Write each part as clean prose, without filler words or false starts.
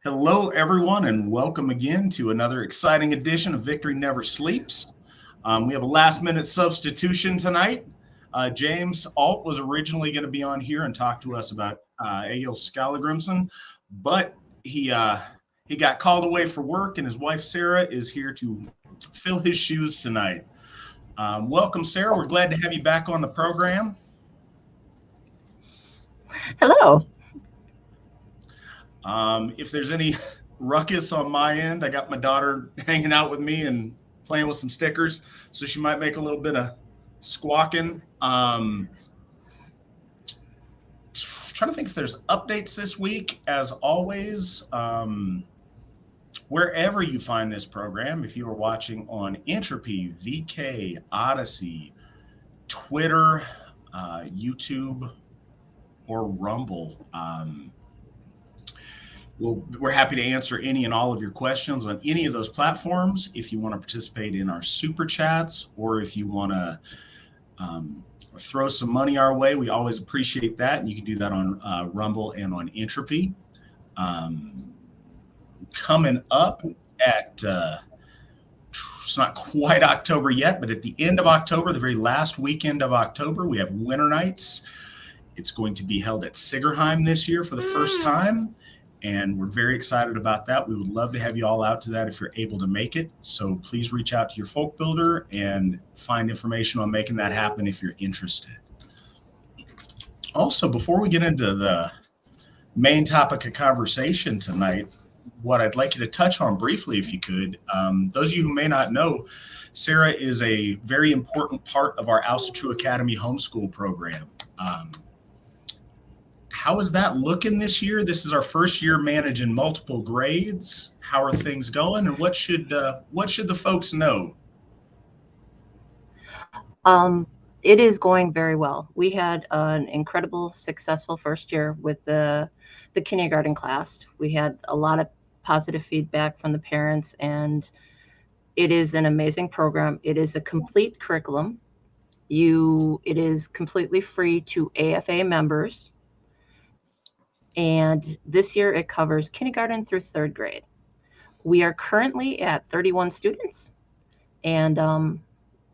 Hello, everyone, and welcome again to another exciting edition of Victory Never Sleeps. We have a last-minute substitution tonight. James Ault was originally going to be on here and talk to us about Egill Skallagrímsson, but he got called away for work, and his wife Sarah is here to fill his shoes tonight. Welcome, Sarah. We're glad to have you back on the program. Hello. If there's any ruckus on my end, I got my daughter hanging out with me and playing with some stickers, so she might make a little bit of squawking. Trying to think if there's updates this week. As always, wherever you find this program, if you are watching on Entropy, VK, Odyssey, Twitter, YouTube, or Rumble, we're happy to answer any and all of your questions on any of those platforms. If you want to participate in our super chats, or if you want to throw some money our way, we always appreciate that. And you can do that on Rumble and on Entropy. Coming up at, it's not quite October yet, but at the end of October, the very last weekend of October, we have Winter Nights. It's going to be held at Sigerheim this year for the first time. And we're very excited about that. We would love to have you all out to that if you're able to make it. So please reach out to your folk builder and find information on making that happen if you're interested. Also, before we get into the main topic of conversation tonight, what I'd like you to touch on briefly, if you could, those of you who may not know, Sarah is a very important part of our Asatru Academy homeschool program. How is that looking this year? This is our first year managing multiple grades. How are things going, and what should the folks know? It is going very well. We had an incredible, successful first year with the kindergarten class. We had a lot of positive feedback from the parents, and it is an amazing program. It is a complete curriculum. It is completely free to AFA members. And this year it covers kindergarten through third grade. We are currently at 31 students, and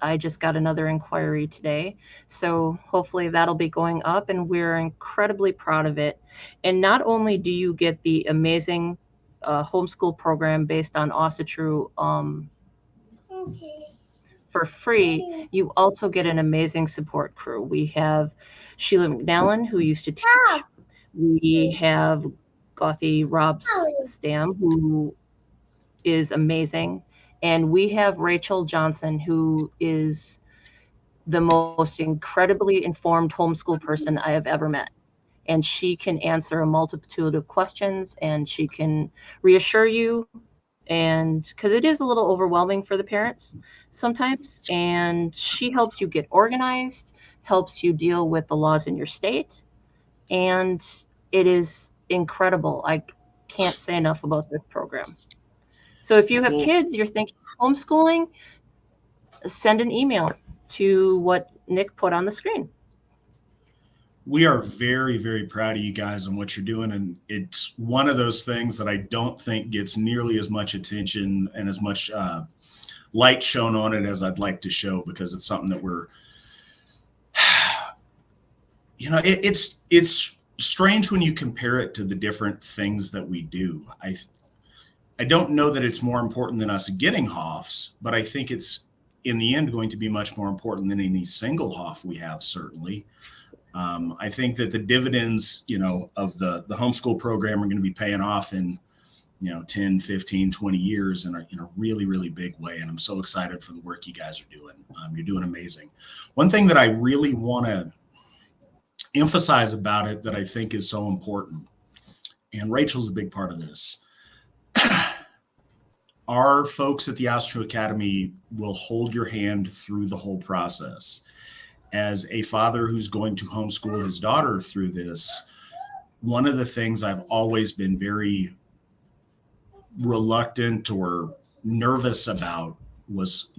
I just got another inquiry today. So hopefully that'll be going up, and we're incredibly proud of it. And not only do you get the amazing homeschool program based on Asatru for free, you also get an amazing support crew. We have Sheila McNallen, who used to teach. We have Gothy Robstam, who is amazing. And we have Rachel Johnson, who is the most incredibly informed homeschool person I have ever met. And she can answer a multitude of questions, and she can reassure you. And because it is a little overwhelming for the parents sometimes. And she helps you get organized, helps you deal with the laws in your state. And it is incredible. I can't say enough about this program. So if you have kids, you're thinking homeschooling, send an email to what Nick put on the screen. We are very, very proud of you guys and what you're doing. And it's one of those things that I don't think gets nearly as much attention and as much light shown on it as I'd like to show, because it's something that we're, it's strange when you compare it to the different things that we do. I don't know that it's more important than us getting HOFs, but I think it's in the end going to be much more important than any single HOF we have, certainly. I think that the dividends, of the homeschool program are going to be paying off in, 10, 15, 20 years in a really, really big way. And I'm so excited for the work you guys are doing. You're doing amazing. One thing that I really want to emphasize about it that I think is so important, and Rachel's a big part of this, our folks at the Asatru Academy will hold your hand through the whole process. As a father who's going to homeschool his daughter through this, one of the things I've always been very reluctant or nervous about was,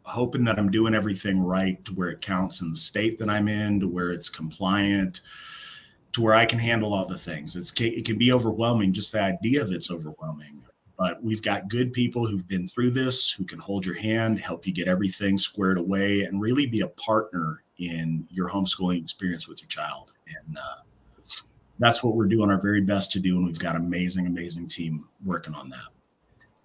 hoping that I'm doing everything right to where it counts in the state that I'm in, to where it's compliant, to where I can handle all the things. It can be overwhelming. Just the idea of it's overwhelming. But we've got good people who've been through this, who can hold your hand, help you get everything squared away, and really be a partner in your homeschooling experience with your child. And that's what we're doing our very best to do. And we've got an amazing, amazing team working on that.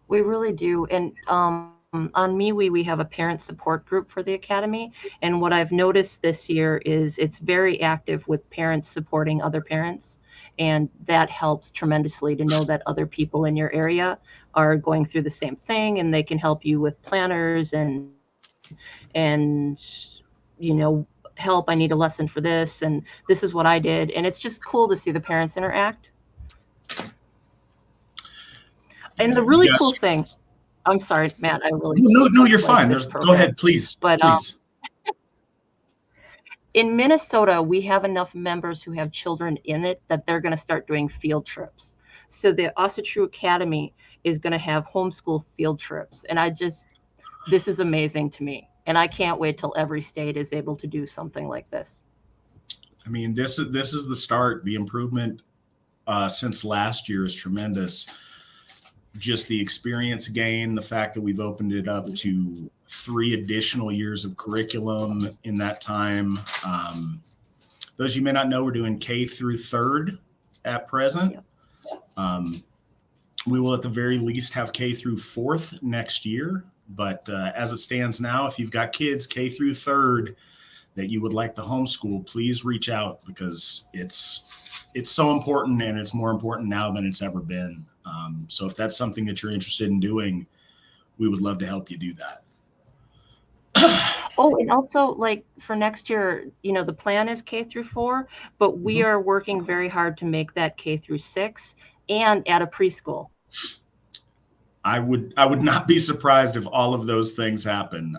We really do. And on MeWe, we have a parent support group for the Academy. And what I've noticed this year is it's very active with parents supporting other parents. And that helps tremendously to know that other people in your area are going through the same thing, and they can help you with planners and help. I need a lesson for this, and this is what I did. And it's just cool to see the parents interact. And the really cool thing, I'm sorry, Matt, I really no, you're fine. Go ahead, please. But please. In Minnesota, we have enough members who have children in it that they're going to start doing field trips. So the Asatru Academy is going to have homeschool field trips. And this is amazing to me. And I can't wait till every state is able to do something like this. I mean, this is the start. The improvement since last year is tremendous. Just the experience gain, the fact that we've opened it up to 3 additional years of curriculum in that time. Those you may not know, we're doing K through 3rd at present. Yep. We will at the very least have K through 4th next year. But as it stands now, if you've got kids K through 3rd that you would like to homeschool, please reach out, because it's so important, and it's more important now than it's ever been. So if that's something that you're interested in doing, we would love to help you do that. Oh, and also, like, for next year, the plan is K through 4, but we are working very hard to make that K through 6 and add a preschool. I would not be surprised if all of those things happen.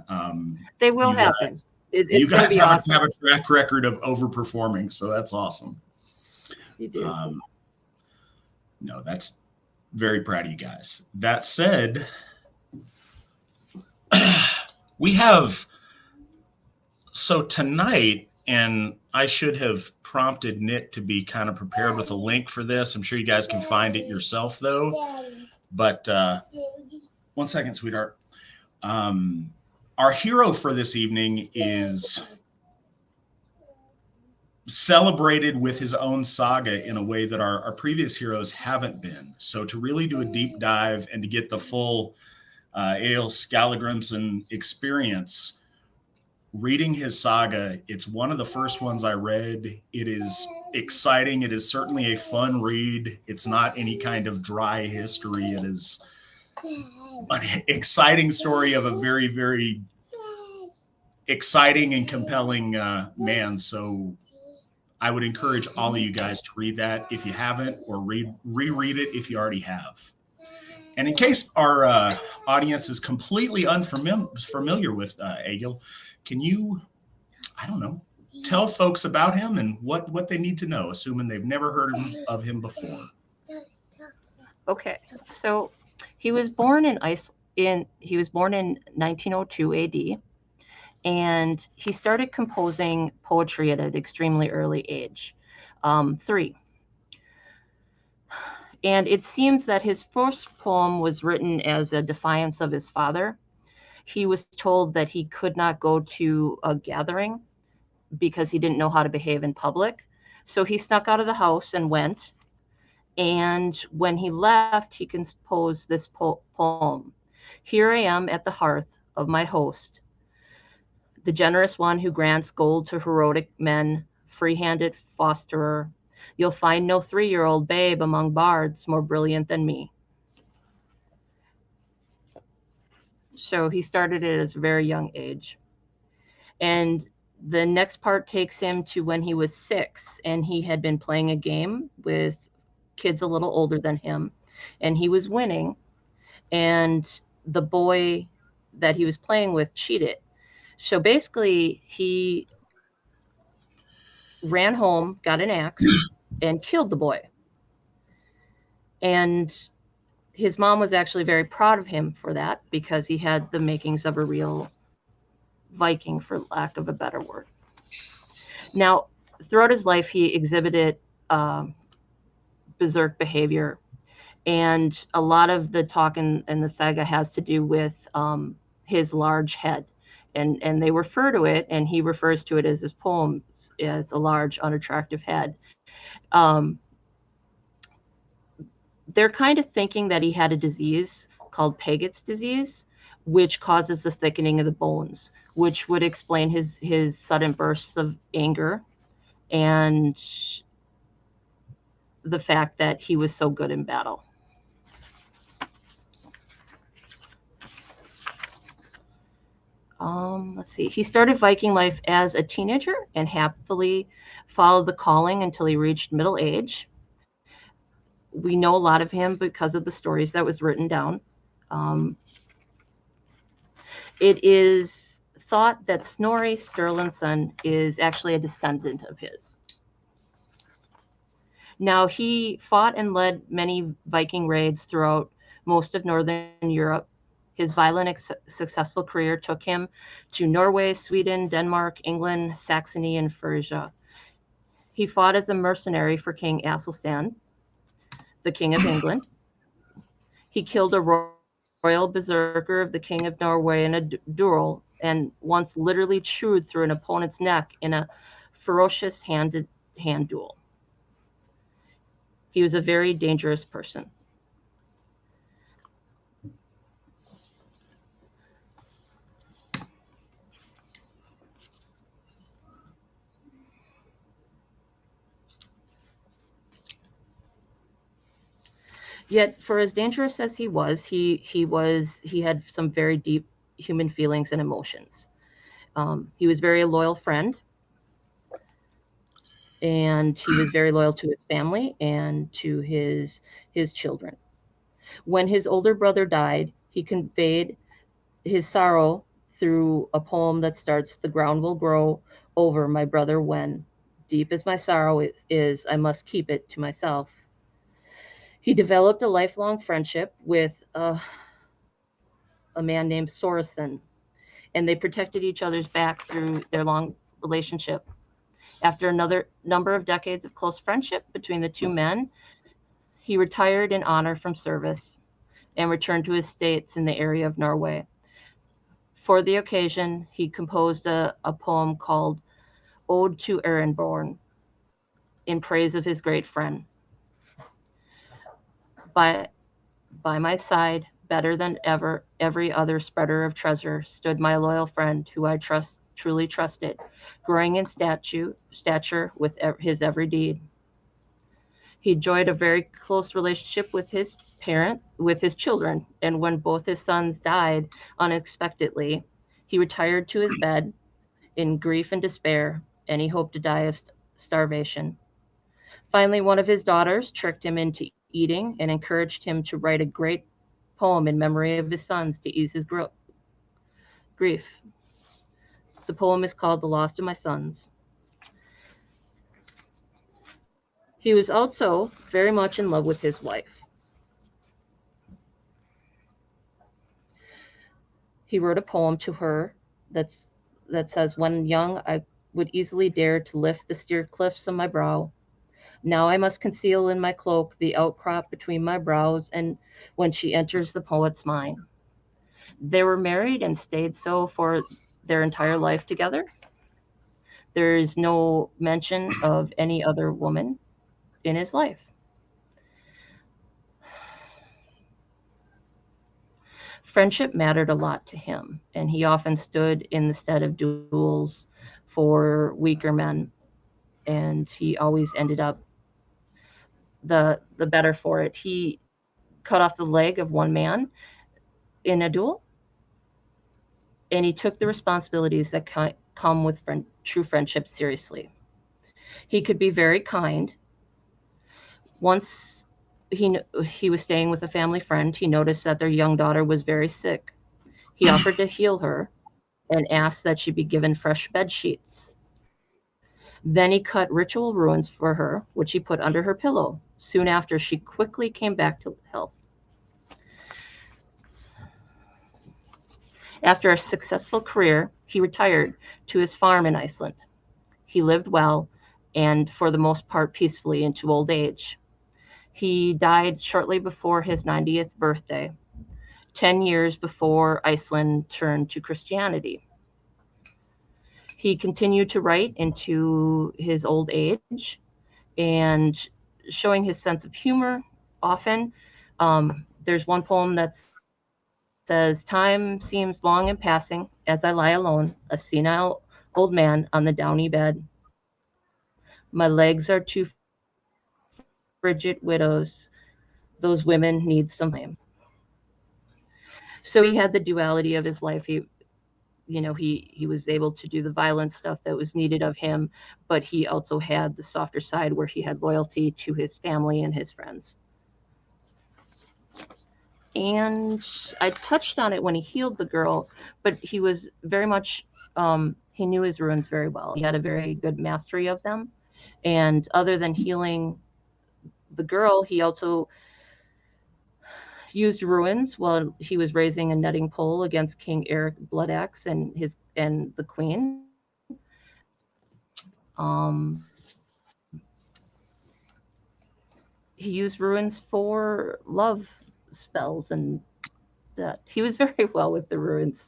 They will happen. You guys have a track record of overperforming, so that's awesome. You do. No, that's very proud of you guys. That said, we have, so tonight, and I should have prompted Nick to be kind of prepared with a link for this. I'm sure you guys can find it yourself, though. But 1 second, sweetheart. Our hero for this evening is celebrated with his own saga in a way that our previous heroes haven't been. So to really do a deep dive and to get the full Egill Skallagrímsson experience, reading his saga, it's one of the first ones I read. It is exciting. It is certainly a fun read. It's not any kind of dry history. It is an exciting story of a very, very exciting and compelling man. So I would encourage all of you guys to read that if you haven't, or reread it if you already have. And in case our audience is completely unfamiliar with Egill, can you, tell folks about him and what they need to know, assuming they've never heard of him before? Okay, so he was born in 1902 AD. And he started composing poetry at an extremely early age, 3. And it seems that his first poem was written as a defiance of his father. He was told that he could not go to a gathering because he didn't know how to behave in public. So he snuck out of the house and went. And when he left, he composed this poem. Here I am at the hearth of my host, the generous one who grants gold to heroic men, free-handed fosterer. You'll find no 3-year-old babe among bards more brilliant than me. So he started it at a very young age. And the next part takes him to when he was 6, and he had been playing a game with kids a little older than him, and he was winning, and the boy that he was playing with cheated. So basically, he ran home, got an axe, and killed the boy. And his mom was actually very proud of him for that, because he had the makings of a real Viking, for lack of a better word. Now, throughout his life, he exhibited berserk behavior. And a lot of the talk in the saga has to do with his large head. And they refer to it, and he refers to it as his poems, as a large, unattractive head. They're kind of thinking that he had a disease called Paget's disease, which causes the thickening of the bones, which would explain his sudden bursts of anger and the fact that he was so good in battle. Let's see. He started Viking life as a teenager and happily followed the calling until he reached middle age. We know a lot of him because of the stories that was written down. It is thought that Snorri Sturluson is actually a descendant of his. Now, he fought and led many Viking raids throughout most of Northern Europe. His violent, successful career took him to Norway, Sweden, Denmark, England, Saxony, and Frisia. He fought as a mercenary for King Athelstan, the King of England. He killed a royal berserker of the King of Norway in a duel, and once literally chewed through an opponent's neck in a ferocious hand duel. He was a very dangerous person. Yet, for as dangerous as he was, he had some very deep human feelings and emotions. He was very a loyal friend, and he was very loyal to his family and to his children. When his older brother died, he conveyed his sorrow through a poem that starts, "The ground will grow over my brother when, deep as my sorrow is, I must keep it to myself." He developed a lifelong friendship with a man named Sorensen, and they protected each other's back through their long relationship. After another number of decades of close friendship between the two men, he retired in honor from service and returned to his estates in the area of Norway. For the occasion, he composed a poem called Ode to Ehrenborn in praise of his great friend. By my side, better than ever, every other spreader of treasure, stood my loyal friend, who I truly trusted, growing in stature with his every deed. He enjoyed a very close relationship with his children, and when both his sons died unexpectedly, he retired to his bed in grief and despair, and he hoped to die of starvation. Finally, one of his daughters tricked him into eating and encouraged him to write a great poem in memory of his sons to ease his grief. The poem is called The Lost of My Sons. He was also very much in love with his wife. He wrote a poem to her that says, "When young, I would easily dare to lift the steer cliffs of my brow. Now I must conceal in my cloak the outcrop between my brows, and when she enters the poet's mind." They were married and stayed so for their entire life together. There is no mention of any other woman in his life. Friendship mattered a lot to him, and he often stood in the stead of duels for weaker men, and he always ended up the better for it. He cut off the leg of one man in a duel, and he took the responsibilities that come with true friendship seriously. He could be very kind. Once he was staying with a family friend, he noticed that their young daughter was very sick. He offered to heal her and asked that she be given fresh bed sheets. Then he cut ritual runes for her, which he put under her pillow. Soon after, she quickly came back to health. After a successful career, he retired to his farm in Iceland. He lived well, and for the most part peacefully into old age. He died shortly before his 90th birthday, 10 years before Iceland turned to Christianity. He continued to write into his old age and showing his sense of humor often. There's one poem that says, "Time seems long in passing as I lie alone, a senile old man on the downy bed. My legs are two frigid widows. Those women need some time." So he had the duality of his life. He was able to do the violent stuff that was needed of him, but he also had the softer side where he had loyalty to his family and his friends. And I touched on it when he healed the girl, but he was very much, he knew his runes very well. He had a very good mastery of them. And other than healing the girl, he also used ruins while he was raising a netting pole against King Eric Bloodaxe and the queen. He used ruins for love spells, and that he was very well with the ruins.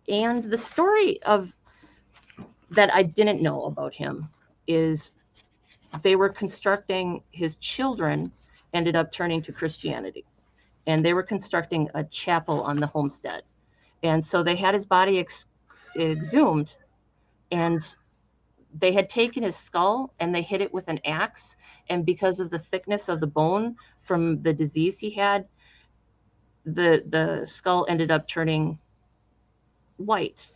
And the story of that I didn't know about him is they were constructing, his children ended up turning to Christianity, and they were constructing a chapel on the homestead. And so they had his body exhumed, and they had taken his skull and they hit it with an axe. And because of the thickness of the bone from the disease he had, the skull ended up turning white.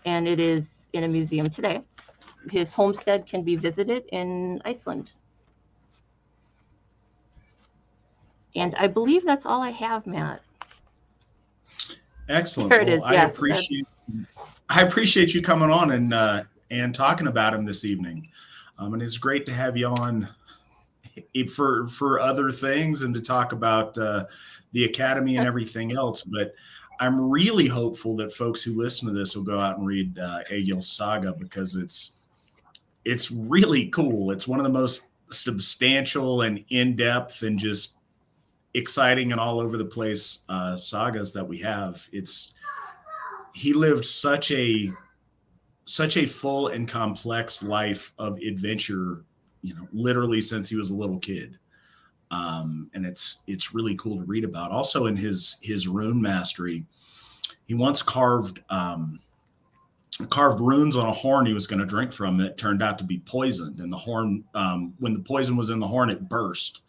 And it is in a museum today. His homestead can be visited in Iceland. And I believe that's all I have, Matt. Excellent. There it well, is. Yeah, I appreciate you coming on and talking about him this evening. And it's great to have you on for other things and to talk about the academy and everything else. But I'm really hopeful that folks who listen to this will go out and read Egill's Saga, because it's really cool. It's one of the most substantial and in-depth and just exciting and all over the place sagas that we have. He lived such a full and complex life of adventure, literally since he was a little kid. And it's really cool to read about. Also in his rune mastery, he once carved runes on a horn he was going to drink from that turned out to be poisoned. And the horn, when the poison was in the horn, it burst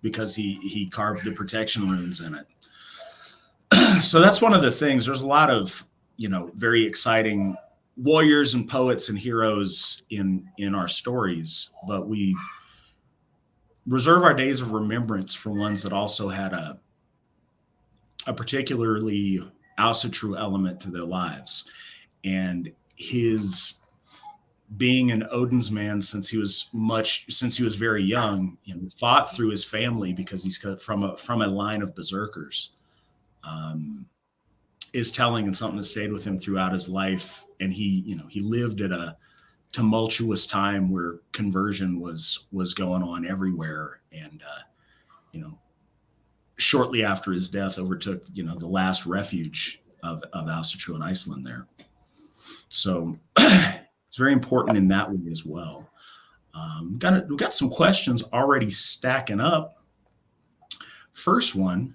because he carved the protection runes in it. So that's one of the things. There's a lot of, very exciting warriors and poets and heroes in our stories, but we reserve our days of remembrance for ones that also had a particularly Asatru element to their lives. And his being an Odin's man since he was very young, fought through his family because he's from a line of berserkers, is telling and something that stayed with him throughout his life. And he lived at a tumultuous time where conversion was going on everywhere. And, shortly after his death overtook, the last refuge of Asatru in Iceland there. So it's very important in that way as well. We've got some questions already stacking up. First one,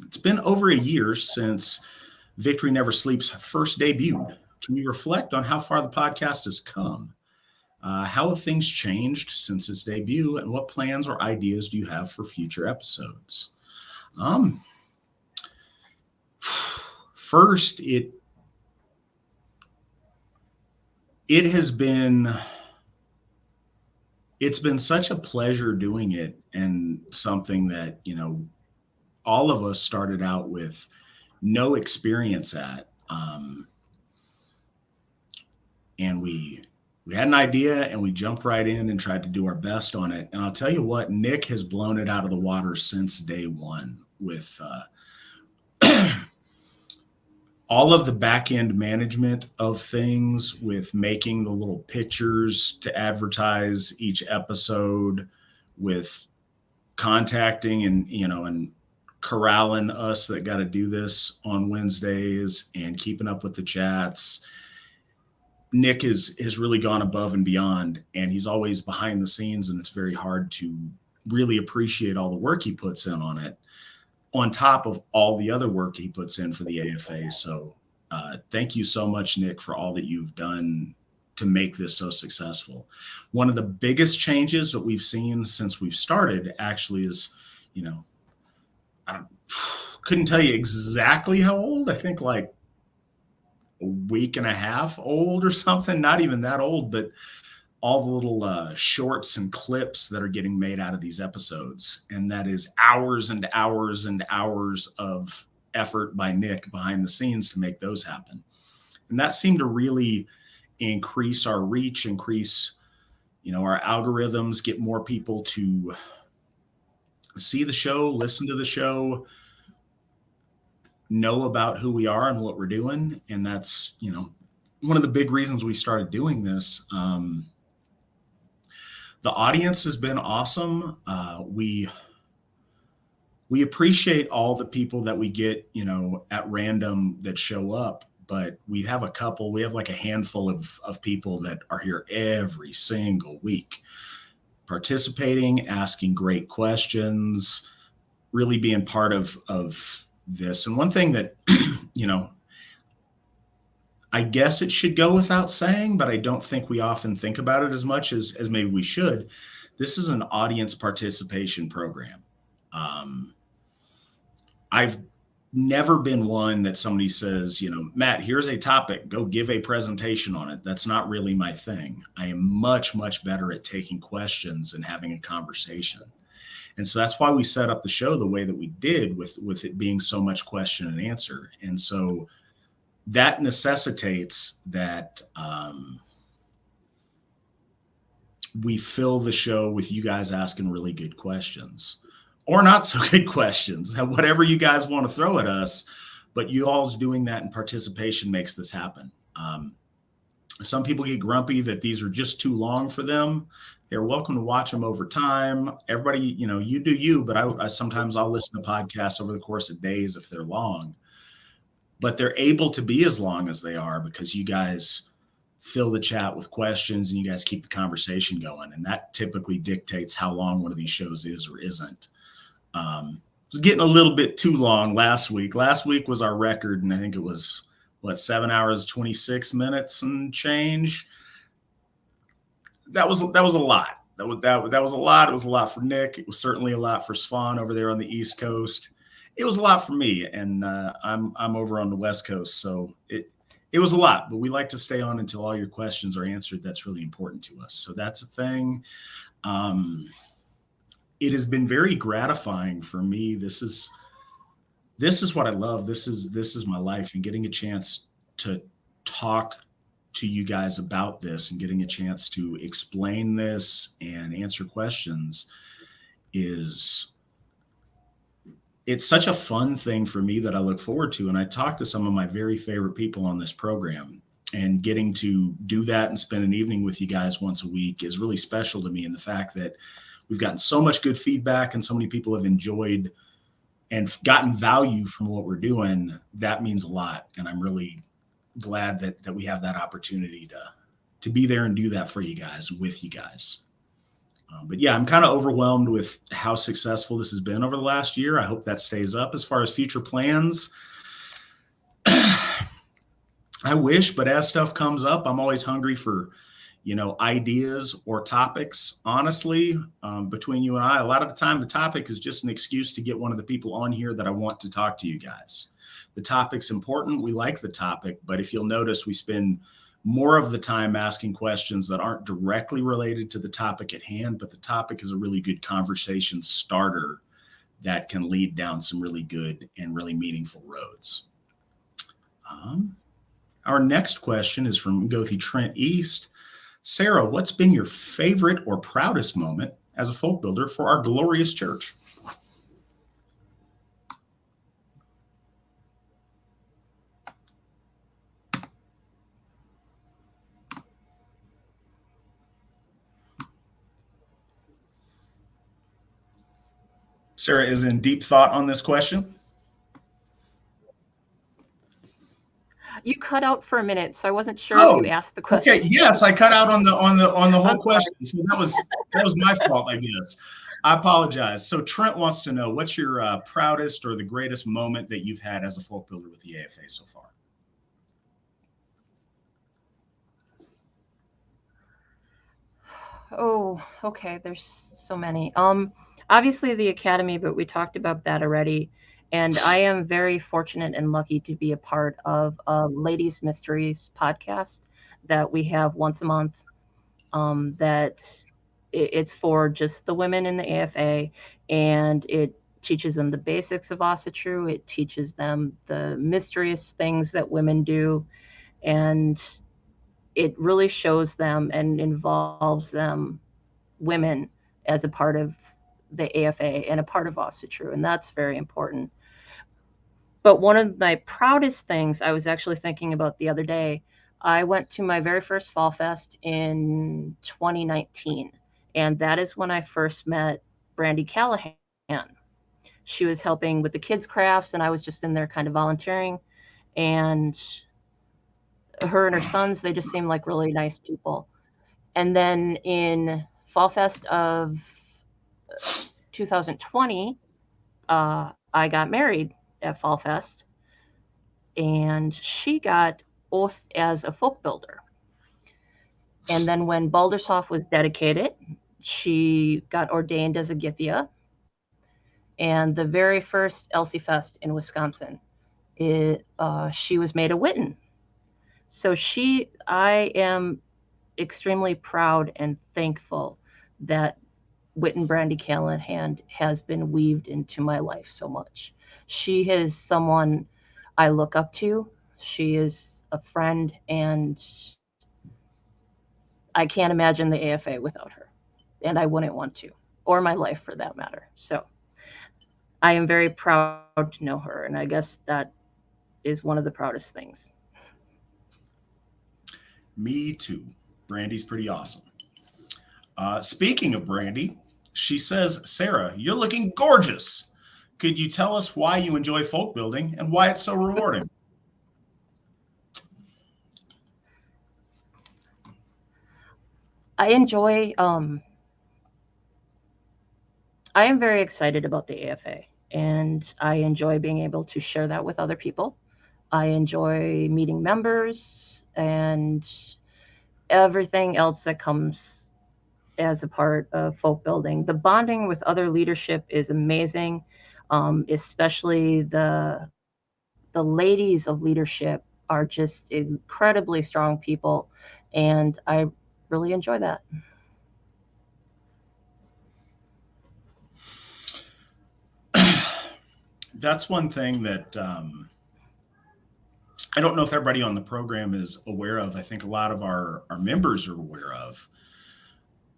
it's been over a year since Victory Never Sleeps first debuted. Can you reflect on how far the podcast has come? How have things changed since its debut, and what plans or ideas do you have for future episodes? First, it's been such a pleasure doing it, and something that, all of us started out with no experience at. And we had an idea and we jumped right in and tried to do our best on it. And I'll tell you what, Nick has blown it out of the water since day one with all of the back end management of things, with making the little pictures to advertise each episode, with contacting and corralling us that got to do this on Wednesdays, and keeping up with the chats. Nick has really gone above and beyond, and he's always behind the scenes, and it's very hard to really appreciate all the work he puts in on it, on top of all the other work he puts in for the AFA. So thank you so much, Nick, for all that you've done to make this so successful. One of the biggest changes that we've seen since we've started actually is, I couldn't tell you exactly how old. I think like a week and a half old or something, not even that old, but all the little shorts and clips that are getting made out of these episodes. And that is hours and hours and hours of effort by Nick behind the scenes to make those happen. And that seemed to really increase our reach, increase, our algorithms, get more people to see the show, listen to the show, know about who we are and what we're doing. And that's, one of the big reasons we started doing this. The audience has been awesome. We appreciate all the people that we get, at random that show up, but we have like a handful of people that are here every single week, participating, asking great questions, really being part of this. And one thing that, I guess it should go without saying, but I don't think we often think about it as much as maybe we should. This is an audience participation program. I've never been one that somebody says, Matt, here's a topic, go give a presentation on it. That's not really my thing. I am much, much better at taking questions and having a conversation. And so that's why we set up the show the way that we did, with it being so much question and answer. And so that necessitates that we fill the show with you guys asking really good questions, or not so good questions, whatever you guys want to throw at us. But you all's doing that, and participation makes this happen. Some people get grumpy that these are just too long for them. They're welcome to watch them over time. Everybody, you do you, but I sometimes I'll listen to podcasts over the course of days if they're long. But they're able to be as long as they are because you guys fill the chat with questions and you guys keep the conversation going. And that typically dictates how long one of these shows is or isn't. It was getting a little bit too long last week. Last week was our record, and I think it was, 7 hours, 26 minutes and change. That was a lot. That was a lot. It was a lot for Nick. It was certainly a lot for Svan over there on the East Coast. It was a lot for me, and I'm over on the West Coast, so it was a lot. But we like to stay on until all your questions are answered. That's really important to us. So that's a thing. It has been very gratifying for me. This is what I love. This is my life, and getting a chance to talk to you guys about this and getting a chance to explain this and answer questions it's such a fun thing for me that I look forward to. And I talk to some of my very favorite people on this program, and getting to do that and spend an evening with you guys once a week is really special to me. And the fact that we've gotten so much good feedback and so many people have enjoyed and gotten value from what we're doing, that means a lot. And I'm really glad that we have that opportunity to be there and do that for you guys, with you guys. But yeah, I'm kind of overwhelmed with how successful this has been over the last year. I hope that stays up. As far as future plans, I wish, but as stuff comes up, I'm always hungry for, ideas or topics. Honestly, between you and I, a lot of the time, the topic is just an excuse to get one of the people on here that I want to talk to you guys. The topic's important. We like the topic, but if you'll notice, we spend more of the time asking questions that aren't directly related to the topic at hand, but the topic is a really good conversation starter that can lead down some really good and really meaningful roads. Our next question is from Gothi Trent East. Sarah, what's been your favorite or proudest moment as a folk builder for our glorious church? Sarah is in deep thought on this question. You cut out for a minute, so I wasn't sure if you asked the question. Okay. Yes, I cut out on the whole I'm question. So that was my fault, I guess. I apologize. So Trent wants to know, what's your proudest or the greatest moment that you've had as a folk builder with the AFA so far? Oh, okay. There's so many. Obviously the Academy, but we talked about that already. And I am very fortunate and lucky to be a part of a Ladies Mysteries podcast that we have once a month. That it's for just the women in the AFA, and it teaches them the basics of Asatru. It teaches them the mysterious things that women do, and it really shows them and involves them, women, as a part of the AFA and a part of Asatru, and that's very important. But one of my proudest things I was actually thinking about the other day, I went to my very first Fall Fest in 2019, and that is when I first met Brandy Callahan. She was helping with the kids' crafts, and I was just in there kind of volunteering. And her and her sons, they just seemed like really nice people. And then in Fall Fest of 2020, I got married at Fall Fest, and she got oathed as a folk builder. And then when Baldershoff was dedicated, she got ordained as a Githia. And the very first Elsie Fest in Wisconsin, she was made a Witten. So I am extremely proud and thankful that Witten Brandy Callahan has been weaved into my life so much. She is someone I look up to. She is a friend, and I can't imagine the AFA without her, and I wouldn't want to, or my life for that matter. So I am very proud to know her, and I guess that is one of the proudest things. Me too. Brandy's pretty awesome. Speaking of Brandy, she says, Sarah, you're looking gorgeous. Could you tell us why you enjoy folk building and why it's so rewarding? I enjoy, I am very excited about the AFA, and I enjoy being able to share that with other people. I enjoy meeting members and everything else that comes as a part of folk building. The bonding with other leadership is amazing, especially the ladies of leadership are just incredibly strong people, and I really enjoy that. That's one thing that I don't know if everybody on the program is aware of. I think a lot of our members are aware of.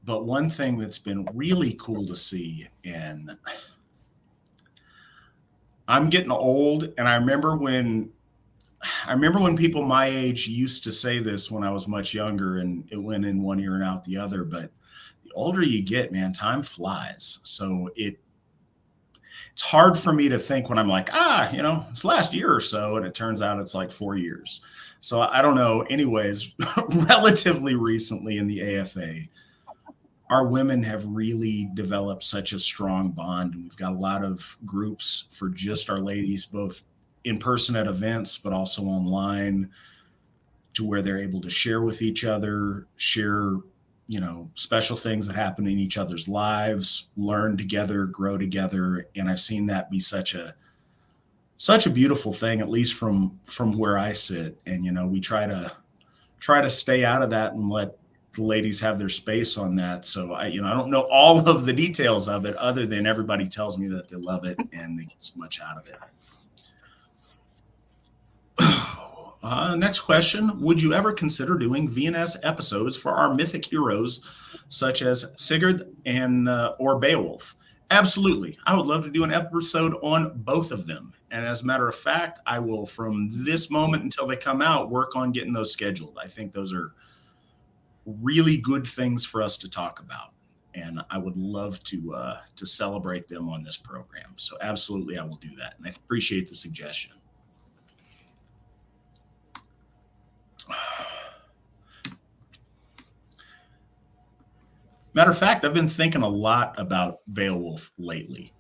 But one thing that's been really cool to see, and I'm getting old, and I remember when people my age used to say this when I was much younger, and it went in one ear and out the other. But the older you get, man, time flies. So it's hard for me to think when I'm like, it's last year or so, and it turns out it's like 4 years. So I don't know. Anyways, relatively recently in the AFA, our women have really developed such a strong bond. And we've got a lot of groups for just our ladies, both in person at events, but also online, to where they're able to share with each other, share, special things that happen in each other's lives, learn together, grow together. And I've seen that be such a beautiful thing, at least from where I sit. And, we try to stay out of that and let the ladies have their space on that. So I don't know all of the details of it, other than everybody tells me that they love it and they get so much out of it. Next question. Would you ever consider doing VNS episodes for our mythic heroes, such as Sigurd and or Beowulf? Absolutely. I would love to do an episode on both of them. And as a matter of fact, I will, from this moment until they come out, work on getting those scheduled. I think those are really good things for us to talk about. and I would love to celebrate them on this program. So absolutely, I will do that, and I appreciate the suggestion. Matter of fact, I've been thinking a lot about Beowulf lately.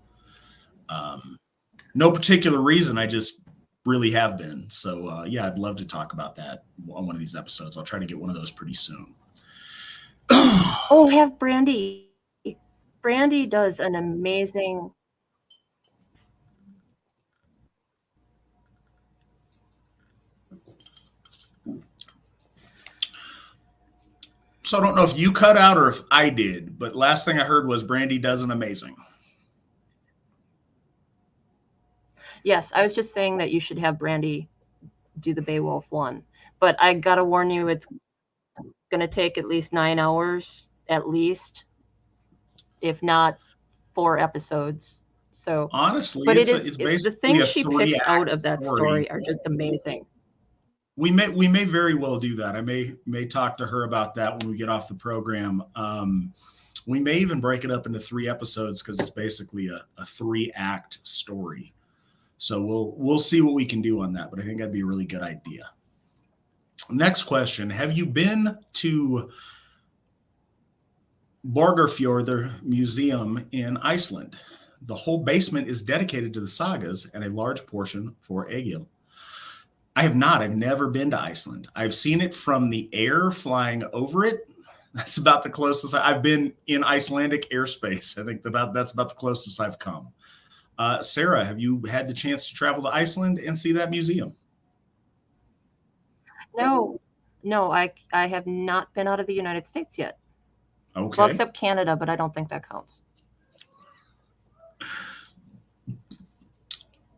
No particular reason, I just really have been. So yeah, I'd love to talk about that on one of these episodes. I'll try to get one of those pretty soon. Oh, have Brandy. Brandy does an amazing. So I don't know if you cut out or if I did, but last thing I heard was Brandy does an amazing. Yes, I was just saying that you should have Brandy do the Beowulf one. But I gotta warn you, it's gonna take at least 9 hours, at least, if not 4 episodes. So honestly, but it's the basically things a she picks out of that story. story are just amazing. We may very well do that. I may talk to her about that when we get off the program. We may even break it up into 3 episodes because it's basically a 3-act story. So we'll see what we can do on that, but I think that'd be a really good idea. Next question. Have you been to Borgarfjörður Museum in Iceland? The whole basement is dedicated to the sagas and a large portion for Egil. I have not. I've never been to Iceland. I've seen it from the air flying over it. That's about the closest I've been in Icelandic airspace. I think that's about the closest I've come. Sarah, have you had the chance to travel to Iceland and see that museum? No, I have not been out of the United States yet. Okay. Well, except Canada, but I don't think that counts.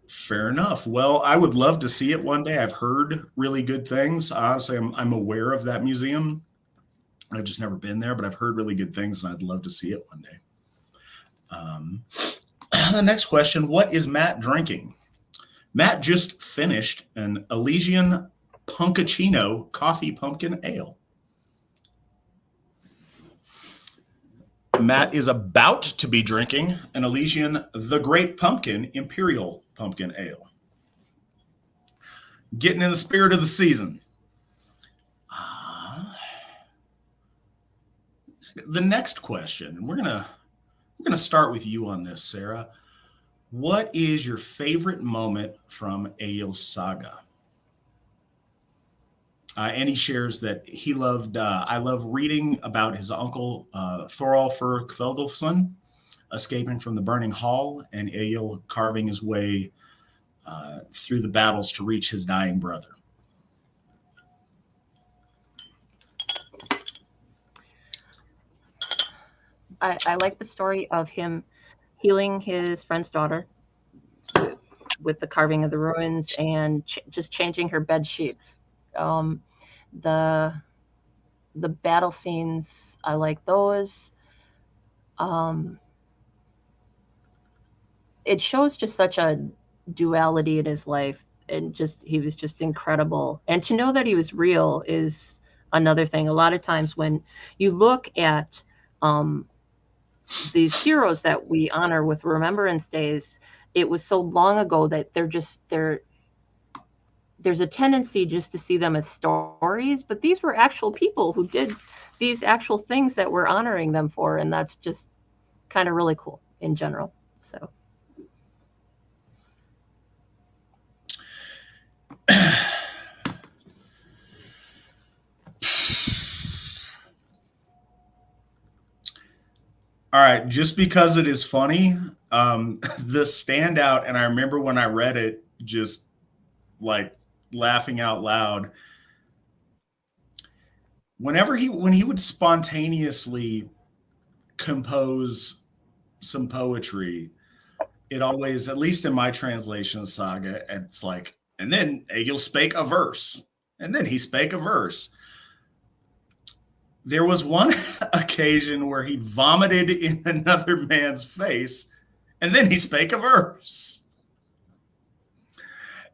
Fair enough. Well, I would love to see it one day. I've heard really good things. Honestly, I'm aware of that museum. I've just never been there, but I've heard really good things, and I'd love to see it one day. The next question, what is Matt drinking? Matt just finished an Elysian Punkacino coffee pumpkin ale. Matt is about to be drinking an Elysian The Great Pumpkin Imperial Pumpkin Ale. Getting in the spirit of the season. The next question, we're gonna start with you on this, Sarah. What is your favorite moment from Egill's saga? And he shares that he loved, I love reading about his uncle, Thorolfur Kveldulfsson, escaping from the burning hall, and Egil carving his way through the battles to reach his dying brother. I like the story of him healing his friend's daughter with the carving of the ruins and just changing her bed sheets. The battle scenes, I like those. It shows just such a duality in his life, and just he was just incredible. And to know that he was real is another thing. A lot of times when you look at these heroes that we honor with Remembrance Days, it was so long ago that there's a tendency just to see them as stories, but these were actual people who did these actual things that we're honoring them for, and that's just kind of really cool in general. So all right, just because it is funny, the standout, and I remember when I read it, just like laughing out loud. When he would spontaneously compose some poetry, it always, at least in my translation of Saga, it's like, and then Egil spake a verse, and then he spake a verse. There was one occasion where he vomited in another man's face, and then he spake a verse.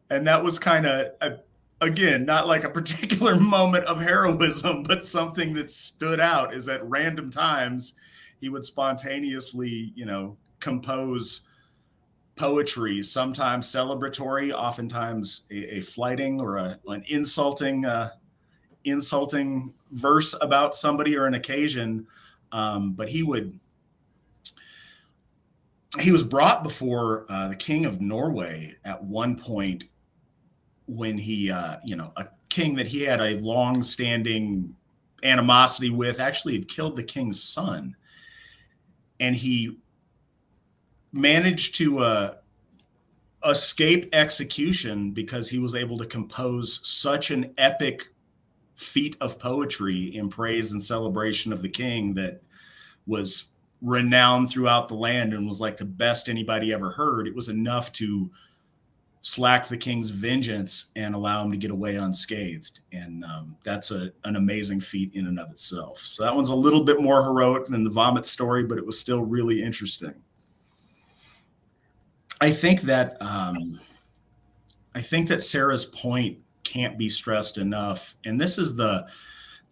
And that was kind of, again, not like a particular moment of heroism, but something that stood out is at random times he would spontaneously, compose poetry, sometimes celebratory, oftentimes a flighting or an insulting verse about somebody or an occasion. But he was brought before the king of Norway at one point when he, a king that he had a long-standing animosity with, actually had killed the king's son. And he managed to escape execution because he was able to compose such an epic feat of poetry in praise and celebration of the king that was renowned throughout the land and was like the best anybody ever heard. It was enough to slack the king's vengeance and allow him to get away unscathed. And that's an amazing feat in and of itself. So that one's a little bit more heroic than the vomit story, but it was still really interesting. I think that Sarah's point can't be stressed enough. And this is the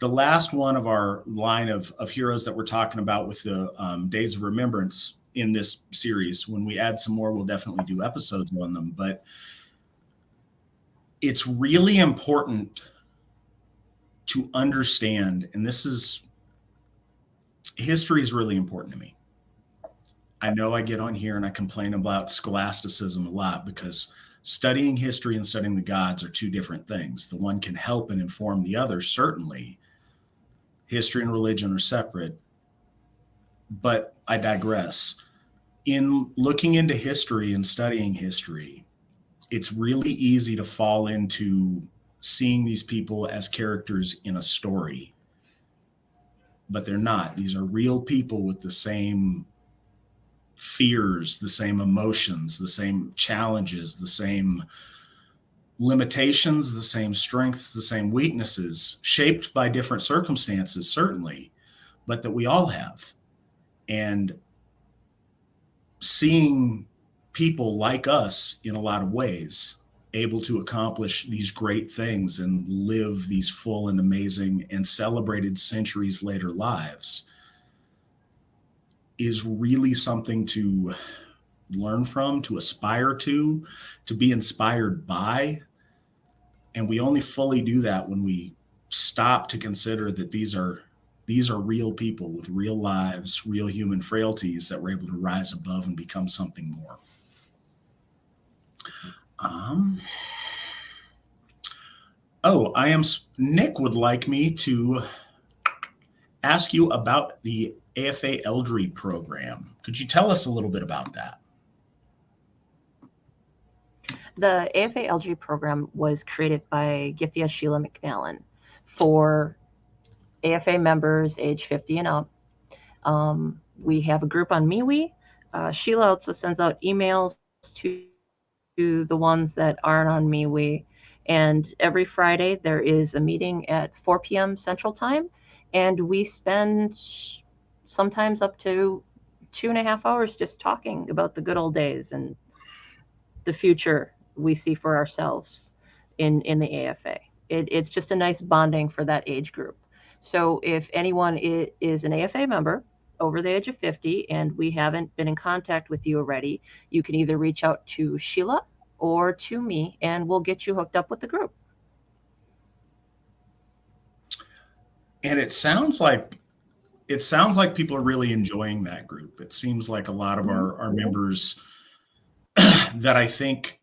last one of our line of heroes that we're talking about with the Days of Remembrance in this series. When we add some more, we'll definitely do episodes on them. But it's really important to understand, and history is really important to me. I know I get on here and I complain about scholasticism a lot because studying history and studying the gods are two different things. The one can help and inform the other, certainly. History and religion are separate, but I digress. In looking into history and studying history, it's really easy to fall into seeing these people as characters in a story, but they're not. These are real people with the same fears, the same emotions, the same challenges, the same limitations, the same strengths, the same weaknesses, shaped by different circumstances, certainly, but that we all have. And seeing people like us in a lot of ways able to accomplish these great things and live these full and amazing and celebrated centuries later lives is really something to learn from, to aspire to be inspired by. And we only fully do that when we stop to consider that these are real people with real lives, real human frailties that were able to rise above and become something more. Nick would like me to ask you about the AFA Eldrie program. Could you tell us a little bit about that? The AFA Eldrie program was created by Githia Sheila McNallen for AFA members age 50 and up. We have a group on MeWe. Sheila also sends out emails to the ones that aren't on MeWe. And every Friday there is a meeting at 4 p.m. Central Time. And we spend sometimes up to 2.5 hours just talking about the good old days and the future we see for ourselves in the AFA. It's just a nice bonding for that age group. So if anyone is an AFA member over the age of 50 and we haven't been in contact with you already, you can either reach out to Sheila or to me and we'll get you hooked up with the group. And it sounds like people are really enjoying that group. It seems like a lot of our members that I think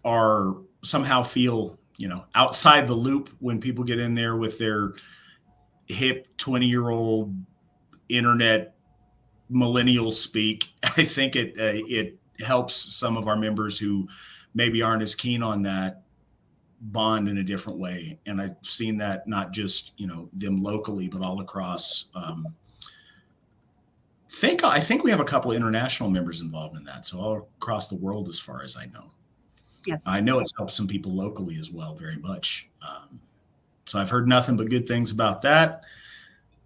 are somehow feel, outside the loop when people get in there with their hip 20-year-old internet millennial speak. I think it helps some of our members who maybe aren't as keen on that bond in a different way. And I've seen that not just, them locally, but all across. I think we have a couple of international members involved in that. So all across the world, as far as I know. Yes. I know it's helped some people locally as well, very much. So I've heard nothing but good things about that.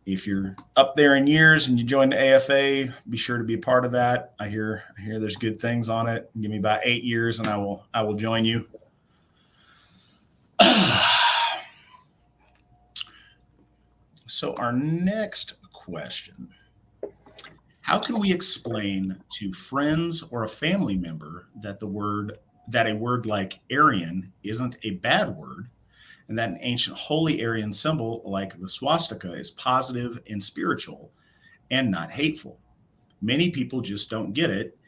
If you're up there in years and you join the AFA, be sure to be a part of that. I hear there's good things on it. Give me about 8 years and I will join you. So our next question: how can we explain to friends or a family member that a word like Aryan isn't a bad word, and that an ancient holy Aryan symbol like the swastika is positive and spiritual and not hateful? Many people just don't get it,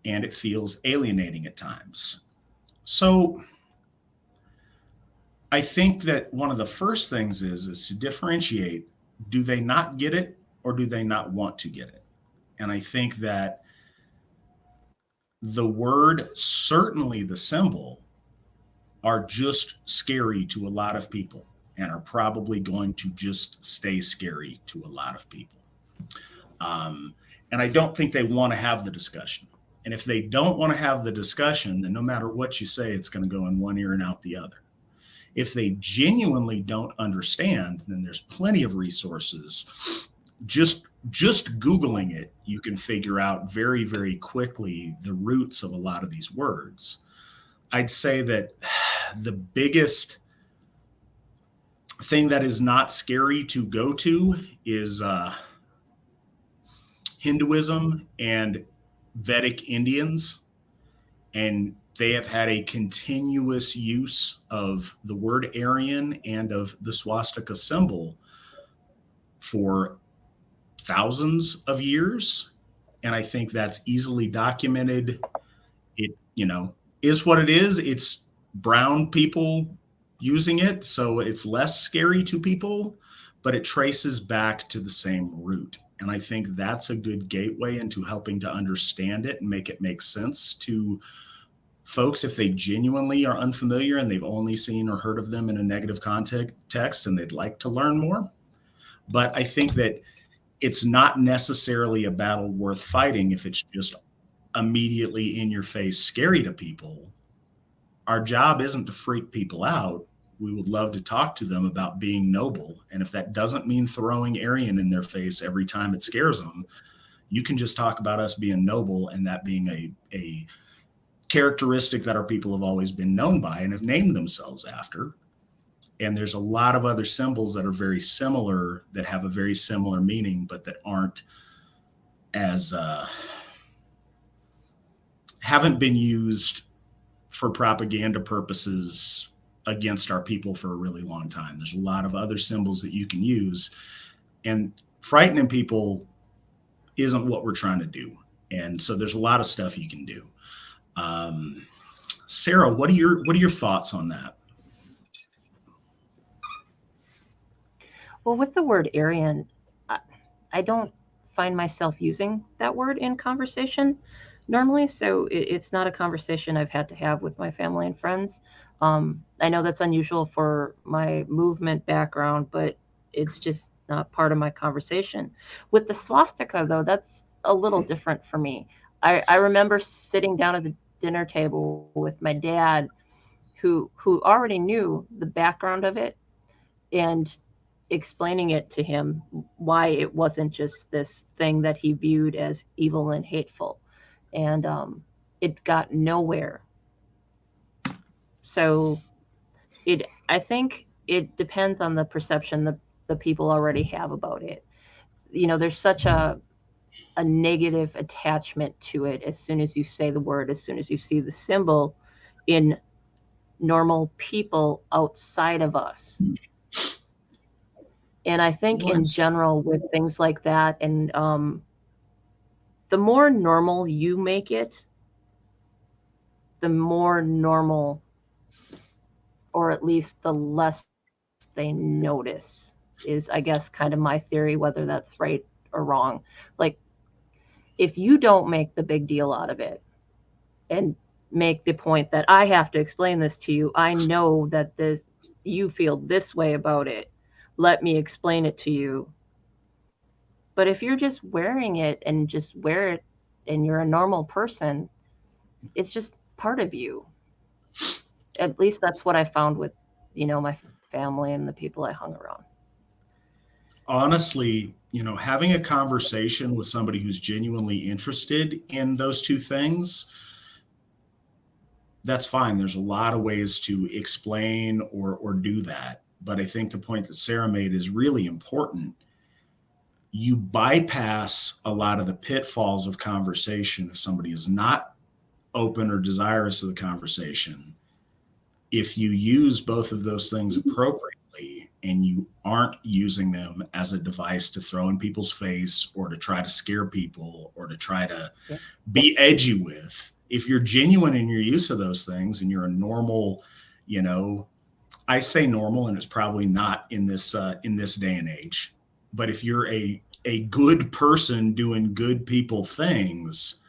and it feels alienating at times. So I think that one of the first things is to differentiate: do they not get it, or do they not want to get it? And I think that the word, certainly the symbol, are just scary to a lot of people, and are probably going to just stay scary to a lot of people. And I don't think they want to have the discussion. And if they don't want to have the discussion, then no matter what you say, it's going to go in one ear and out the other. If they genuinely don't understand, then there's plenty of resources. Just Googling it, you can figure out very, very quickly the roots of a lot of these words. I'd say that the biggest thing that is not scary to go to is Hinduism and Vedic Indians. And they have had a continuous use of the word Aryan and of the swastika symbol for thousands of years. And I think that's easily documented. It, is what it is. It's brown people using it, so it's less scary to people, but it traces back to the same root. And I think that's a good gateway into helping to understand it and make it make sense to folks if they genuinely are unfamiliar and they've only seen or heard of them in a negative context and they'd like to learn more. But I think that it's not necessarily a battle worth fighting if it's just immediately in your face scary to people. Our job isn't to freak people out. We would love to talk to them about being noble. And if that doesn't mean throwing Aryan in their face every time it scares them, you can just talk about us being noble and that being a characteristic that our people have always been known by and have named themselves after. And there's a lot of other symbols that are very similar, that have a very similar meaning, but that aren't as, haven't been used for propaganda purposes against our people for a really long time. There's a lot of other symbols that you can use, and frightening people isn't what we're trying to do. And so there's a lot of stuff you can do. Sarah, what are your thoughts on that? Well, with the word Aryan, I don't find myself using that word in conversation normally, so it's not a conversation I've had to have with my family and friends. I know that's unusual for my movement background, but it's just not part of my conversation. With the swastika, though, that's a little different for me. I remember sitting down at the dinner table with my dad, who already knew the background of it, and explaining it to him why it wasn't just this thing that he viewed as evil and hateful. And it got nowhere. So I think it depends on the perception the people already have about it. There's such a negative attachment to it as soon as you say the word, as soon as you see the symbol in normal people outside of us. And I think in general with things like that, and the more normal you make it, the more normal, or at least the less they notice, is, I guess, kind of my theory, whether that's right or wrong. Like, if you don't make the big deal out of it and make the point that I have to explain this to you, I know that you feel this way about it, let me explain it to you. But if you're just wearing it and just wear it and you're a normal person, it's just part of you. At least that's what I found with, my family and the people I hung around. Honestly, having a conversation with somebody who's genuinely interested in those two things, that's fine. There's a lot of ways to explain or do that. but I think the point that Sarah made is really important. You bypass a lot of the pitfalls of conversation if somebody is not open or desirous of the conversation. If you use both of those things appropriately and you aren't using them as a device to throw in people's face or to try to scare people or to try to be edgy with, if you're genuine in your use of those things and you're a normal, I say normal, and it's probably not in this day and age, but if you're a good person doing good people things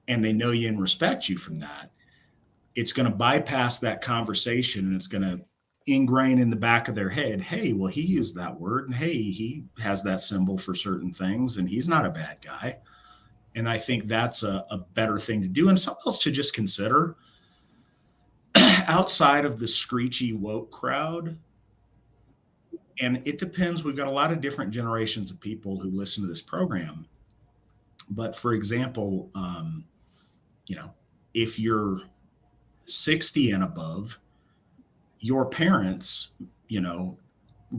and they know you and respect you from that, it's going to bypass that conversation and it's going to ingrain in the back of their head, hey, well, he used that word, and hey, he has that symbol for certain things, and he's not a bad guy. And I think that's a better thing to do, and something else to just consider. Outside of the screechy woke crowd, and it depends, we've got a lot of different generations of people who listen to this program. But for example, if you're 60 and above, your parents,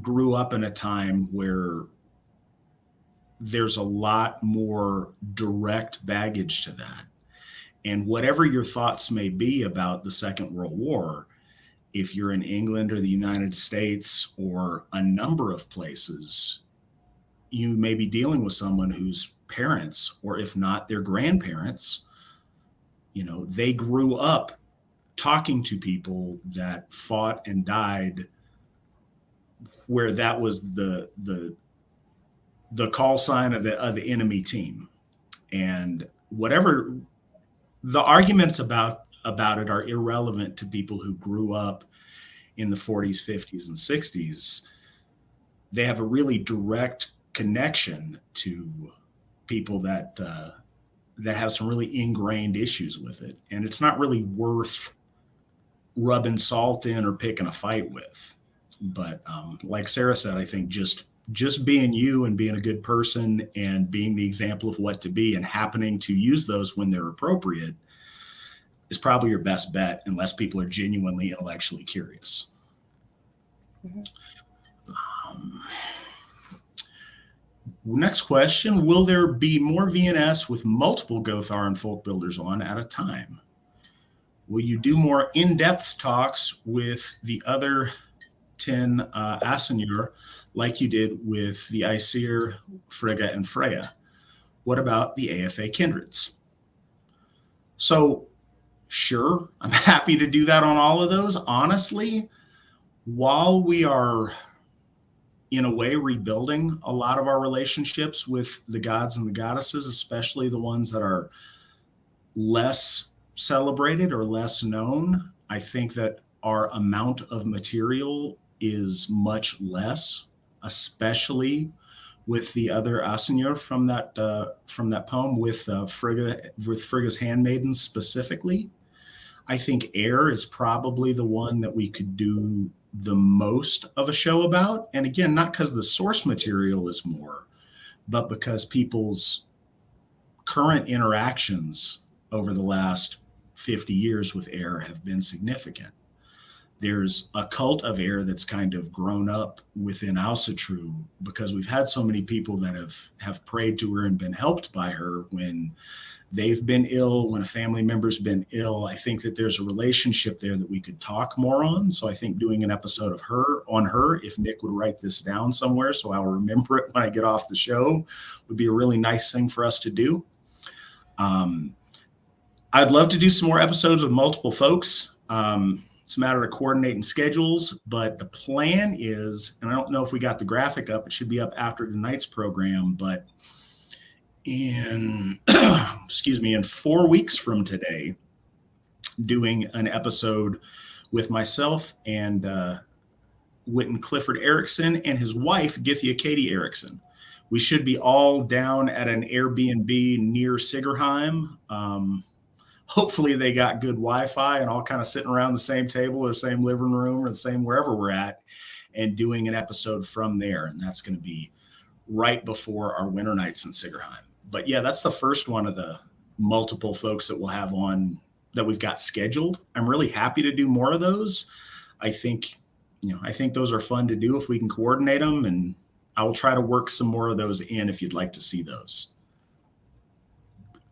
grew up in a time where there's a lot more direct baggage to that. And whatever your thoughts may be about the Second World War, if you're in England or the United States or a number of places, you may be dealing with someone whose parents, or if not their grandparents, they grew up talking to people that fought and died where that was the call sign of the enemy team. And whatever the arguments about it are irrelevant to people who grew up in the 40s, 50s, and 60s. They have a really direct connection to people that have some really ingrained issues with it. And it's not really worth rubbing salt in or picking a fight with. But like Sarah said, I think just being you and being a good person and being the example of what to be and happening to use those when they're appropriate is probably your best bet, unless people are genuinely intellectually curious. Mm-hmm. Next question, will there be more VNS with multiple Gothar and folk builders on at a time? Will you do more in-depth talks with the other 10 Asinur like you did with the Aesir, Frigga, and Freya? What about the AFA kindreds? So sure, I'm happy to do that on all of those. Honestly, while we are in a way rebuilding a lot of our relationships with the gods and the goddesses, especially the ones that are less celebrated or less known, I think that our amount of material is much less, especially with the other Asinur from that poem with Frigga's handmaidens specifically. I think air is probably the one that we could do the most of a show about. And again, not because the source material is more, but because people's current interactions over the last 50 years with air have been significant. There's a cult of air that's kind of grown up within Asatru because we've had so many people that have prayed to her and been helped by her when they've been ill, when a family member's been ill. I think that there's a relationship there that we could talk more on. So I think doing an episode of her, if Nick would write this down somewhere so I'll remember it when I get off the show, would be a really nice thing for us to do. I'd love to do some more episodes with multiple folks. It's a matter of coordinating schedules, but the plan is, and I don't know if we got the graphic up, it should be up after tonight's program, but in 4 weeks from today, doing an episode with myself and Witten Clifford Erickson and his wife, Githia Katie Erickson. We should be all down at an Airbnb near Sigerheim. Hopefully they got good Wi-Fi and all kind of sitting around the same table or same living room or the same wherever we're at and doing an episode from there. And that's going to be right before our winter nights in Sigerheim. But yeah, that's the first one of the multiple folks that we'll have on that we've got scheduled. I'm really happy to do more of those. I think I think those are fun to do if we can coordinate them, and I will try to work some more of those in if you'd like to see those.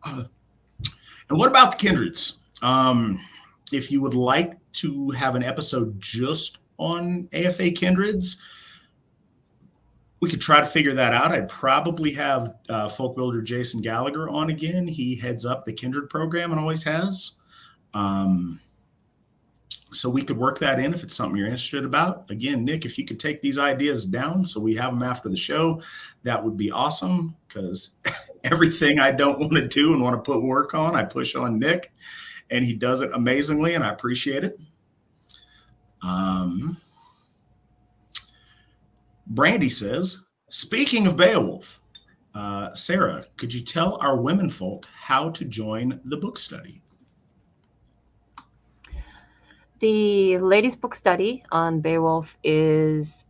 And what about the kindreds? If you would like to have an episode just on AFA kindreds, we could try to figure that out. I'd probably have folk builder Jason Gallagher on again. He heads up the kindred program and always has. So we could work that in if it's something you're interested about. Again, Nick, if you could take these ideas down so we have them after the show, that would be awesome, because everything I don't want to do and want to put work on, I push on Nick, and he does it amazingly, and I appreciate it. Brandy says, speaking of Beowulf, Sarah, could you tell our women folk how to join the book study? The ladies' book study on Beowulf is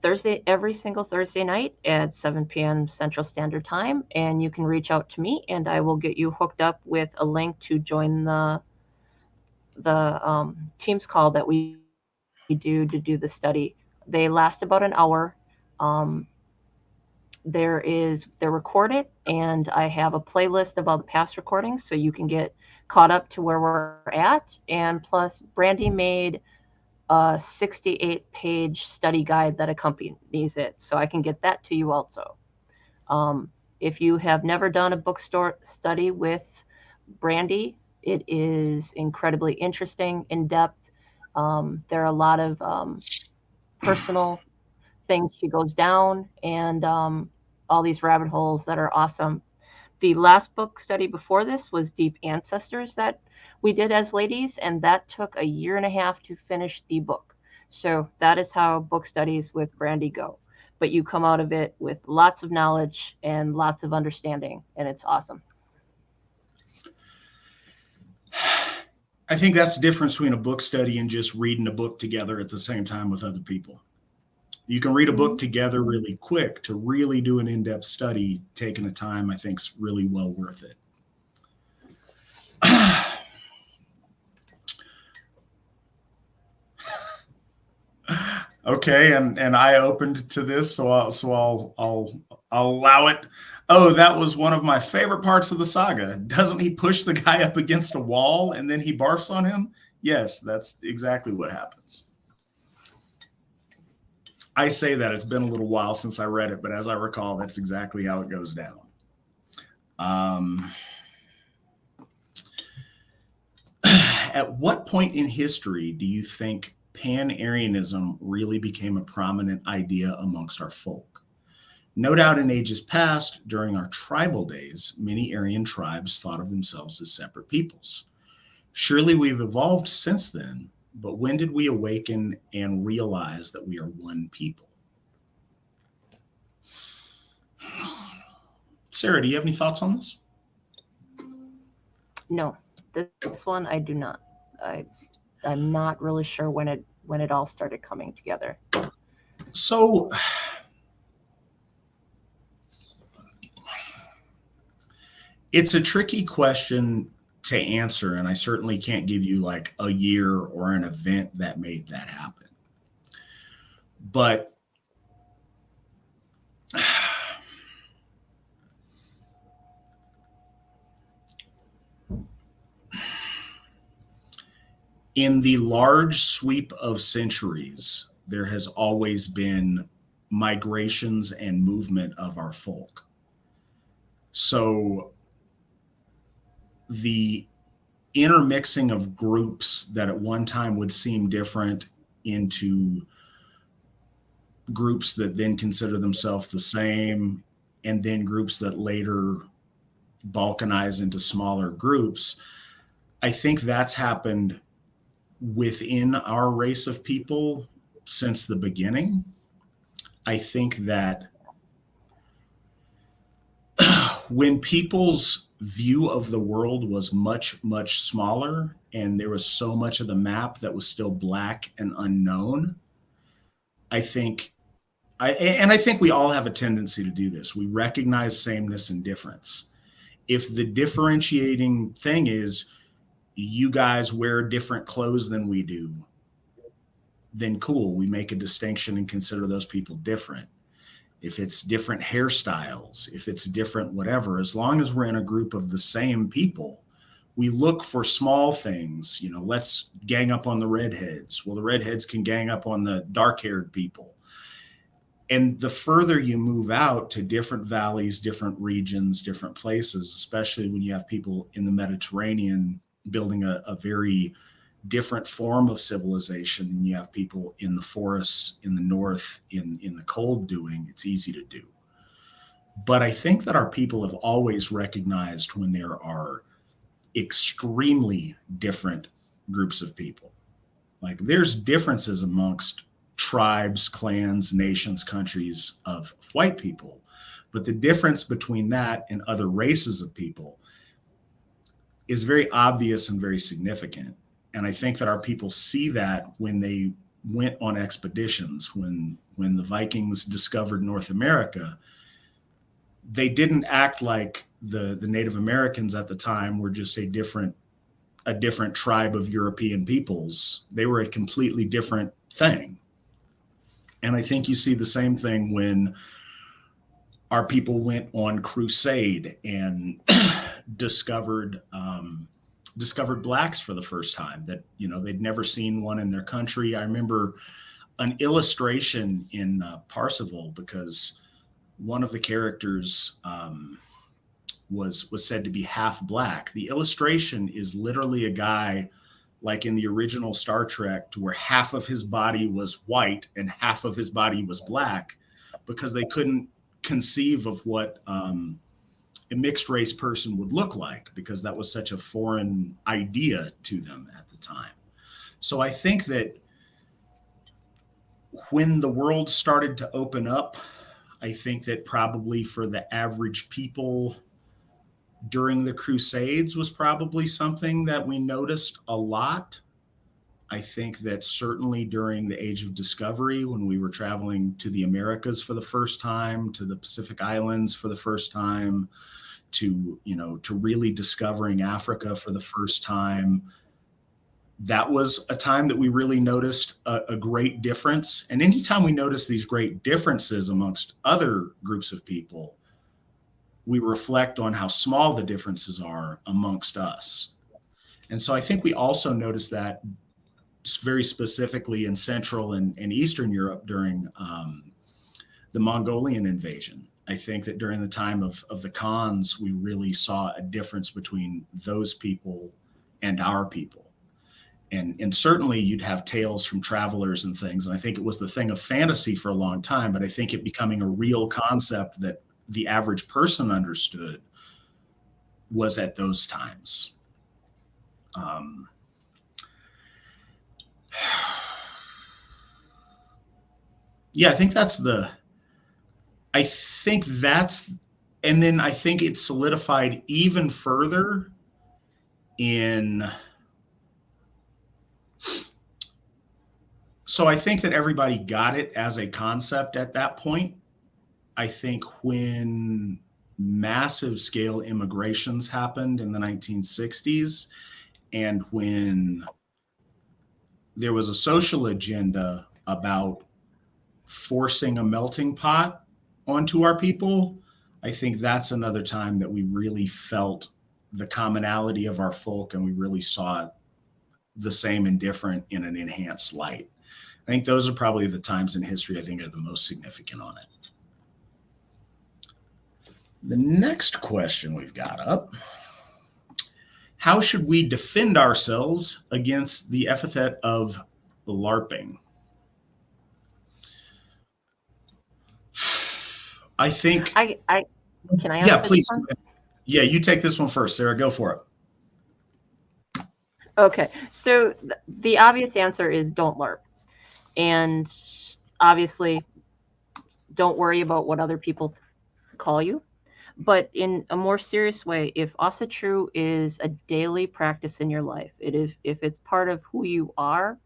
every single Thursday night at 7 p.m. Central Standard Time, and you can reach out to me, and I will get you hooked up with a link to join the Teams call that we do to do the study. They last about an hour. They're recorded, and I have a playlist of all the past recordings, so you can get caught up to where we're at. And plus, Brandy made a 68-page study guide that accompanies it, so I can get that to you also. If you have never done a bookstore study with Brandy, it is incredibly interesting, in-depth. There are a lot of personal things she goes down, and all these rabbit holes that are awesome. The last book study before this was Deep Ancestors that we did as ladies, and that took 1.5 years to finish the book. So that is how book studies with Brandy go. But you come out of it with lots of knowledge and lots of understanding, and it's awesome. I think that's the difference between a book study and just reading a book together at the same time with other people. You can read a book together really quick. To really do an in-depth study, taking the time, I think, is really well worth it. Okay, and I opened to this, so I'll allow it. Oh, that was one of my favorite parts of the saga. Doesn't he push the guy up against a wall and then he barfs on him? Yes, that's exactly what happens. I say that it's been a little while since I read it, but as I recall, that's exactly how it goes down. At what point in history do you think Pan-Aryanism really became a prominent idea amongst our folk? No doubt in ages past, during our tribal days, many Aryan tribes thought of themselves as separate peoples. Surely we've evolved since then, but when did we awaken and realize that we are one people? Sarah, do you have any thoughts on this? No, this one I do not. I'm not really sure when it all started coming together. So it's a tricky question to answer, and I certainly can't give you like a year or an event that made that happen. But in the large sweep of centuries, there has always been migrations and movement of our folk. So the intermixing of groups that at one time would seem different into groups that then consider themselves the same, and then groups that later balkanize into smaller groups, I think that's happened within our race of people since the beginning. I think that when people's view of the world was much, much smaller, and there was so much of the map that was still black and unknown, I think we all have a tendency to do this. We recognize sameness and difference. If the differentiating thing is you guys wear different clothes than we do, then cool, we make a distinction and consider those people different. If it's different hairstyles, if it's different whatever, as long as we're in a group of the same people, we look for small things. Let's gang up on the redheads. Well, the redheads can gang up on the dark-haired people. And the further you move out to different valleys, different regions, different places, especially when you have people in the Mediterranean building a very different form of civilization than you have people in the forests in the north in the cold doing, it's easy to do. But I think that our people have always recognized when there are extremely different groups of people. Like, there's differences amongst tribes, clans, nations, countries of white people, but the difference between that and other races of people is very obvious and very significant. And I think that our people see that when they went on expeditions. When the Vikings discovered North America, they didn't act like the Native Americans at the time were just a different tribe of European peoples. They were a completely different thing. And I think you see the same thing when our people went on crusade and discovered blacks for the first time, that they'd never seen one in their country. I remember an illustration in Parsifal, because one of the characters was said to be half black. The illustration is literally a guy, like in the original Star Trek, to where half of his body was white and half of his body was black, because they couldn't conceive of what a mixed race person would look like, because that was such a foreign idea to them at the time. So I think that when the world started to open up, I think that probably for the average people during the Crusades was probably something that we noticed a lot. I think that certainly during the Age of Discovery, when we were traveling to the Americas for the first time, to the Pacific Islands for the first time, to really discovering Africa for the first time, that was a time that we really noticed a great difference. And anytime we notice these great differences amongst other groups of people, we reflect on how small the differences are amongst us. And so I think we also noticed that very specifically in Central and Eastern Europe during the Mongolian invasion. I think that during the time of the Khans, we really saw a difference between those people and our people. And certainly you'd have tales from travelers and things. And I think it was the thing of fantasy for a long time, but I think it becoming a real concept that the average person understood was at those times. Yeah, I think that's, and then I think it solidified even further so I think that everybody got it as a concept at that point. I think when massive scale immigrations happened in the 1960s, and when there was a social agenda about forcing a melting pot onto our people, I think that's another time that we really felt the commonality of our folk, and we really saw it the same and different in an enhanced light. I think those are probably the times in history I think are the most significant on it. The next question we've got up: how should we defend ourselves against the epithet of LARPing? I think. Can I answer? Yeah, please. Yeah, you take this one first, Sarah. Go for it. Okay, so the obvious answer is don't LARP. And obviously, don't worry about what other people call you. But in a more serious way, if Asatru is a daily practice in your life, if it's part of who you are,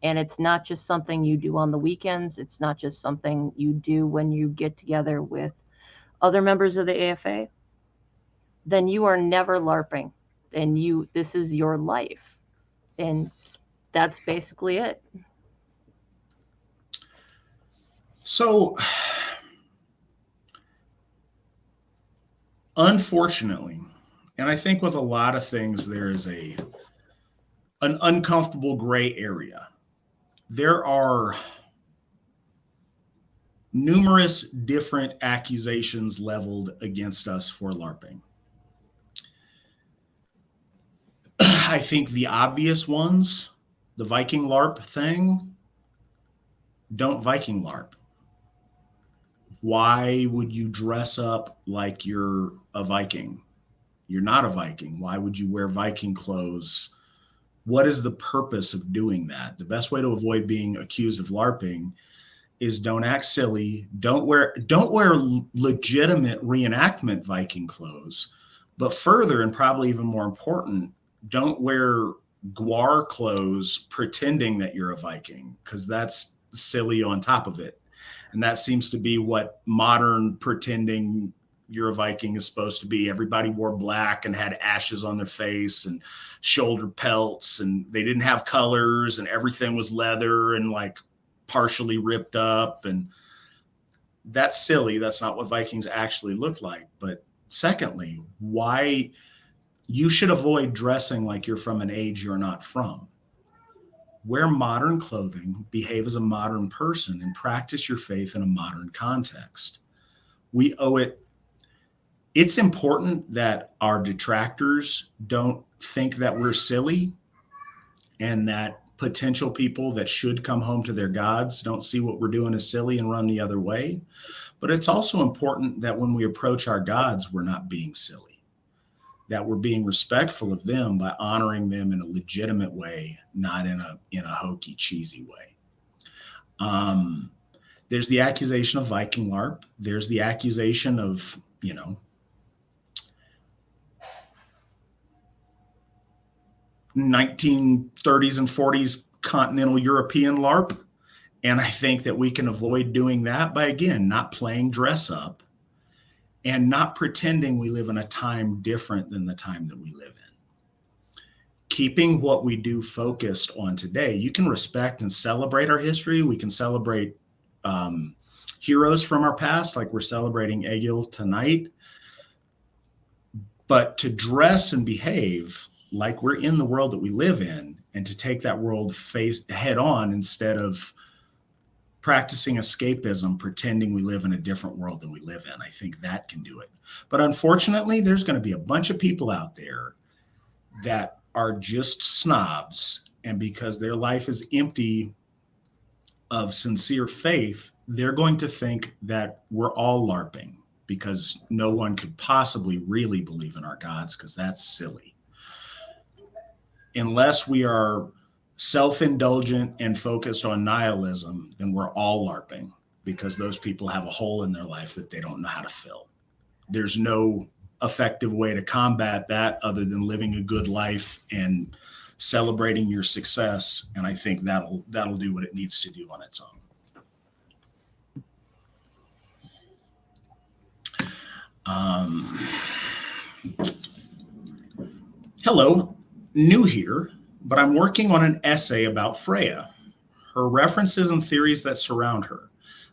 and it's not just something you do on the weekends, it's not just something you do when you get together with other members of the AFA, then you are never LARPing. And this is your life. And that's basically it. So, unfortunately, and I think with a lot of things, there is an uncomfortable gray area. There are numerous different accusations leveled against us for LARPing. I think the obvious ones, the Viking LARP thing, don't Viking LARP. Why would you dress up like you're a Viking? You're not a Viking. Why would you wear Viking clothes? What is the purpose of doing that? The best way to avoid being accused of LARPing is don't act silly. Don't wear legitimate reenactment Viking clothes. But further, and probably even more important, don't wear guar clothes pretending that you're a Viking, because that's silly on top of it. And that seems to be what modern pretending you're a Viking is supposed to be. Everybody wore black and had ashes on their face and shoulder pelts, and they didn't have colors, and everything was leather and like partially ripped up. And that's silly. That's not what Vikings actually look like. But secondly, why you should avoid dressing like you're from an age you're not from. Wear modern clothing, behave as a modern person, and practice your faith in a modern context. We owe it. It's important that our detractors don't think that we're silly, and that potential people that should come home to their gods don't see what we're doing as silly and run the other way. But it's also important that when we approach our gods, we're not being silly, that we're being respectful of them by honoring them in a legitimate way, not in a hokey, cheesy way. There's the accusation of Viking LARP. There's the accusation of, 1930s and 40s continental European LARP. And I think that we can avoid doing that by, again, not playing dress up and not pretending we live in a time different than the time that we live in. Keeping what we do focused on today. You can respect and celebrate our history. We can celebrate heroes from our past, like we're celebrating Egil tonight. But to dress and behave like we're in the world that we live in, and to take that world face head on instead of practicing escapism, pretending we live in a different world than we live in. I think that can do it. But unfortunately, there's going to be a bunch of people out there that are just snobs. And because their life is empty of sincere faith, they're going to think that we're all LARPing, because no one could possibly really believe in our gods, because that's silly. Unless we are self-indulgent and focused on nihilism, then we're all LARPing, because those people have a hole in their life that they don't know how to fill. There's no effective way to combat that other than living a good life and celebrating your success. And I think that'll do what it needs to do on its own. Hello. New here, but I'm working on an essay about Freya, her references and theories that surround her.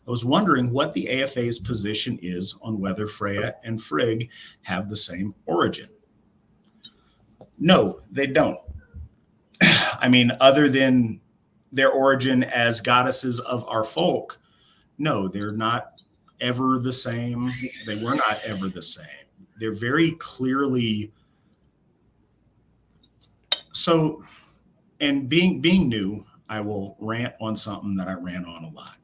I was wondering what the AFA's position is on whether Freya and Frigg have the same origin. No, they don't. I mean, other than their origin as goddesses of our folk, no, they're not ever the same. They were not ever the same. They're very clearly. So, and being new, I will rant on something that I ran on a lot.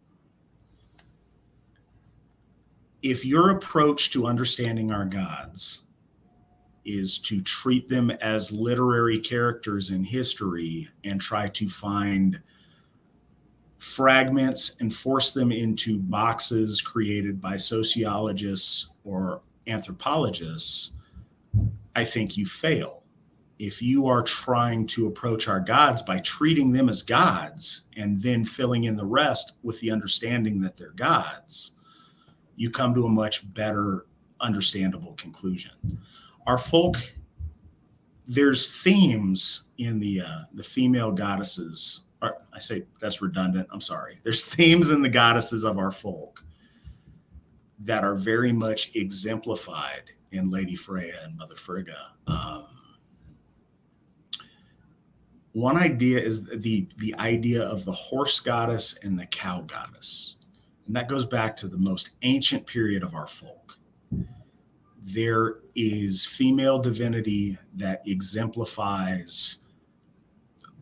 If your approach to understanding our gods is to treat them as literary characters in history and try to find fragments and force them into boxes created by sociologists or anthropologists, I think you fail. If you are trying to approach our gods by treating them as gods and then filling in the rest with the understanding that they're gods, you come to a much better understandable conclusion. Our folk there's themes in the female goddesses. Or I say that's redundant. I'm sorry. There's themes in the goddesses of our folk that are very much exemplified in Lady Freya and Mother Frigga. One idea is the idea of the horse goddess and the cow goddess. And that goes back to the most ancient period of our folk. There is female divinity that exemplifies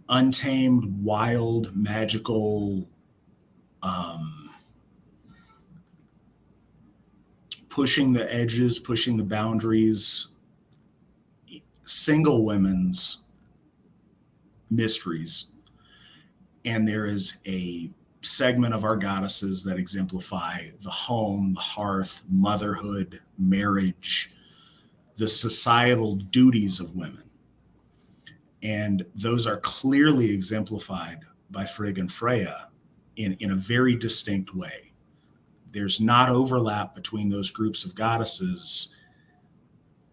untamed, wild, magical, pushing the edges, pushing the boundaries, single women's mysteries. And there is a segment of our goddesses that exemplify the home, the hearth, motherhood, marriage, the societal duties of women. And those are clearly exemplified by Frigg and Freya in a very distinct way. There's not overlap between those groups of goddesses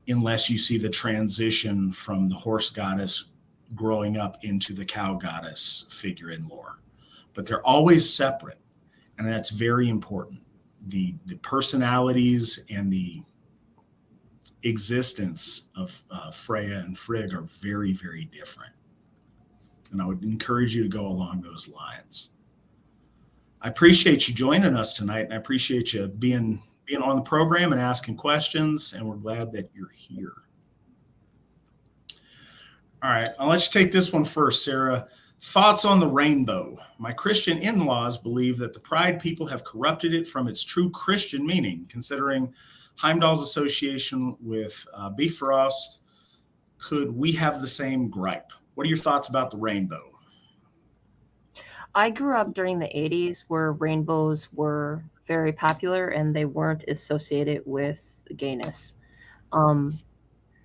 unless you see the transition from the horse goddess growing up into the cow goddess figure in lore. But they're always separate, and that's very important. The personalities and the existence of Freya and Frigg are very, very different. And I would encourage you to go along those lines. I appreciate you joining us tonight, and I appreciate you being on the program and asking questions, and we're glad that you're here. All right, I'll let you take this one first, Sarah. Thoughts on the rainbow? My Christian in-laws believe that the Pride people have corrupted it from its true Christian meaning, considering Heimdall's association with Bifrost. Could we have the same gripe? What are your thoughts about the rainbow? I grew up during the 80s where rainbows were very popular and they weren't associated with gayness.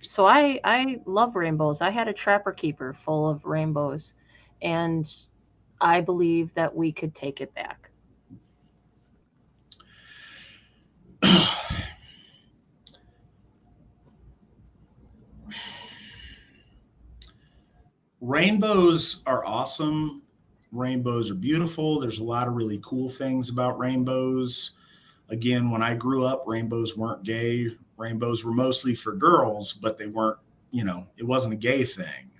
So I love rainbows. I had a trapper keeper full of rainbows, and I believe that we could take it back. Rainbows are awesome. Rainbows are beautiful. There's a lot of really cool things about rainbows. Again, when I grew up, rainbows weren't gay. Rainbows were mostly for girls, but they weren't, it wasn't a gay thing.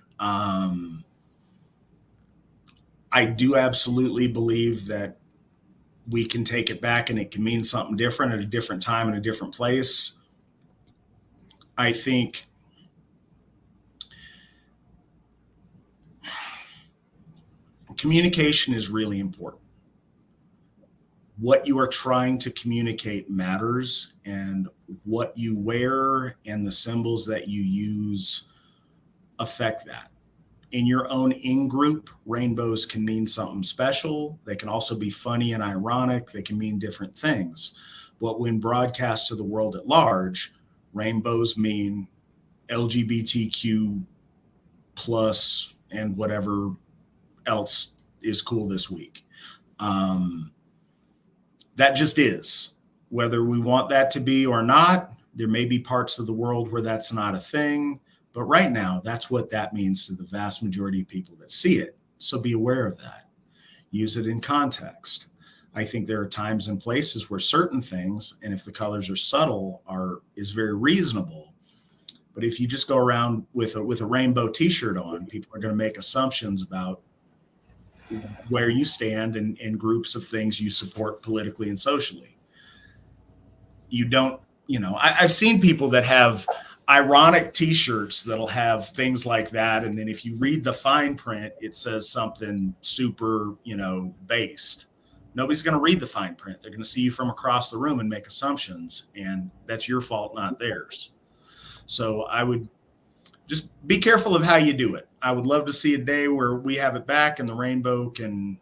I do absolutely believe that we can take it back and it can mean something different at a different time and a different place. I think communication is really important. What you are trying to communicate matters, and what you wear and the symbols that you use affect that. In your own in-group, rainbows can mean something special. They can also be funny and ironic. They can mean different things. But when broadcast to the world at large, rainbows mean LGBTQ plus and whatever else is cool this week. That just is. Whether we want that to be or not, there may be parts of the world where that's not a thing. But right now, that's what that means to the vast majority of people that see it. So be aware of that. Use it in context. I think there are times and places where certain things, and if the colors are subtle, is very reasonable. But if you just go around with a rainbow T-shirt on, people are going to make assumptions about where you stand and groups of things you support politically and socially. You don't, I've seen people that have ironic T-shirts that'll have things like that. And then if you read the fine print, it says something super, based. Nobody's going to read the fine print. They're going to see you from across the room and make assumptions. And that's your fault, not theirs. So I would just be careful of how you do it. I would love to see a day where we have it back and the rainbow can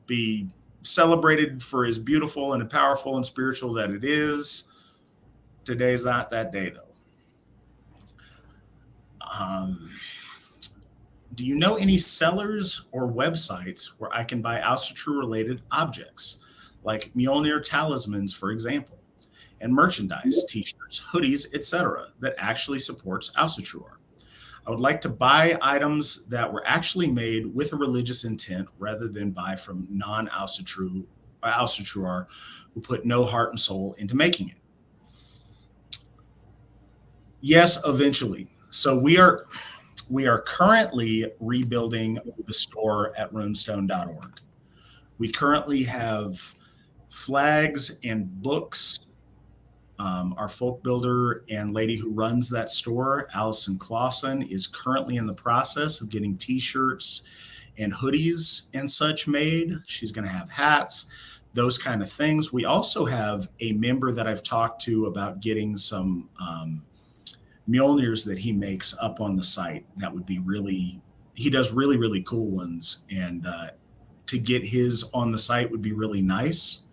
be celebrated for as beautiful and powerful and spiritual that it is. Today's not that day, though. Do you know any sellers or websites where I can buy Asatru related objects, like Mjolnir talismans, for example, and merchandise, t-shirts, hoodies, etc., that actually supports Asatru? I would like to buy items that were actually made with a religious intent rather than buy from non-Asatru who put no heart and soul into making it. Yes, eventually. So we are currently rebuilding the store at runestone.org. We currently have flags and books. Our folk builder and lady who runs that store, Allison Clausen, is currently in the process of getting t-shirts and hoodies and such made. She's going to have hats, those kind of things. We also have a member that I've talked to about getting some Mjolnirs that he makes up on the site. That would be really, he does really, really cool ones. And to get his on the site would be really nice.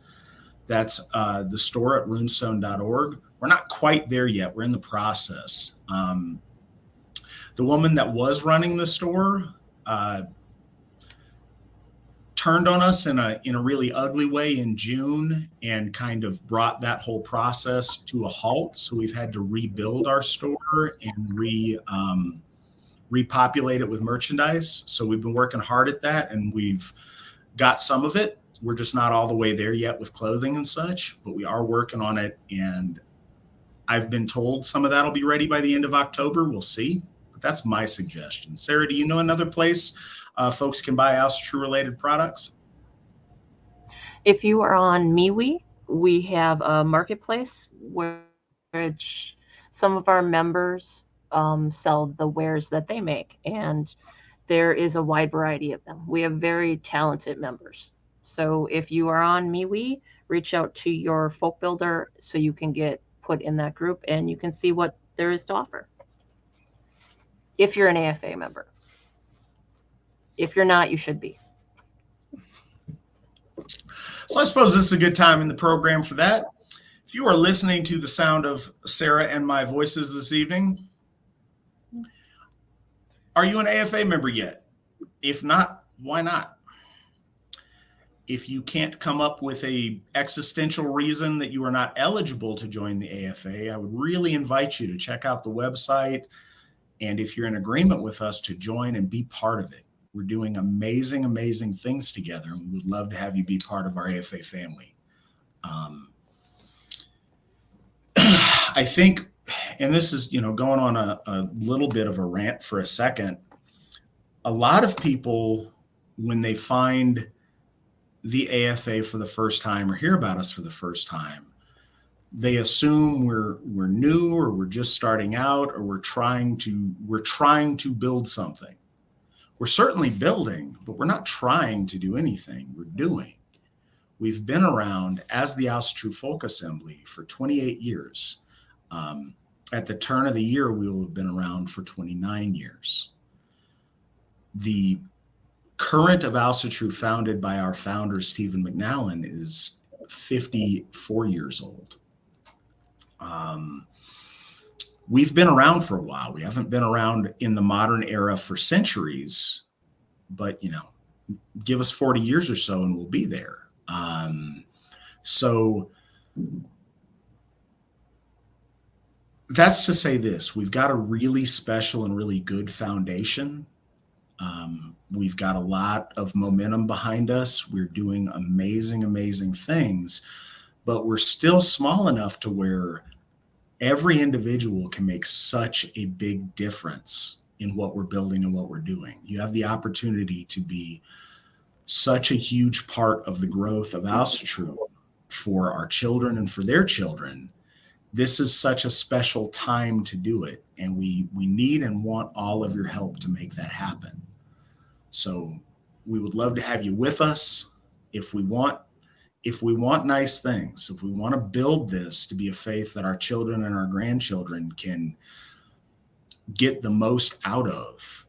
That's the store at runestone.org. We're not quite there yet. We're in the process. The woman that was running the store turned on us in a really ugly way in June and kind of brought that whole process to a halt. So we've had to rebuild our store and repopulate it with merchandise. So we've been working hard at that, and we've got some of it. We're just not all the way there yet with clothing and such, but we are working on it. And I've been told some of that will be ready by the end of October. We'll see. But that's my suggestion. Sarah, do you know another place folks can buy Asatru related products? If you are on MeWe, we have a marketplace which some of our members sell the wares that they make. And there is a wide variety of them. We have very talented members. So if you are on MeWe, reach out to your folk builder so you can get put in that group and you can see what there is to offer. If you're an AFA member. If you're not, you should be. So I suppose this is a good time in the program for that. If you are listening to the sound of Sarah and my voices this evening, are you an AFA member yet? If not, why not? If you can't come up with a existential reason that you are not eligible to join the AFA, I would really invite you to check out the website. And if you're in agreement with us, to join and be part of it. We're doing amazing, amazing things together, and we would love to have you be part of our AFA family. I think, and this is, going on a little bit of a rant for a second. A lot of people, when they find the AFA for the first time or hear about us for the first time, they assume we're new, or we're just starting out, or we're trying to build something. We're certainly building, but we're not trying to do anything. We're doing. We've been around as the Asatru Folk Assembly for 28 years. At the turn of the year, we will have been around for 29 years. The current of Asatru, founded by our founder, Stephen McNallen, is 54 years old. We've been around for a while. We haven't been around in the modern era for centuries, but, give us 40 years or so and we'll be there. So that's to say this: we've got a really special and really good foundation. We've got a lot of momentum behind us. We're doing amazing, amazing things, but we're still small enough to where every individual can make such a big difference in what we're building and what we're doing. You have the opportunity to be such a huge part of the growth of Asatru for our children and for their children. This is such a special time to do it, and we need and want all of your help to make that happen. So we would love to have you with us. If we want nice things, if we want to build this to be a faith that our children and our grandchildren can get the most out of,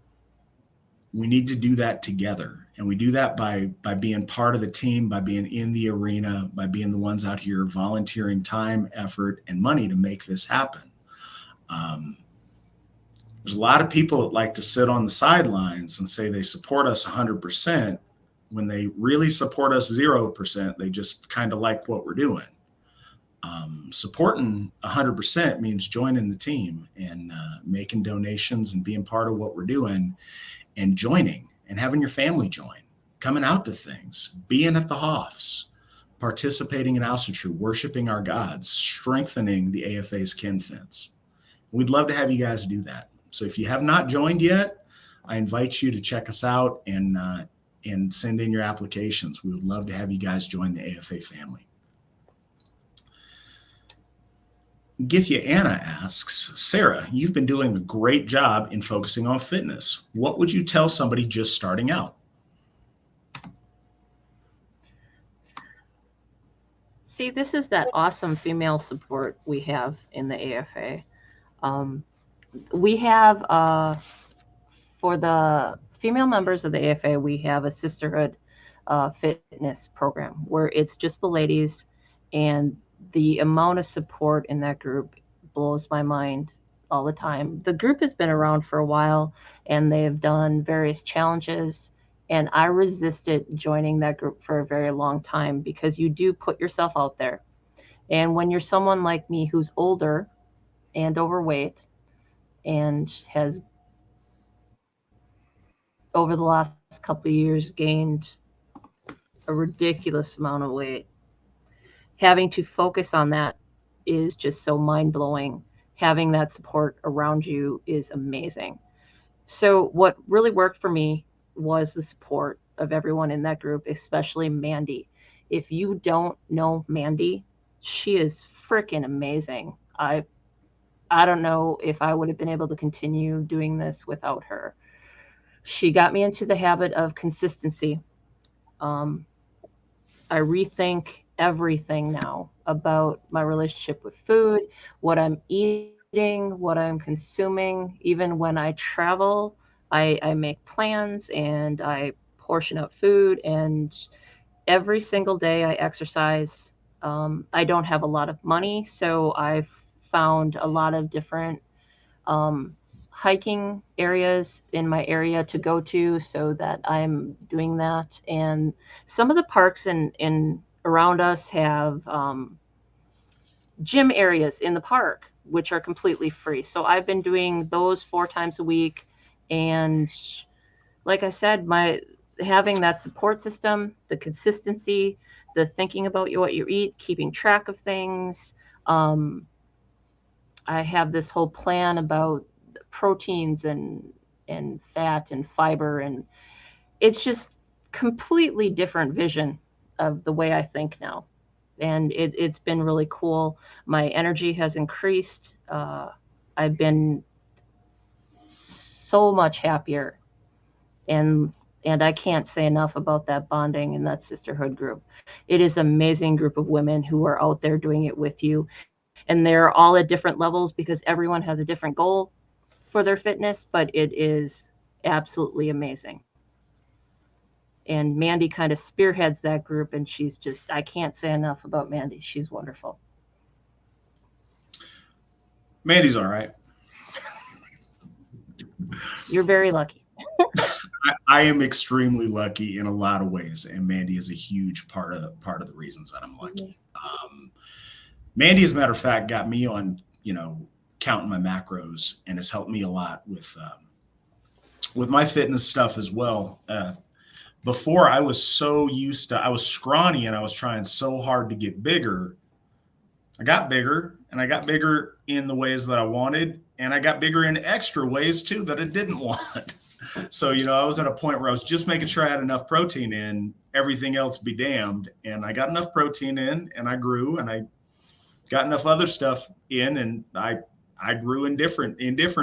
we need to do that together. And we do that by being part of the team, by being in the arena, by being the ones out here volunteering time, effort, and money to make this happen. There's a lot of people that like to sit on the sidelines and say they support us 100%. When they really support us 0%, they just kind of like what we're doing. Supporting 100% means joining the team and making donations and being part of what we're doing, and joining and having your family join, coming out to things, being at the Hofs, participating in Asatru, worshiping our gods, strengthening the AFA's kin fence. We'd love to have you guys do that. So if you have not joined yet, I invite you to check us out and send in your applications. We would love to have you guys join the AFA family. Githya Anna asks, Sarah, you've been doing a great job in focusing on fitness. What would you tell somebody just starting out? See, this is that awesome female support we have in the AFA. We have, for the female members of the AFA, we have a sisterhood fitness program where it's just the ladies, and the amount of support in that group blows my mind all the time. The group has been around for a while, and they've done various challenges, and I resisted joining that group for a very long time because you do put yourself out there. And when you're someone like me who's older and overweight and has over the last couple of years gained a ridiculous amount of weight, having to focus on that is just so mind-blowing. Having that support around you is amazing. So what really worked for me was the support of everyone in that group, especially Mandy. If you don't know Mandy, she is freaking amazing. I don't know if I would have been able to continue doing this without her. She got me into the habit of consistency. I rethink everything now about my relationship with food, what I'm eating, what I'm consuming. Even when I travel, I make plans and I portion out food, and every single day I exercise. I don't have a lot of money, so I've found a lot of different hiking areas in my area to go to, so that I'm doing that. And some of the parks in around us have gym areas in the park, which are completely free. So I've been doing those 4 times a week. And like I said, having that support system, the consistency, the thinking about what you eat, keeping track of things. I have this whole plan about proteins and fat and fiber, and it's just completely different vision of the way I think now. And it's been really cool. My energy has increased. I've been so much happier, and I can't say enough about that bonding and that sisterhood group. It is an amazing group of women who are out there doing it with you, and they're all at different levels because everyone has a different goal for their fitness, but it is absolutely amazing. And Mandy kind of spearheads that group, and she's just, I can't say enough about Mandy. She's wonderful. Mandy's all right. You're very lucky. I am extremely lucky in a lot of ways, and Mandy is a huge part of the reasons that I'm lucky. Mandy, as a matter of fact, got me on, counting my macros, and has helped me a lot with my fitness stuff as well. Before, I was so used to, I was scrawny and I was trying so hard to get bigger. I got bigger, and I got bigger in the ways that I wanted, and I got bigger in extra ways too that I didn't want. So, I was at a point where I was just making sure I had enough protein in, everything else be damned. And I got enough protein in, and I grew, and I got enough other stuff in, and I grew in different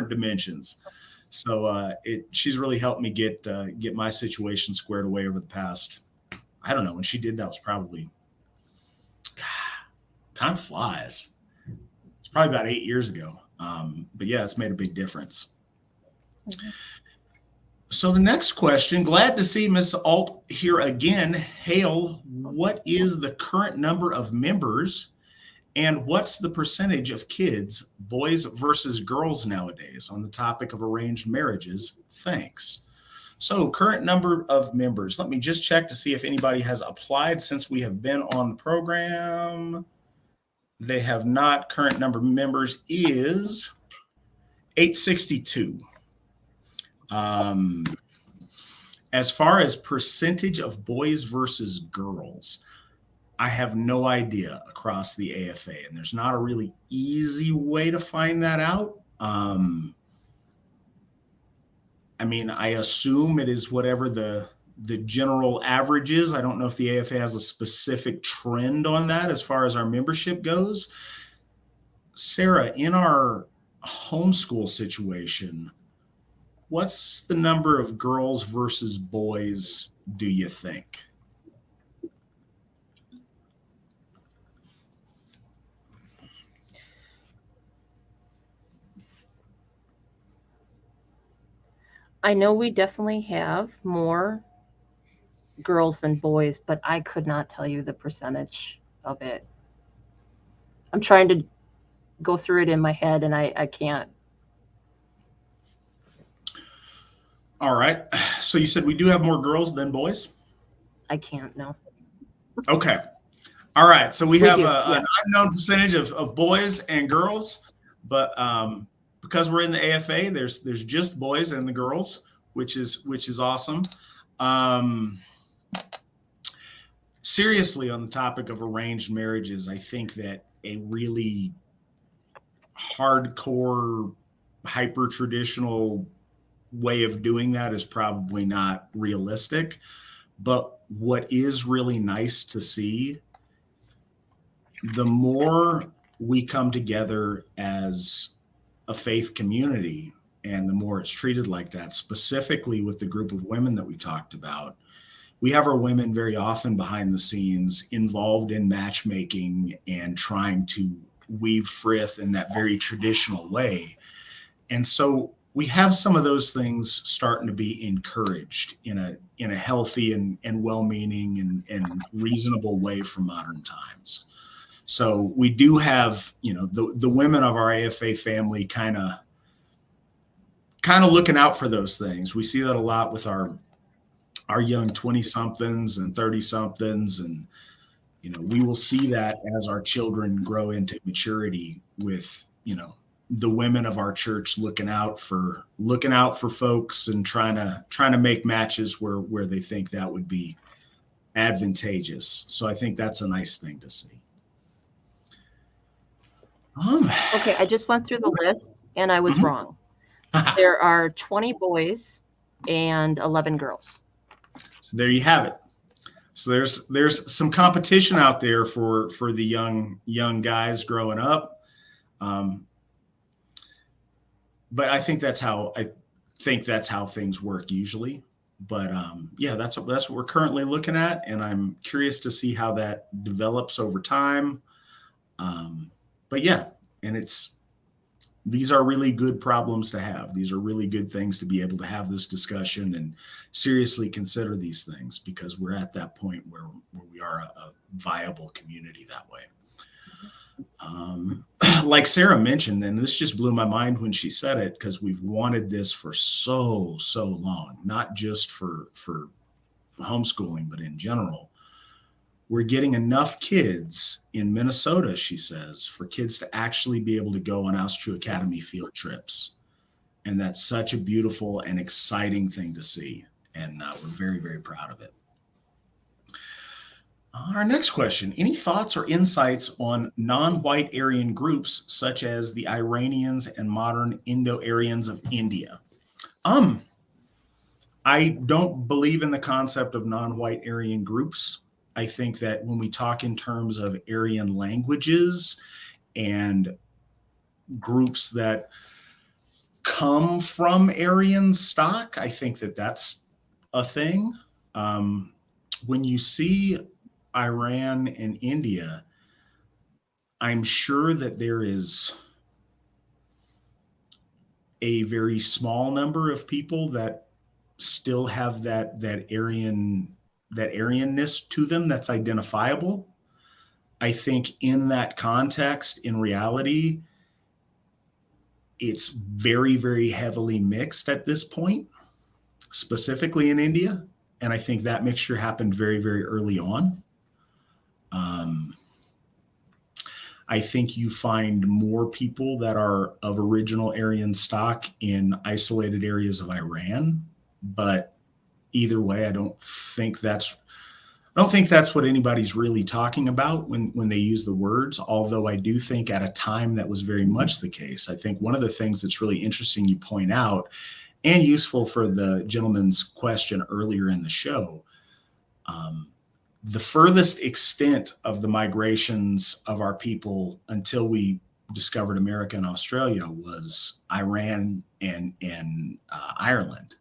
dimensions. So she's really helped me get my situation squared away over the past, I don't know, when she did that was probably, time flies. It's probably about 8 years ago. But yeah, it's made a big difference. Mm-hmm. So the next question, glad to see Ms. Ault here again. Hail, what is the current number of members, and what's the percentage of kids, boys versus girls nowadays, on the topic of arranged marriages? Thanks. So current number of members. Let me just check to see if anybody has applied since we have been on the program. They have not. Current number of members is 862. As far as percentage of boys versus girls, I have no idea across the AFA, and there's not a really easy way to find that out. I mean, I assume it is whatever the general average is. I don't know if the AFA has a specific trend on that as far as our membership goes. Sarah, in our homeschool situation, what's the number of girls versus boys, do you think? I know we definitely have more girls than boys, but I could not tell you the percentage of it. I'm trying to go through it in my head, and I can't. All right. So you said we do have more girls than boys? I can't, no. Okay. All right. So we have do, an unknown percentage of boys and girls, but because we're in the AFA, there's just boys and the girls, which is awesome. Seriously, on the topic of arranged marriages, I think that a really hardcore, hyper traditional way of doing that is probably not realistic. But what is really nice to see, the more we come together as a faith community and the more it's treated like that, specifically with the group of women that we talked about, we have our women very often behind the scenes involved in matchmaking and trying to weave frith in that very traditional way. And so we have some of those things starting to be encouraged in a healthy and well-meaning and reasonable way for modern times. So we do have, the women of our AFA family kind of looking out for those things. We see that a lot with our young 20-somethings and 30-somethings. And, we will see that as our children grow into maturity with, the women of our church looking out for folks and trying to make matches where they think that would be advantageous. So I think that's a nice thing to see. Okay, I just went through the list and I was wrong. There are 20 boys and 11 girls. So there you have it. So there's some competition out there for the young guys growing up. But I think that's how things work usually. But yeah, that's what we're currently looking at, and I'm curious to see how that develops over time. But yeah, and these are really good problems to have. These are really good things to be able to have this discussion and seriously consider these things, because we're at that point where we are a viable community that way. Like Sarah mentioned, and this just blew my mind when she said it, because we've wanted this for so long, not just for homeschooling, but in general. We're getting enough kids in Minnesota, she says, for kids to actually be able to go on Asatru Academy field trips. And that's such a beautiful and exciting thing to see. And we're very, very proud of it. Our next question, any thoughts or insights on non-white Aryan groups such as the Iranians and modern Indo-Aryans of India? I don't believe in the concept of non-white Aryan groups. I think that when we talk in terms of Aryan languages and groups that come from Aryan stock, I think that that's a thing. When you see Iran and India, I'm sure that there is a very small number of people that still have that Aryanness to them that's identifiable. I think in that context, in reality, it's very, very heavily mixed at this point, specifically in India. And I think that mixture happened very, very early on. I think you find more people that are of original Aryan stock in isolated areas of Iran, but either way, I don't think that's what anybody's really talking about when they use the words, although I do think at a time that was very much the case. I think one of the things that's really interesting you point out and useful for the gentleman's question earlier in the show, the furthest extent of the migrations of our people until we discovered America and Australia was Iran and Ireland.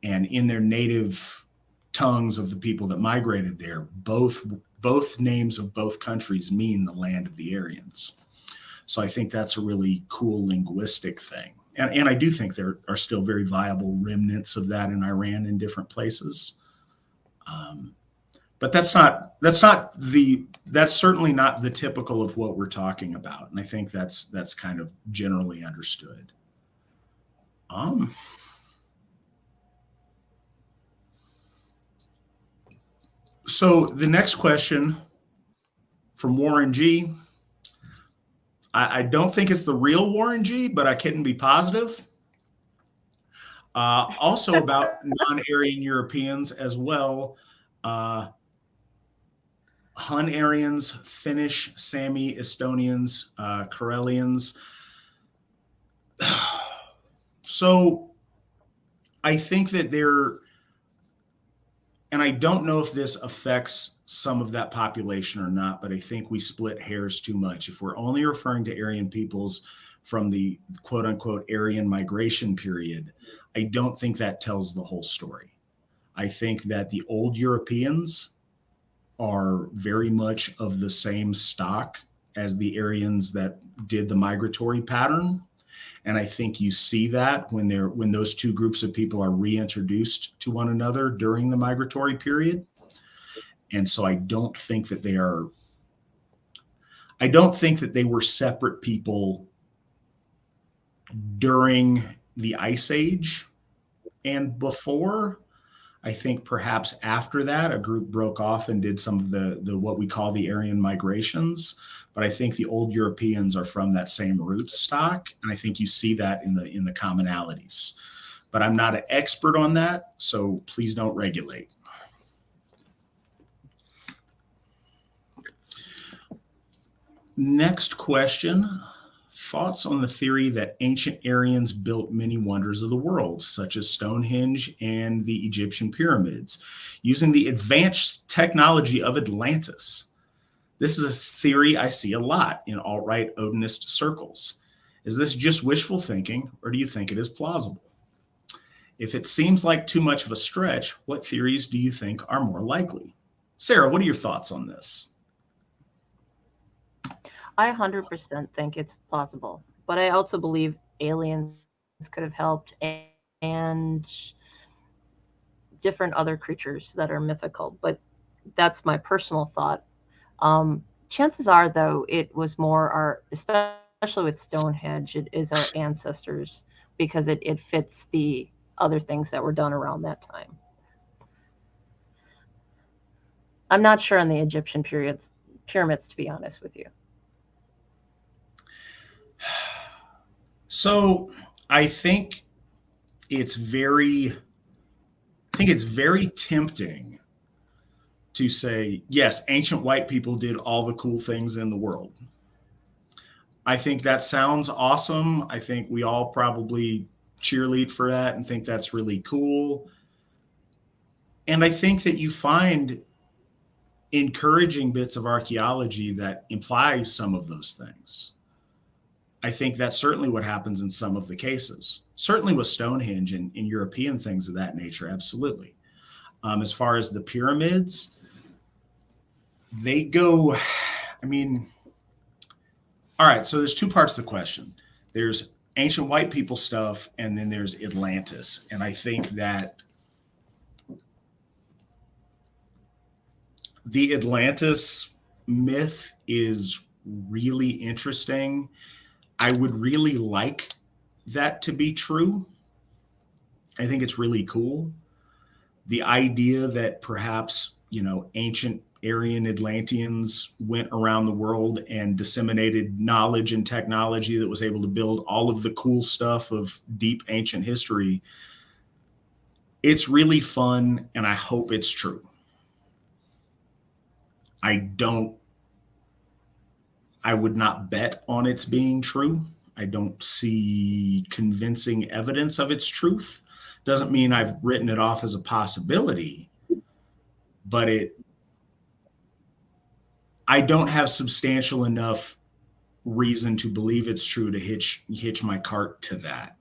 And in their native tongues of the people that migrated there, both names of both countries mean the land of the Aryans. So I think that's a really cool linguistic thing. And I do think there are still very viable remnants of that in Iran in different places. But that's certainly not the typical of what we're talking about. And I think that's kind of generally understood. So the next question from Warren G. I don't think it's the real Warren G, but I couldn't be positive. Also about non-Aryan Europeans as well. Hun Aryans, Finnish, Sami, Estonians, Karelians. So I think that and I don't know if this affects some of that population or not, but I think we split hairs too much. If we're only referring to Aryan peoples from the quote unquote Aryan migration period, I don't think that tells the whole story. I think that the old Europeans are very much of the same stock as the Aryans that did the migratory pattern. And I think you see that when those two groups of people are reintroduced to one another during the migratory period. And so I don't think that they were separate people during the Ice Age and before. I think perhaps after that, a group broke off and did some of the what we call the Aryan migrations. But I think the old Europeans are from that same root stock, and I think you see that in the commonalities. But I'm not an expert on that, so please don't regulate. Next question. Thoughts on the theory that ancient Aryans built many wonders of the world, such as Stonehenge and the Egyptian pyramids, using the advanced technology of Atlantis? This is a theory I see a lot in alt-right Odinist circles. Is this just wishful thinking, or do you think it is plausible? If it seems like too much of a stretch, what theories do you think are more likely? Sarah, what are your thoughts on this? I 100% think it's plausible, but I also believe aliens could have helped and different other creatures that are mythical, but that's my personal thought. Chances are, though, it was more especially with Stonehenge, it is our ancestors, because it fits the other things that were done around that time. I'm not sure on the Egyptian pyramids, to be honest with you. So I think it's very tempting to say, yes, ancient white people did all the cool things in the world. I think that sounds awesome. I think we all probably cheerlead for that and think that's really cool. And I think that you find encouraging bits of archaeology that imply some of those things. I think that's certainly what happens in some of the cases. Certainly with Stonehenge and European things of that nature, absolutely. As far as the pyramids, they go, all right, so there's two parts to the question. There's ancient white people stuff, and then there's Atlantis. And I think that the Atlantis myth is really interesting. I would really like that to be true. I think it's really cool. The idea that perhaps, ancient Aryan Atlanteans went around the world and disseminated knowledge and technology that was able to build all of the cool stuff of deep ancient history. It's really fun, and I hope it's true. I would not bet on its being true. I don't see convincing evidence of its truth. Doesn't mean I've written it off as a possibility, but I don't have substantial enough reason to believe it's true to hitch my cart to that.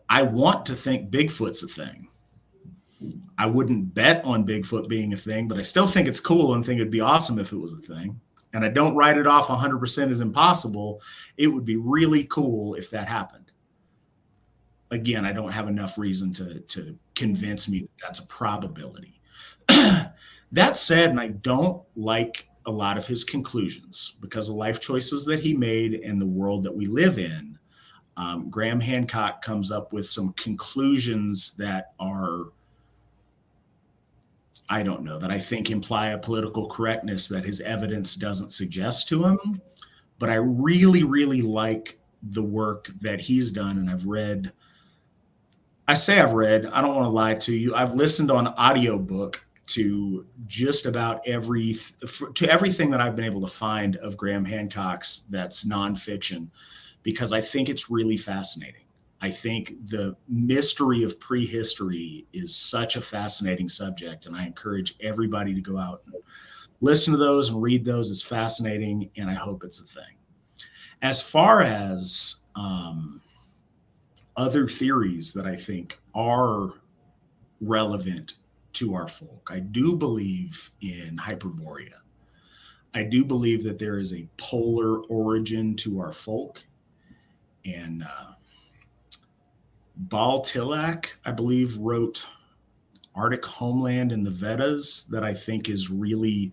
I want to think Bigfoot's a thing. I wouldn't bet on Bigfoot being a thing, but I still think it's cool and think it'd be awesome if it was a thing. And I don't write it off 100% as impossible. It would be really cool if that happened. Again, I don't have enough reason to convince me that that's a probability. That said, and I don't like a lot of his conclusions because of life choices that he made and the world that we live in. Graham Hancock comes up with some conclusions that are, I don't know, that I think imply a political correctness that his evidence doesn't suggest to him. But I really, really like the work that he's done. And I've read, I don't want to lie to you. I've listened on audiobook to just about everything that I've been able to find of Graham Hancock's that's nonfiction, because I think it's really fascinating. I think the mystery of prehistory is such a fascinating subject, and I encourage everybody to go out and listen to those and read those. It's fascinating, and I hope it's a thing. As far as other theories that I think are relevant to our folk, I do believe in Hyperborea. I do believe that there is a polar origin to our folk. And Baal Tilak, I believe, wrote Arctic Homeland in the Vedas that I think is really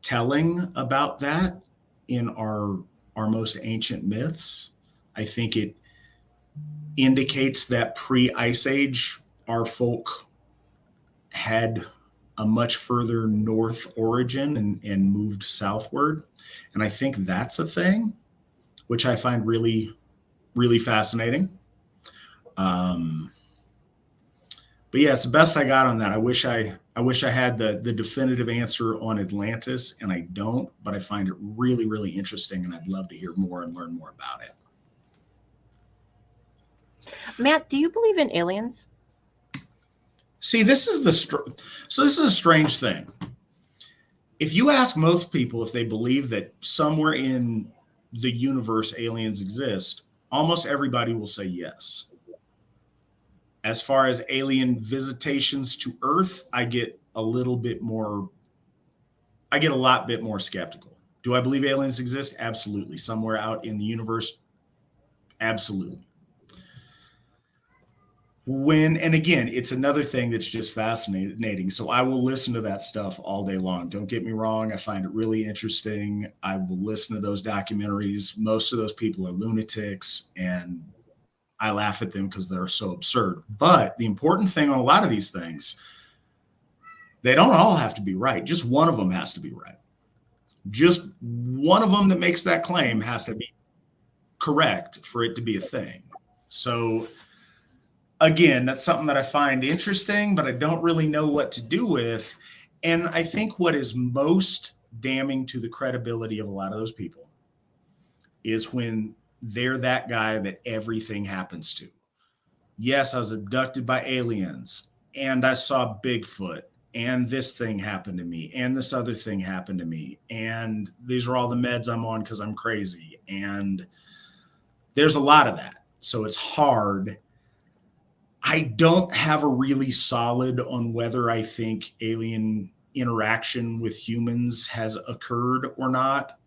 telling about that in our most ancient myths. I think it indicates that pre-Ice Age, our folk had a much further north origin and moved southward. And I think that's a thing, which I find really, really fascinating. But yeah, it's the best I got on that. I wish I had the definitive answer on Atlantis, and I don't, but I find it really, really interesting, and I'd love to hear more and learn more about it. Matt, do you believe in aliens? See, this is a strange thing. If you ask most people if they believe that somewhere in the universe aliens exist, almost everybody will say yes. As far as alien visitations to Earth, I get a lot bit more skeptical. Do I believe aliens exist? Absolutely. Somewhere out in the universe? Absolutely. And again, it's another thing that's just fascinating. So I will listen to that stuff all day long. Don't get me wrong. I find it really interesting. I will listen to those documentaries. Most of those people are lunatics, and I laugh at them because they're so absurd. But the important thing on a lot of these things, they don't all have to be right. Just one of them has to be right. Just one of them that makes that claim has to be correct for it to be a thing. So again, that's something that I find interesting, but I don't really know what to do with. And I think what is most damning to the credibility of a lot of those people is when they're that guy that everything happens to. Yes, I was abducted by aliens, and I saw Bigfoot, and this thing happened to me, and this other thing happened to me, and these are all the meds I'm on because I'm crazy. And there's a lot of that. So it's hard. I don't have a really solid on whether I think alien interaction with humans has occurred or not.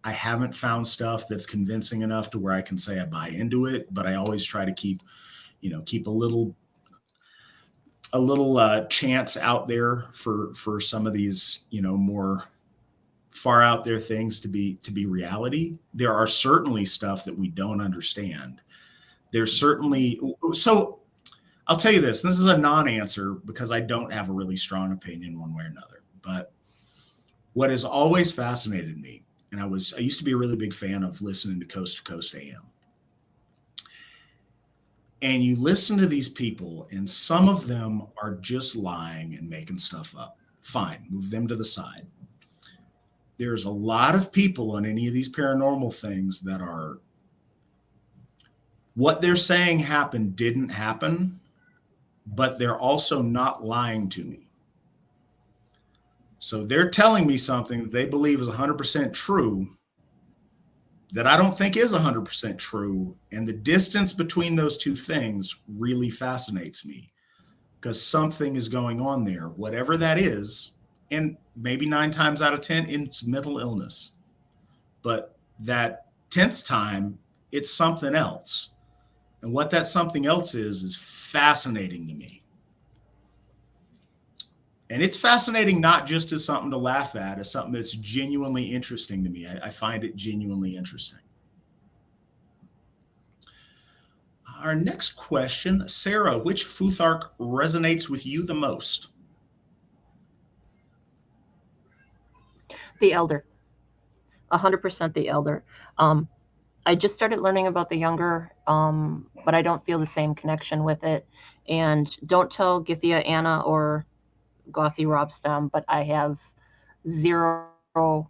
I haven't found stuff that's convincing enough to where I can say I buy into it, but I always try to keep a little chance out there for some of these, more far out there things to be reality. There are certainly stuff that we don't understand. There's certainly, so I'll tell you this is a non-answer because I don't have a really strong opinion one way or another. But what has always fascinated me, and I used to be a really big fan of listening to Coast AM. And you listen to these people, and some of them are just lying and making stuff up. Fine, move them to the side. There's a lot of people on any of these paranormal things that are, what they're saying happened didn't happen, but they're also not lying to me. So they're telling me something that they believe is 100% true that I don't think is 100% true. And the distance between those two things really fascinates me because something is going on there, whatever that is. And maybe 9 times out of 10, it's mental illness. But that 10th time, it's something else. And what that something else is fascinating to me. And it's fascinating not just as something to laugh at, as something that's genuinely interesting to me. I find it genuinely interesting. Our next question, Sarah, which Futhark resonates with you the most? The Elder. 100% the Elder. I just started learning about the Younger, but I don't feel the same connection with it. And don't tell Githia Anna or Gothy Robstam, but I have zero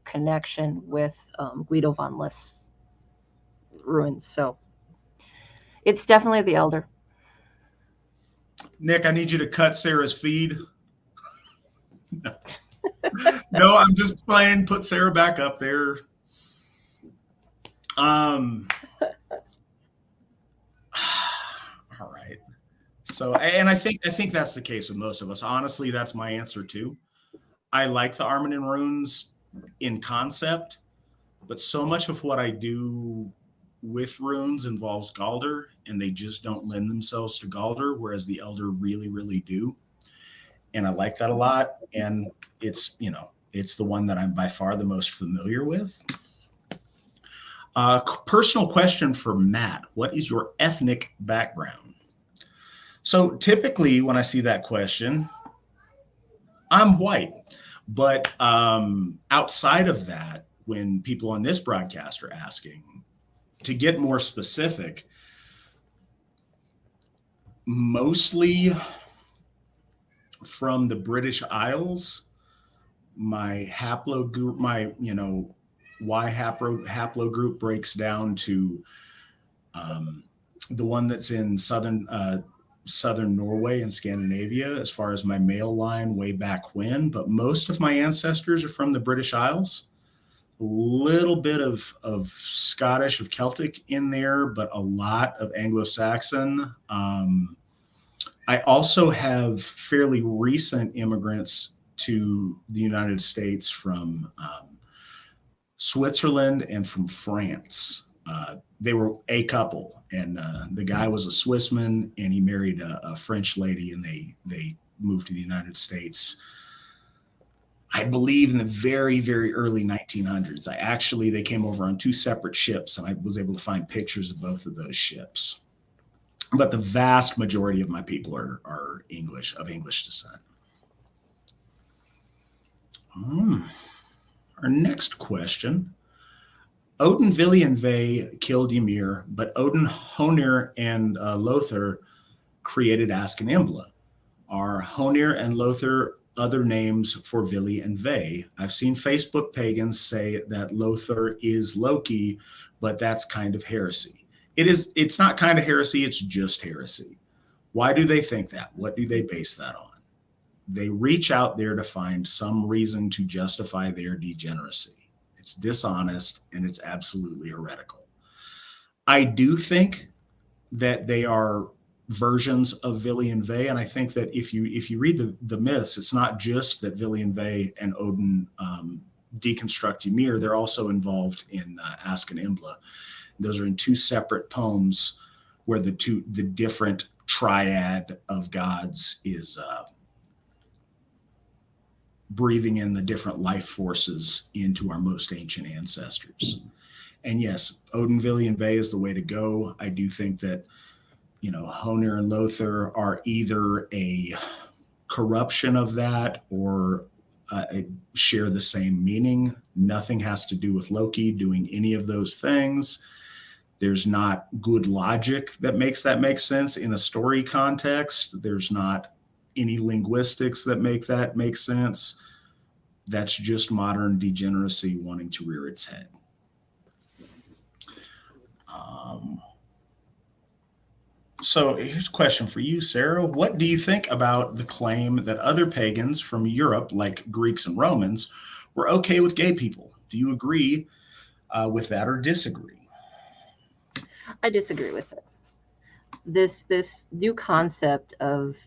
connection with Guido von List's ruins. So it's definitely the Elder. Nick, I need you to cut Sarah's feed. No, I'm just playing. Put Sarah back up there. All right. So, and I think that's the case with most of us. Honestly, that's my answer too. I like the Armanen runes in concept, but so much of what I do with runes involves Galder, and they just don't lend themselves to Galder, whereas the Elder really, really do. And I like that a lot. And it's, it's the one that I'm by far the most familiar with. Personal question for Matt. What is your ethnic background? So typically when I see that question, I'm white. But outside of that, when people on this broadcast are asking, to get more specific, mostly from the British Isles, my haplogroup, my, Y haplogroup breaks down to the one that's in southern Norway and Scandinavia, as far as my male line way back when. But most of my ancestors are from the British Isles. A little bit of Scottish, of Celtic in there, but a lot of Anglo-Saxon. I also have fairly recent immigrants to the United States from Switzerland and from France. They were a couple, and the guy was a Swissman, and he married a French lady, and they moved to the United States, I believe, in the very, very early 1900s. They came over on 2 separate ships, and I was able to find pictures of both of those ships. But the vast majority of my people are English, of English descent. Our next question. Odin, Vili, and Ve killed Ymir, but Odin, Honir, and Lothar created Ask and Embla. Are Honir and Lothar other names for Vili and Ve? I've seen Facebook pagans say that Lothar is Loki, but that's kind of heresy. It's not kind of heresy, it's just heresy. Why do they think that? What do they base that on? They reach out there to find some reason to justify their degeneracy. It's dishonest and it's absolutely heretical. I do think that they are versions of Vili and Ve, and I think that if you read the myths, it's not just that Vili and Ve and Odin deconstruct Ymir. They're also involved in Ask and Embla. Those are in 2 separate poems where the different triad of gods is breathing in the different life forces into our most ancient ancestors. And yes, Odin, Vili, and Ve is the way to go. I do think that, Honir and Lothar are either a corruption of that or share the same meaning. Nothing has to do with Loki doing any of those things. There's not good logic that makes that make sense in a story context. There's not any linguistics that make that make sense. That's just modern degeneracy wanting to rear its head. So here's a question for you, Sarah. What do you think about the claim that other pagans from Europe, like Greeks and Romans, were okay with gay people? Do you agree with that or disagree? I disagree with it. This new concept of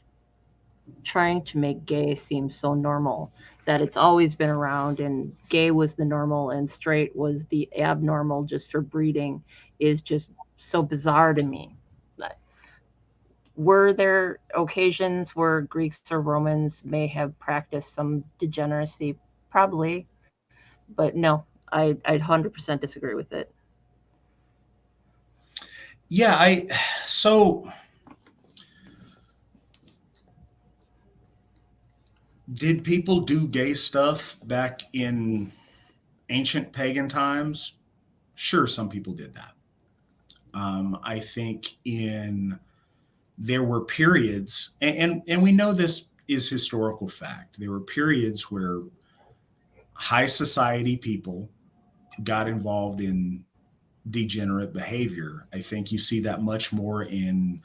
trying to make gay seem so normal, that it's always been around and gay was the normal and straight was the abnormal just for breeding, is just so bizarre to me. Were there occasions where Greeks or Romans may have practiced some degeneracy? Probably, but no, I'd 100% disagree with it. Yeah, so did people do gay stuff back in ancient pagan times? Sure, some people did that. I think there were periods, and we know this is historical fact. There were periods where high society people got involved in degenerate behavior. I think you see that much more in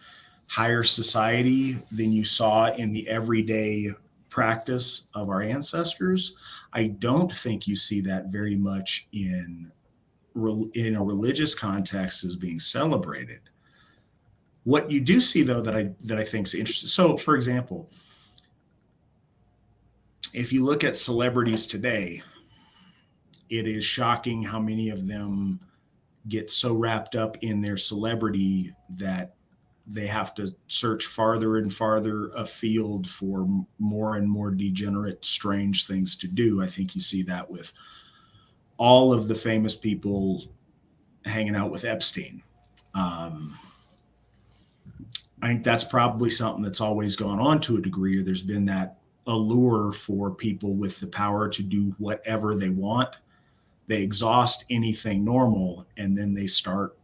higher society than you saw in the everyday practice of our ancestors. I don't think you see that very much in a religious context as being celebrated. What you do see, though, that I think is interesting. So, for example, if you look at celebrities today, it is shocking how many of them get so wrapped up in their celebrity that they have to search farther and farther afield for more and more degenerate, strange things to do. I think you see that with all of the famous people hanging out with Epstein. I think that's probably something that's always gone on to a degree, or there's been that allure for people with the power to do whatever they want. They exhaust anything normal, and then they start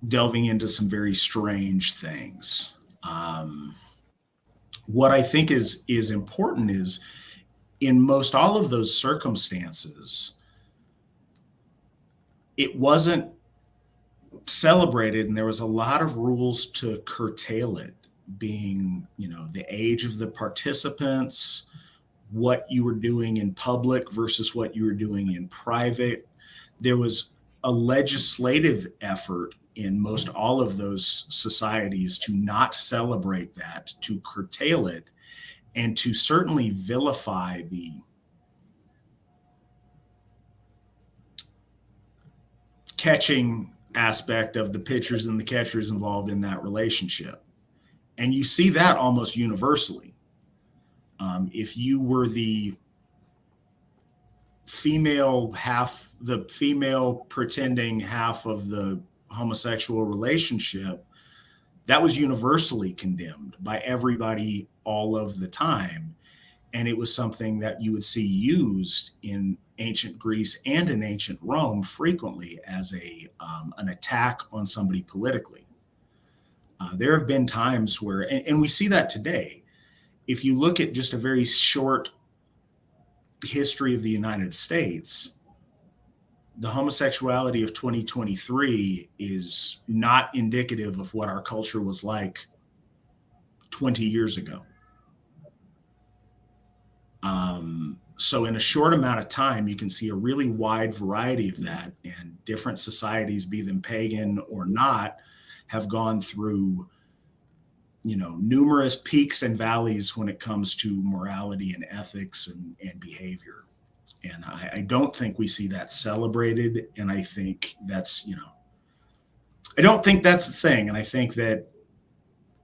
delving into some very strange things. What I think is important is in most all of those circumstances, it wasn't celebrated, and there was a lot of rules to curtail it, being, the age of the participants, what you were doing in public versus what you were doing in private. There was a legislative effort in most all of those societies to not celebrate that, to curtail it, and to certainly vilify the catching aspect of the pitchers and the catchers involved in that relationship. And you see that almost universally. If you were the female pretending half of the homosexual relationship, that was universally condemned by everybody all of the time. And it was something that you would see used in ancient Greece and in ancient Rome frequently as an attack on somebody politically. There have been times where, and we see that today, if you look at just a very short history of the United States, the homosexuality of 2023 is not indicative of what our culture was like 20 years ago. So in a short amount of time, you can see a really wide variety of that, and different societies, be them pagan or not, have gone through, numerous peaks and valleys when it comes to morality and ethics and behavior. And I don't think we see that celebrated. And I think that's, I don't think that's the thing. And I think that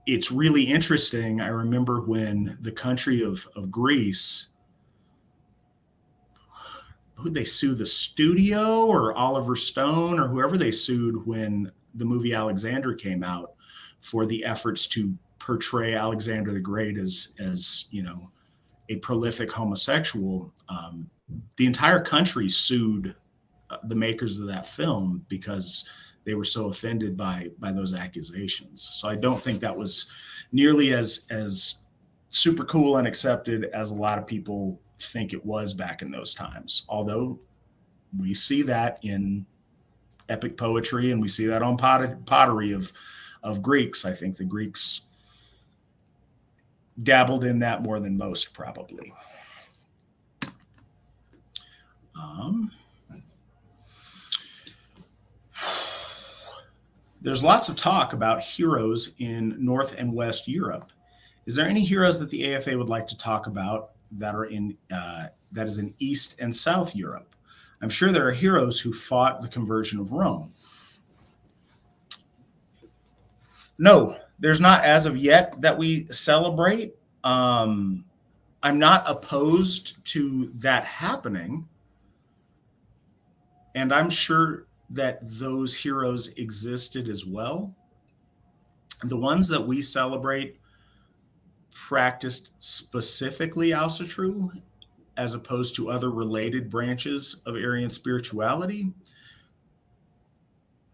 it's really interesting. I remember when the country of Greece, who they sue, the studio or Oliver Stone or whoever they sued when the movie Alexander came out, for the efforts to portray Alexander the Great as a prolific homosexual. The entire country sued the makers of that film because they were so offended by those accusations. So I don't think that was nearly as super cool and accepted as a lot of people think it was back in those times. Although we see that in epic poetry, and we see that on pottery of Greeks. I think the Greeks dabbled in that more than most, probably. There's lots of talk about heroes in North and West Europe. Is there any heroes that the AFA would like to talk about that are that is in East and South Europe? I'm sure there are heroes who fought the conversion of Rome. No, there's not as of yet that we celebrate. I'm not opposed to that happening. And I'm sure that those heroes existed as well. The ones that we celebrate practiced specifically Asatru, as opposed to other related branches of Aryan spirituality.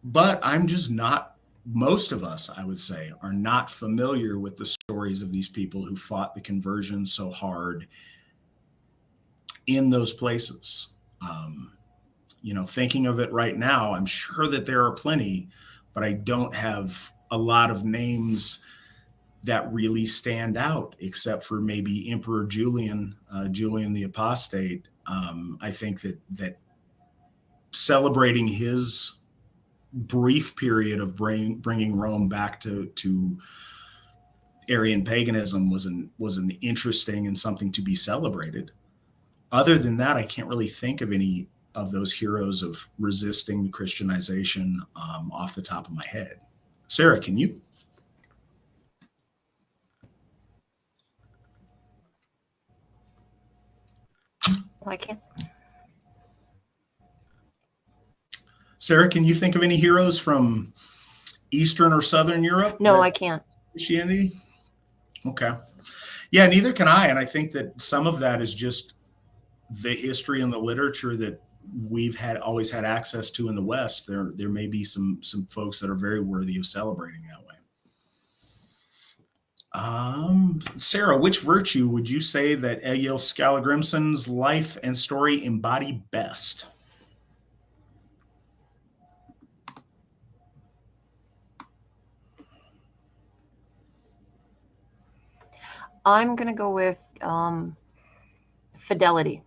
But I'm just not, most of us, I would say, are not familiar with the stories of these people who fought the conversion so hard in those places. Thinking of it right now, I'm sure that there are plenty, but I don't have a lot of names that really stand out, except for maybe Emperor Julian, Julian the Apostate. I think that celebrating his brief period of bringing Rome back to Aryan paganism was an interesting and something to be celebrated. Other than that, I can't really think of any of those heroes of resisting the Christianization off the top of my head. Sarah, can you? I can. Sarah, can you think of any heroes from Eastern or Southern Europe? No, I can't. Christianity? Okay. Yeah, neither can I. And I think that some of that is just the history and the literature that we've always had access to in the West. There may be some folks that are very worthy of celebrating that way. Sarah, which virtue would you say that Egill Skallagrímsson's life and story embody best? I'm going to go with fidelity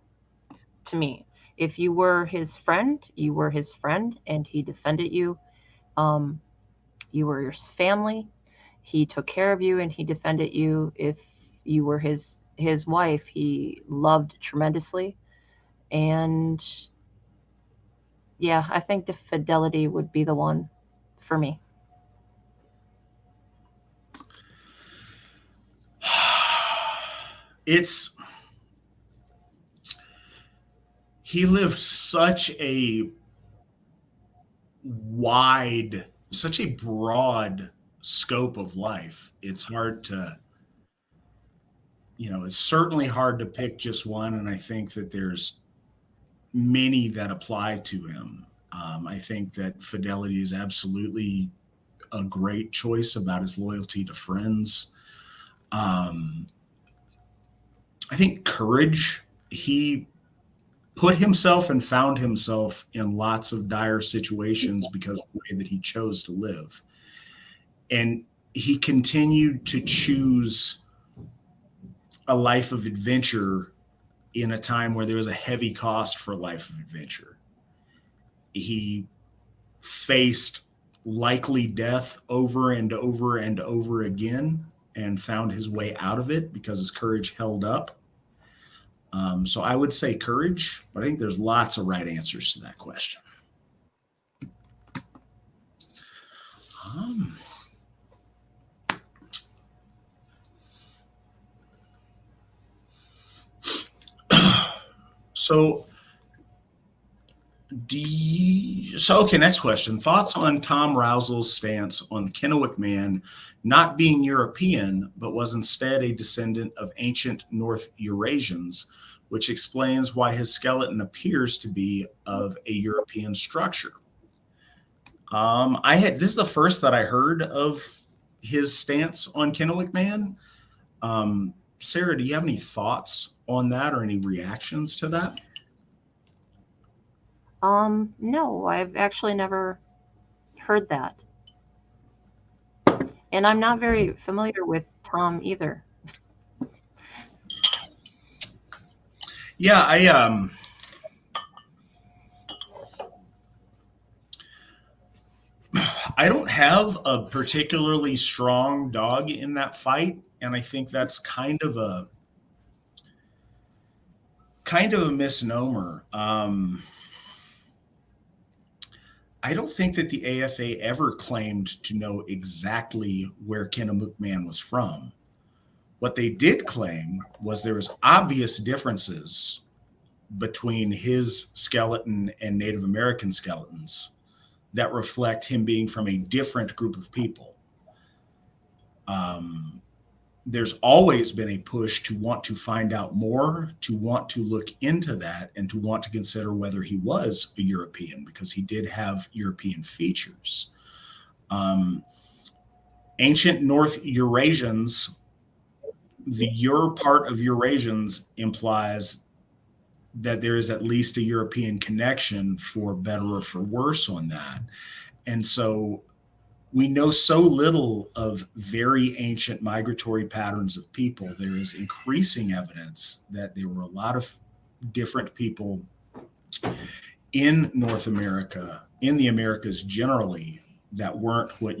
to me. If you were his friend, you were his friend, and he defended you. You were his family. He took care of you and he defended you. If you were his wife, he loved tremendously. And yeah, I think the fidelity would be the one for me. He lived such a broad scope of life. It's certainly hard to pick just one. And I think that there's many that apply to him. I think that fidelity is absolutely a great choice about his loyalty to friends. I think courage, he put himself and found himself in lots of dire situations because of the way that he chose to live. And he continued to choose a life of adventure in a time where there was a heavy cost for a life of adventure. He faced likely death over and over and over again and found his way out of it because his courage held up. So I would say courage, but I think there's lots of right answers to that question. So Okay, next question. Thoughts on Tom Rousel's stance on the Kennewick man not being European, but was instead a descendant of ancient North Eurasians, which explains why his skeleton appears to be of a European structure. This is the first that I heard of his stance on Kennewick man. Sarah, do you have any thoughts on that or any reactions to that? No, I've actually never heard that. And I'm not very familiar with Tom either. Yeah, I don't have a particularly strong dog in that fight, and I think that's kind of a misnomer. I don't think that the AFA ever claimed to know exactly where Kennewick man was from. What they did claim was there was obvious differences between his skeleton and Native American skeletons that reflect him being from a different group of people. There's always been a push to want to find out more, to want to look into that, and to want to consider whether he was a European, because he did have European features. Ancient North Eurasians, the Eur part of Eurasians implies that there is at least a European connection, for better or for worse, on that. And so we know so little of very ancient migratory patterns of people. There is increasing evidence that there were a lot of different people in North America, in the Americas generally, that weren't what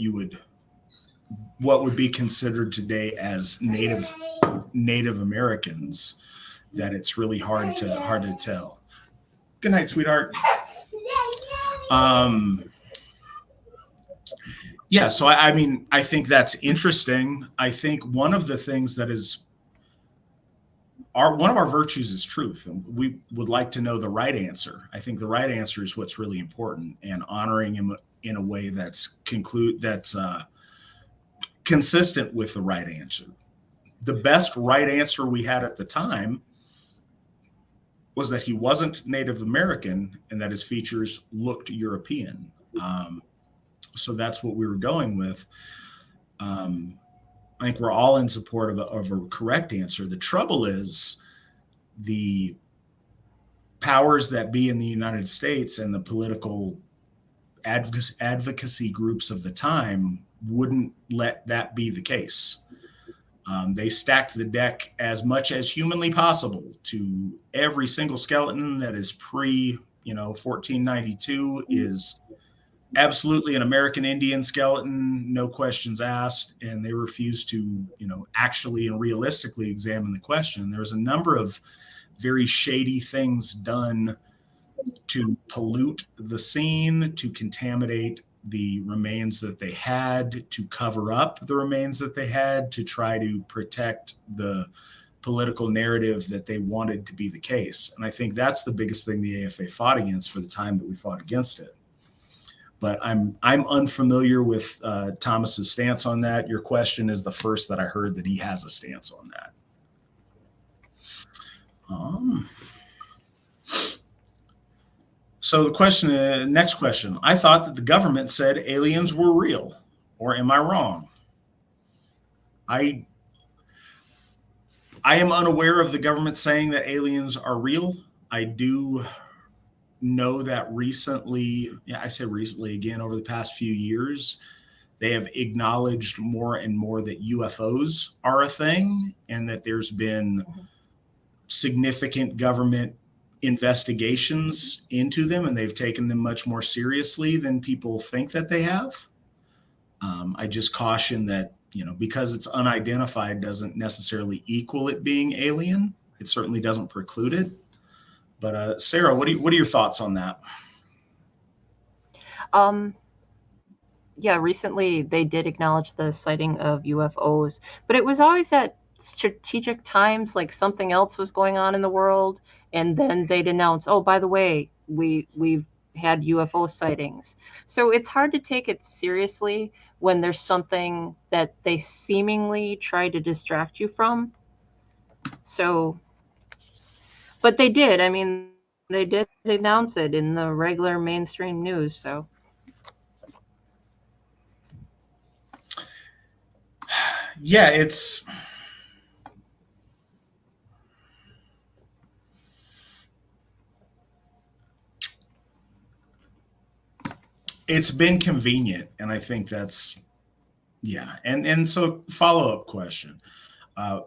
would be considered today as Native Americans, that it's really hard to tell. Good night, sweetheart. Yeah, so I mean, I think that's interesting. I think one of the things that is one of our virtues is truth, and we would like to know the right answer. I think the right answer is what's really important, and honoring him in a way that's consistent with the right answer. The best right answer we had at the time was that he wasn't Native American and that his features looked European. So that's what we were going with. I think we're all in support of a correct answer. The trouble is the powers that be in the United States and the political advocacy groups of the time wouldn't let that be the case. They stacked the deck as much as humanly possible to every single skeleton that is pre, 1492 is absolutely an American Indian skeleton, no questions asked, and they refused to, actually and realistically examine the question. There was a number of very shady things done to pollute the scene, to contaminate the remains that they had, to cover up the remains that they had, to try to protect the political narrative that they wanted to be the case. And I think that's the biggest thing the AFA fought against for the time that we fought against it. But I'm unfamiliar with Thomas's stance on that. Your question is the first that I heard that he has a stance on that. So the next question. I thought that the government said aliens were real, or am I wrong? I am unaware of the government saying that aliens are real. I do know that recently, I say recently again, over the past few years, they have acknowledged more and more that UFOs are a thing, and that there's been significant government investigations into them, and they've taken them much more seriously than people think that they have. I just caution that, because it's unidentified doesn't necessarily equal it being alien. It certainly doesn't preclude it. But Sarah, what are your thoughts on that? Yeah, recently they did acknowledge the sighting of UFOs, but it was always at strategic times, like something else was going on in the world, and then they'd announce, oh, by the way, we've had UFO sightings. So it's hard to take it seriously when there's something that they seemingly try to distract you from. So, but they did. I mean, they did announce it in the regular mainstream news. So, yeah, it's been convenient, and I think that's, yeah. And so, follow-up question. Uh,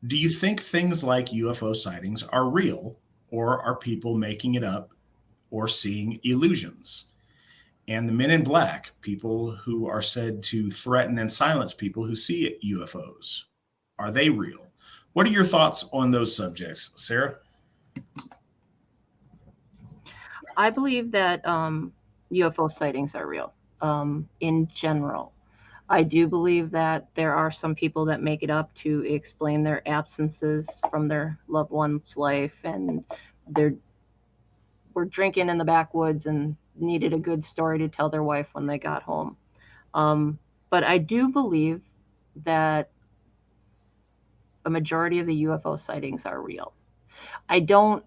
do you think things like UFO sightings are real, or are people making it up or seeing illusions? And the men in black, people who are said to threaten and silence people who see UFOs, are they real? What are your thoughts on those subjects, Sarah? I believe that UFO sightings are real in general. I do believe that there are some people that make it up to explain their absences from their loved one's life, and they're were drinking in the backwoods and needed a good story to tell their wife when they got home. Um, but I do believe that a majority of the UFO sightings are real. I don't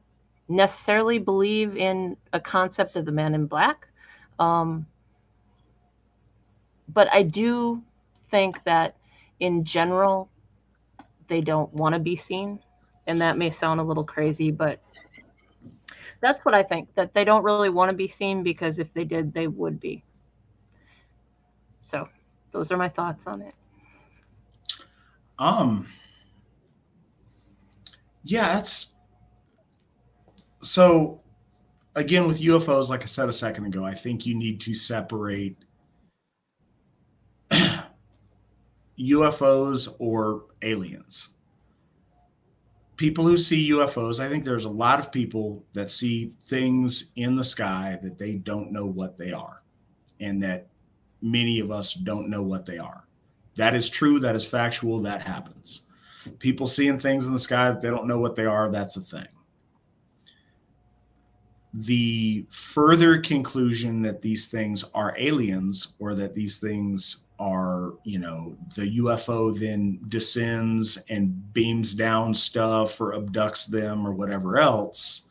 necessarily believe in a concept of the man in black, um, but I do think that in general, they don't want to be seen. And that may sound a little crazy, but that's what I think, that they don't really want to be seen because if they did, they would be. So those are my thoughts on it. Um, yeah, it's so again with UFOs, like I said a second ago, I think you need to separate UFOs or aliens. People who see UFOs, I think there's a lot of people that see things in the sky that they don't know what they are, and that many of us don't know what they are. That is true. That is factual. That happens. People seeing things in the sky that they don't know what they are, that's a thing. The further conclusion that these things are aliens, or that these things are, the UFO then descends and beams down stuff or abducts them or whatever else.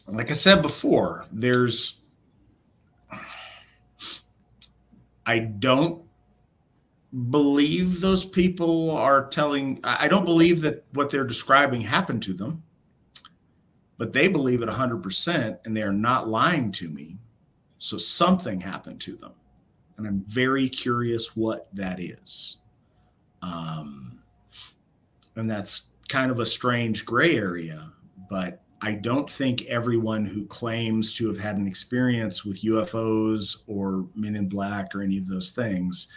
Like I said before, I don't believe those people are telling, I don't believe that what they're describing happened to them, but they believe it 100%, and they are not lying to me. So something happened to them. And I'm very curious what that is. Um, and that's kind of a strange gray area, but I don't think everyone who claims to have had an experience with UFOs or men in black or any of those things,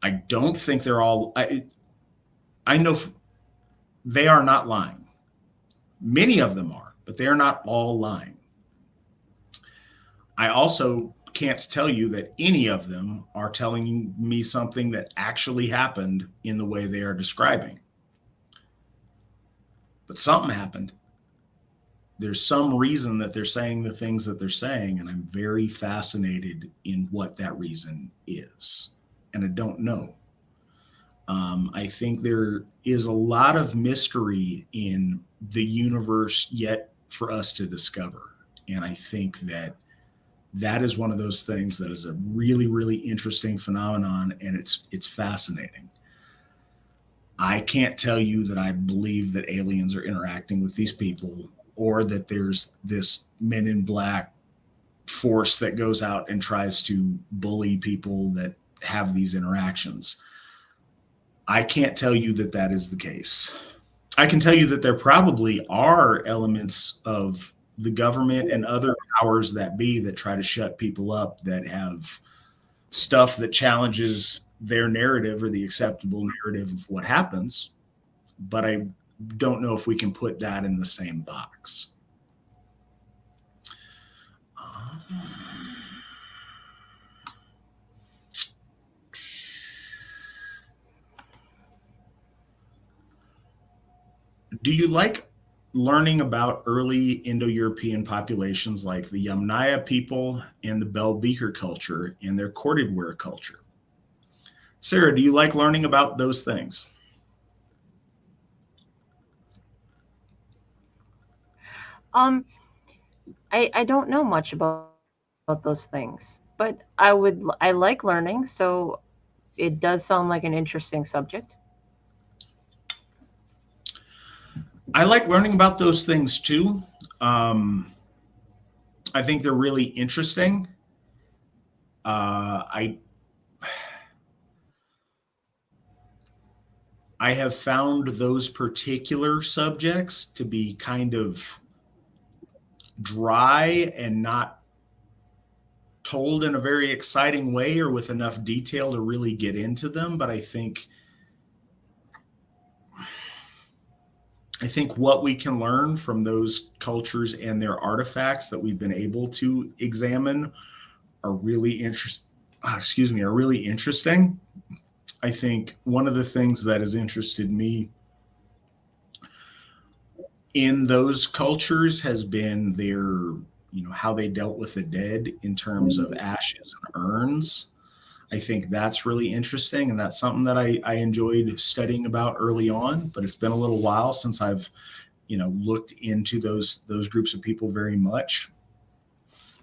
I don't think they're all, I know they are not lying. Many of them are, but they're not all lying. I also can't tell you that any of them are telling me something that actually happened in the way they are describing. But something happened. There's some reason that they're saying the things that they're saying, and I'm very fascinated in what that reason is. And I don't know. I think there is a lot of mystery in the universe yet for us to discover. And I think that is one of those things that is a really, really interesting phenomenon, and it's fascinating. I can't tell you that I believe that aliens are interacting with these people, or that there's this men in black force that goes out and tries to bully people that have these interactions. I can't tell you that that is the case. I can tell you that there probably are elements of the government and other powers that be that try to shut people up, that have stuff that challenges their narrative or the acceptable narrative of what happens. But I don't know if we can put that in the same box. Do you like learning about early Indo-European populations like the Yamnaya people and the Bell Beaker culture and their corded ware culture. Sarah, do you like learning about those things? I don't know much about those things, but I like learning, so it does sound like an interesting subject. I like learning about those things too. Um, I think they're really interesting. I have found those particular subjects to be kind of dry and not told in a very exciting way or with enough detail to really get into them. But I think what we can learn from those cultures and their artifacts that we've been able to examine are really are really interesting. I think one of the things that has interested me in those cultures has been their, how they dealt with the dead in terms of ashes and urns. I think that's really interesting, and that's something that I enjoyed studying about early on. But it's been a little while since I've, looked into those groups of people very much.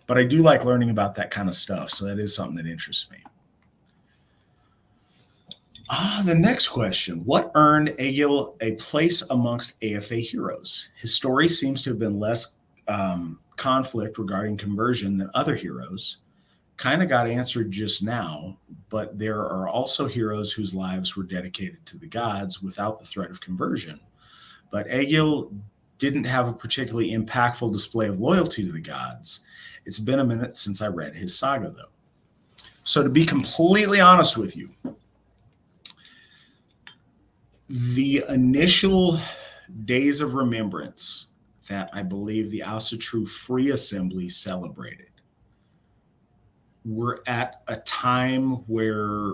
But I do like learning about that kind of stuff, so that is something that interests me. The next question. What earned Egil a place amongst AFA heroes? His story seems to have been less conflict regarding conversion than other heroes. Kind of got answered just now, but there are also heroes whose lives were dedicated to the gods without the threat of conversion. But Egil didn't have a particularly impactful display of loyalty to the gods. It's been a minute since I read his saga, though. So to be completely honest with you, the initial days of remembrance that I believe the Asatru Free Assembly celebrated were at a time where,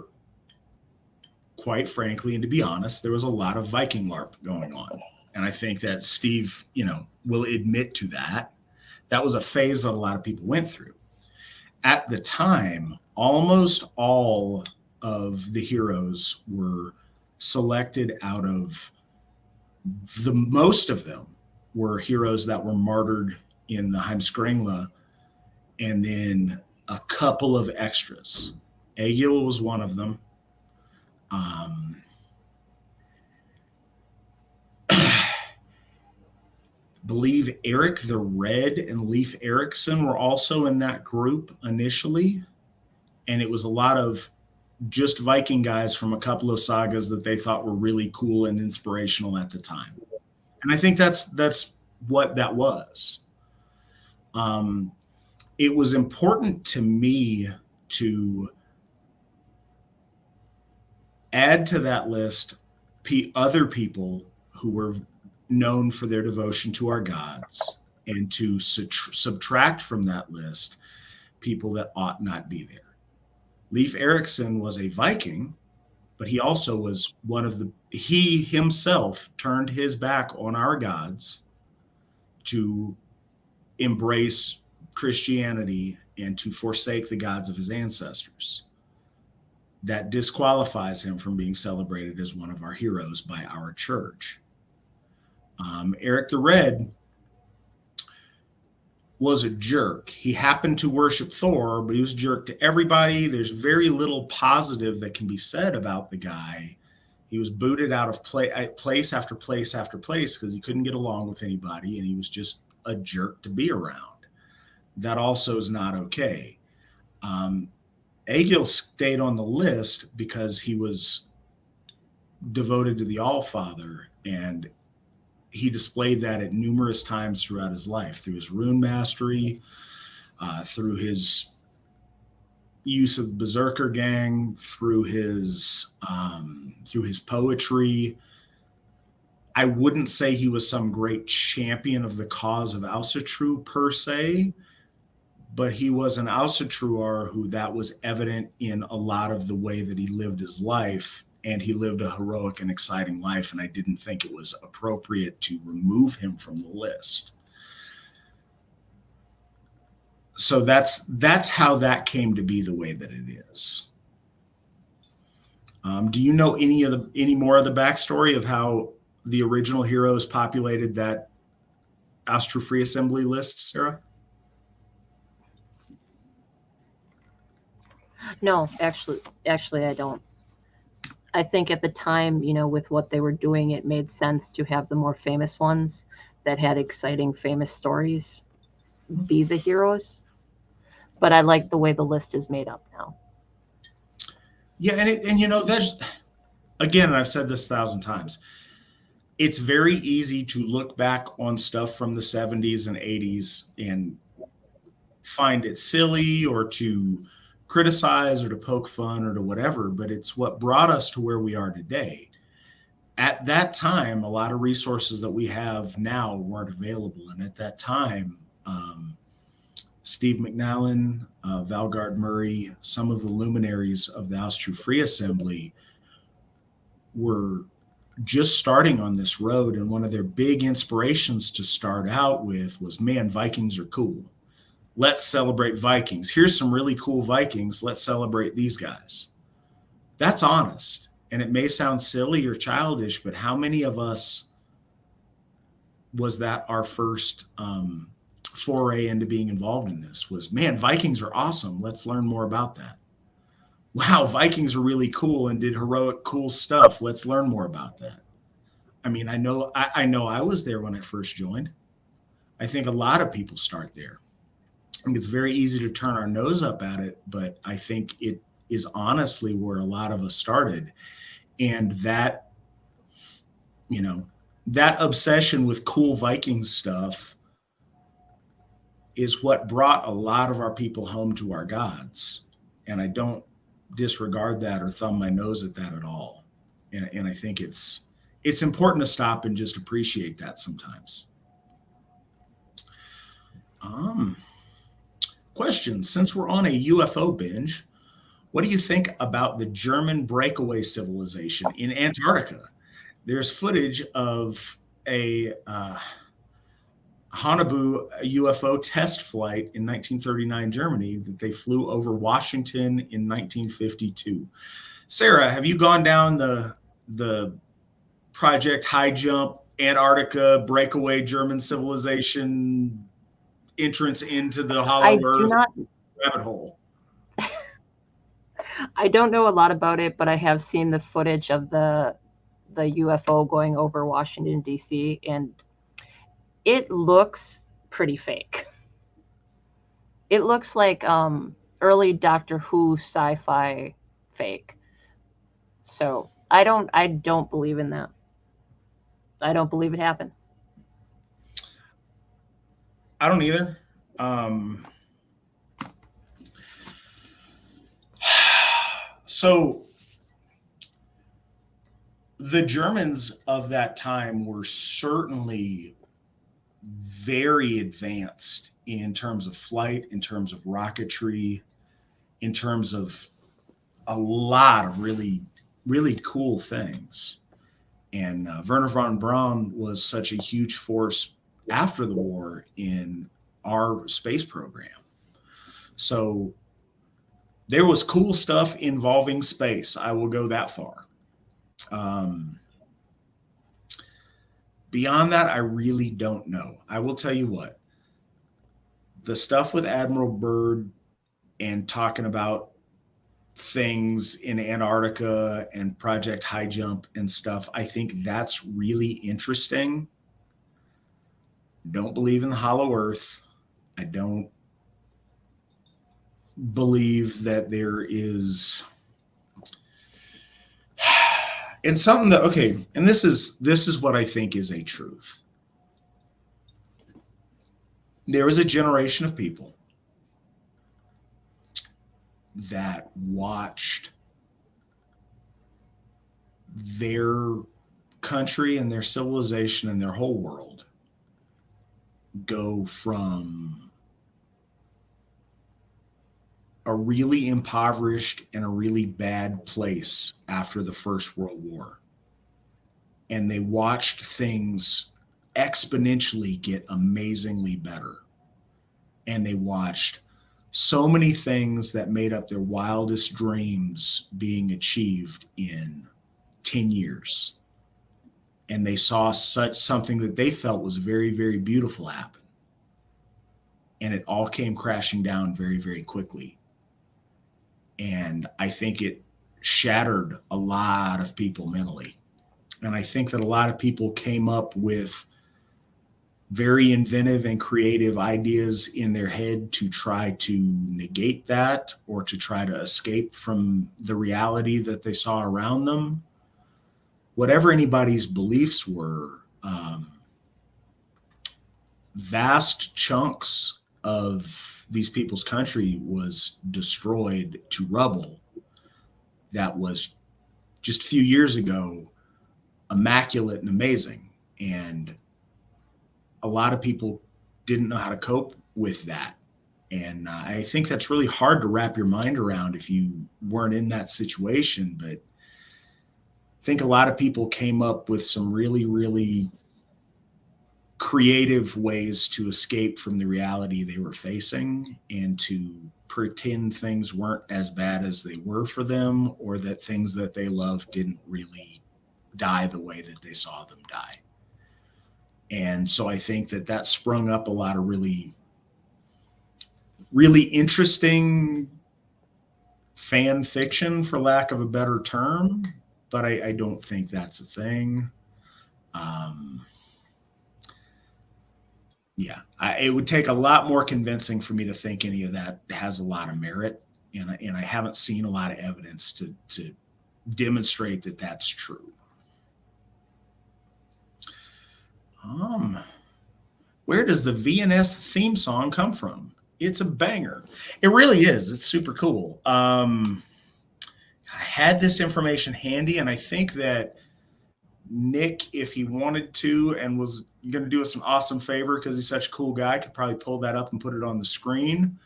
quite frankly, and to be honest, there was a lot of Viking LARP going on. And I think that Steve, will admit to that. That was a phase that a lot of people went through. At the time, almost all of the heroes were selected out of most of them were heroes that were martyred in the Heimskringla, and then a couple of extras. Egil was one of them. Believe Eric the Red and Leif Erikson were also in that group initially. And it was a lot of just Viking guys from a couple of sagas that they thought were really cool and inspirational at the time. And I think that's what that was. It was important to me to add to that list other people who were known for their devotion to our gods, and to subtract from that list people that ought not be there. Leif Erikson was a Viking, but he also was he himself turned his back on our gods to embrace Christianity and to forsake the gods of his ancestors. That disqualifies him from being celebrated as one of our heroes by our church. Eric the Red was a jerk. He happened to worship Thor, but he was a jerk to everybody. There's very little positive that can be said about the guy. He was booted out of place after place after place because he couldn't get along with anybody, and he was just a jerk to be around. That also is not okay. Egil stayed on the list because he was devoted to the Allfather, and he displayed that at numerous times throughout his life, through his rune mastery, through his use of Berserker Gang, through his poetry. I wouldn't say he was some great champion of the cause of Asatru per se, but he was an Asatruar who that was evident in a lot of the way that he lived his life and he lived a heroic and exciting life, and I didn't think it was appropriate to remove him from the list. So that's how that came to be the way that it is. Do you know any more of the backstory of how the original heroes populated that Asatru Free Assembly list, Sarah? No, actually, I don't. I think at the time, you know, with what they were doing, it made sense to have the more famous ones that had exciting, famous stories be the heroes. But I like the way the list is made up now. Yeah, and you know, there's, again, and I've said this 1,000 times, it's very easy to look back on stuff from the 70s and 80s and find it silly or to criticize or to poke fun or to whatever, but it's what brought us to where we are today. At that time, a lot of resources that we have now weren't available. And at that time, Steve McNallen, Valgard Murray, some of the luminaries of the Asatru Free Assembly were just starting on this road. And one of their big inspirations to start out with was, man, Vikings are cool. Let's celebrate Vikings. Here's some really cool Vikings. Let's celebrate these guys. That's honest. And it may sound silly or childish, but how many of us was that our first foray into being involved in this? Was, man, Vikings are awesome. Let's learn more about that. Wow, Vikings are really cool and did heroic, cool stuff. Let's learn more about that. I mean, I know I was there when I first joined. I think a lot of people start there. I think it's very easy to turn our nose up at it, but I think it is honestly where a lot of us started. And that, you know, that obsession with cool Viking stuff is what brought a lot of our people home to our gods. And I don't disregard that or thumb my nose at that at all. And I think it's important to stop and just appreciate that sometimes. Question, since we're on a UFO binge, what do you think about the German breakaway civilization in Antarctica? There's footage of a Haunebu UFO test flight in 1939 Germany that they flew over Washington in 1952. Sarah, have you gone down the Project High Jump Antarctica breakaway German civilization entrance into the hollow earth rabbit hole? I don't know a lot about it, but I have seen the footage of the UFO going over Washington, D.C., and it looks pretty fake. It looks like early Doctor Who sci-fi fake. So I don't believe in that. I don't believe it happened. I don't either. So the Germans of that time were certainly very advanced in terms of flight, in terms of rocketry, in terms of a lot of really, really cool things. And Werner von Braun was such a huge force after the war in our space program. So there was cool stuff involving space. I will go that far. Beyond that, I really don't know. I will tell you what, the stuff with Admiral Byrd and talking about things in Antarctica and Project High Jump and stuff, I think that's really interesting. Don't believe in the hollow earth. I don't believe that there is, and something that, okay, and this is what I think is a truth. There was a generation of people that watched their country and their civilization and their whole world go from a really impoverished and a really bad place after the First World War. And they watched things exponentially get amazingly better. And they watched so many things that made up their wildest dreams being achieved in 10 years. And they saw such something that they felt was very, very beautiful happen. And it all came crashing down very, very quickly. And I think it shattered a lot of people mentally. And I think that a lot of people came up with very inventive and creative ideas in their head to try to negate that or to try to escape from the reality that they saw around them. Whatever anybody's beliefs were, vast chunks of these people's country was destroyed to rubble. That was just a few years ago immaculate and amazing. And a lot of people didn't know how to cope with that. And I think that's really hard to wrap your mind around if you weren't in that situation. But I think a lot of people came up with some really, really creative ways to escape from the reality they were facing and to pretend things weren't as bad as they were for them, or that things that they loved didn't really die the way that they saw them die. And so I think that that sprung up a lot of really, really interesting fan fiction, for lack of a better term, but I don't think that's a thing. It would take a lot more convincing for me to think any of that has a lot of merit, and I haven't seen a lot of evidence to demonstrate that that's true. Where does the VNS theme song come from? It's a banger. It really is. It's super cool. I had this information handy, and I think that Nick, if he wanted to and was going to do us an awesome favor because he's such a cool guy, could probably pull that up and put it on the screen.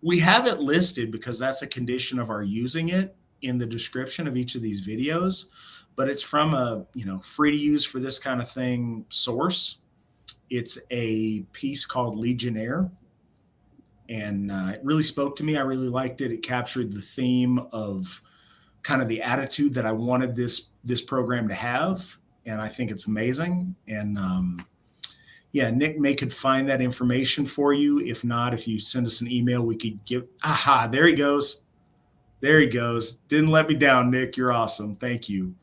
We have it listed because that's a condition of our using it in the description of each of these videos, but it's from a, free to use for this kind of thing source. It's a piece called Legionnaire, and it really spoke to me. I really liked it. It captured the theme of kind of the attitude that I wanted this program to have, and I think it's amazing. And Nick could find that information for you. If not, if you send us an email, we could give. Aha, there he goes. There he goes. Didn't let me down, Nick. You're awesome. Thank you.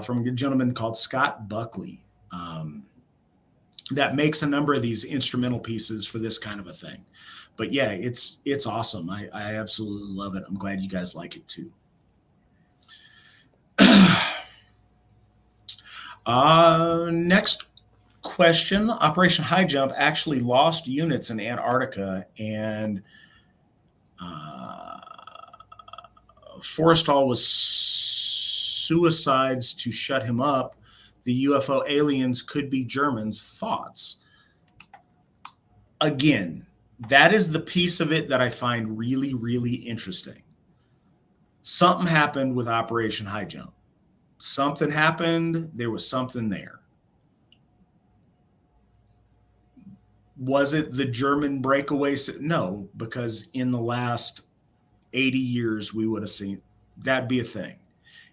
From a gentleman called Scott Buckley, that makes a number of these instrumental pieces for this kind of a thing. But yeah, it's awesome. I absolutely love it. I'm glad you guys like it too. Next question. Operation High Jump actually lost units in Antarctica, and Forrestal was suicides to shut him up. The UFO aliens could be Germans. Thoughts? Again, that is the piece of it that I find really, really interesting. Something happened with Operation High Jump. Something happened. There was something there. Was it the German breakaway? No, because in the last 80 years, we would have seen that'd be a thing.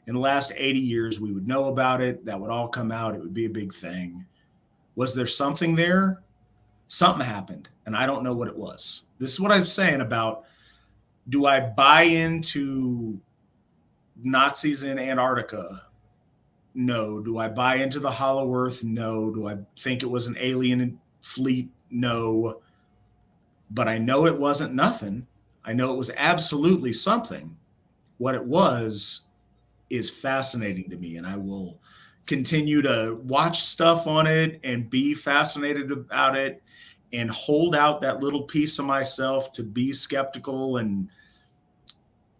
In the last 80 years, we would know about it. That would all come out. It would be a big thing. Was there something there? Something happened, and I don't know what it was. This is what I'm saying about, do I buy into Nazis in Antarctica? No. Do I buy into the Hollow Earth? No. Do I think it was an alien fleet? No. But I know it wasn't nothing. I know it was absolutely something. What it was is fascinating to me, and I will continue to watch stuff on it and be fascinated about it and hold out that little piece of myself to be skeptical, and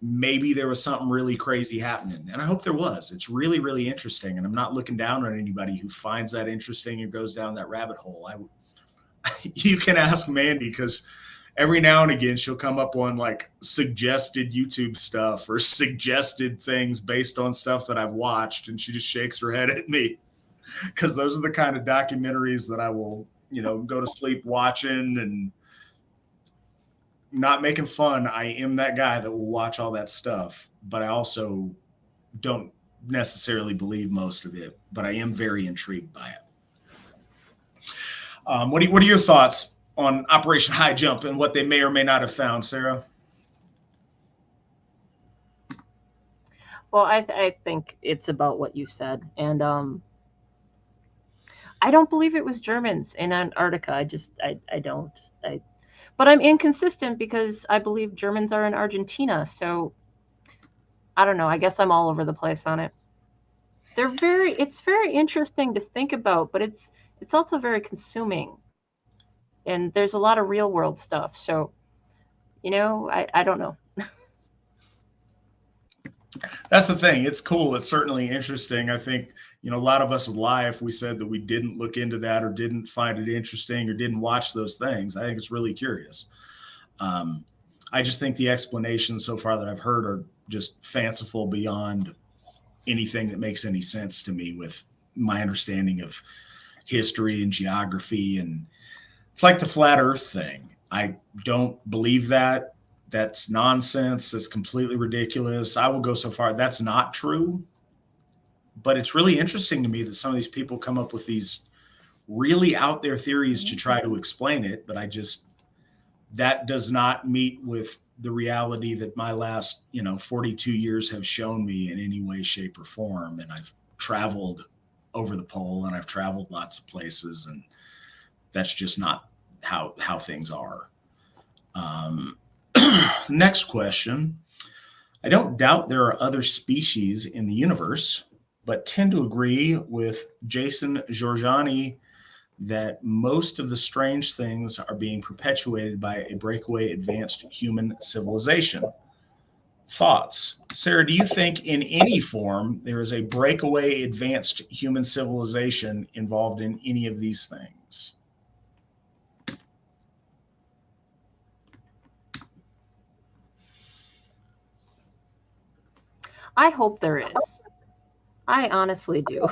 maybe there was something really crazy happening. And I hope there was. It's really, really interesting, and I'm not looking down on anybody who finds that interesting and goes down that rabbit hole. You can ask Mandy, because every now and again she'll come up on like suggested YouTube stuff or suggested things based on stuff that I've watched, and she just shakes her head at me, because those are the kind of documentaries that I will, go to sleep watching and not making fun. I am that guy that will watch all that stuff, but I also don't necessarily believe most of it, but I am very intrigued by it. What are your thoughts on Operation High Jump and what they may or may not have found, Sarah? Well, I think it's about what you said, and I don't believe it was Germans in Antarctica. I don't. But I'm inconsistent because I believe Germans are in Argentina. So I don't know. I guess I'm all over the place on it. It's very interesting to think about, but it's also very consuming. And there's a lot of real world stuff. So, I don't know. That's the thing. It's cool. It's certainly interesting. I think, a lot of us would lie if we said that we didn't look into that or didn't find it interesting or didn't watch those things. I think it's really curious. I just think the explanations so far that I've heard are just fanciful beyond anything that makes any sense to me with my understanding of history and geography. And it's like the flat earth thing. I don't believe that. That's nonsense. That's completely ridiculous. I will go so far. That's not true. But it's really interesting to me that some of these people come up with these really out there theories to try to explain it. But that does not meet with the reality that my last, 42 years have shown me in any way, shape, or form. And I've traveled over the pole and I've traveled lots of places, and that's just not how things are. Next question. I don't doubt there are other species in the universe, but tend to agree with Jason Giorgiani that most of the strange things are being perpetuated by a breakaway advanced human civilization. Thoughts? Sarah, do you think in any form there is a breakaway advanced human civilization involved in any of these things? I hope there is. I honestly do.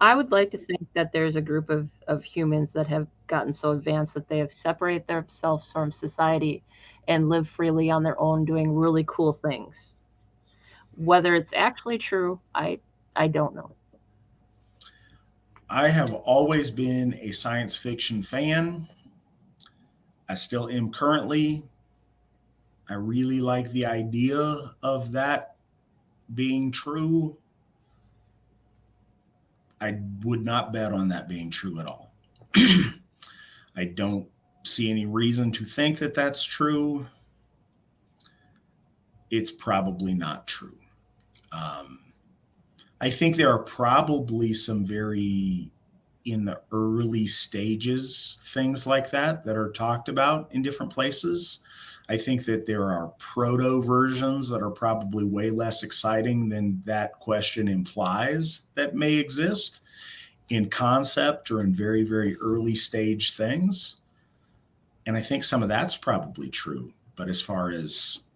I would like to think that there's a group of humans that have gotten so advanced that they have separated themselves from society and live freely on their own, doing really cool things. Whether it's actually true, I don't know. I have always been a science fiction fan. I still am currently. I really like the idea of that being true. I would not bet on that being true at all. I don't see any reason to think that that's true. It's probably not true. I think there are probably some very in the early stages things like that are talked about in different places. I think that there are proto versions that are probably way less exciting than that question implies that may exist in concept or in very, very early stage things. And I think some of that's probably true. But as far as,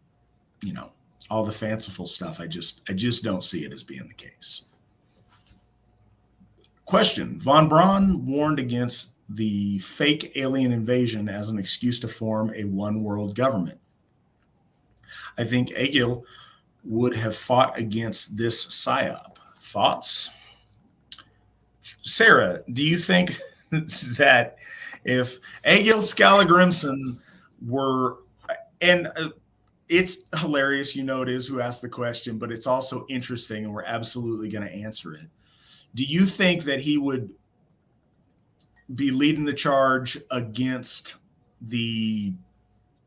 all the fanciful stuff, I just don't see it as being the case. Question. Von Braun warned against the fake alien invasion as an excuse to form a one world government. I think Egil would have fought against this psyop. Thoughts? Sarah, do you think that if Egill Skallagrímsson were, and it's hilarious, it is who asked the question, but it's also interesting and we're absolutely going to answer it. Do you think that he would be leading the charge against the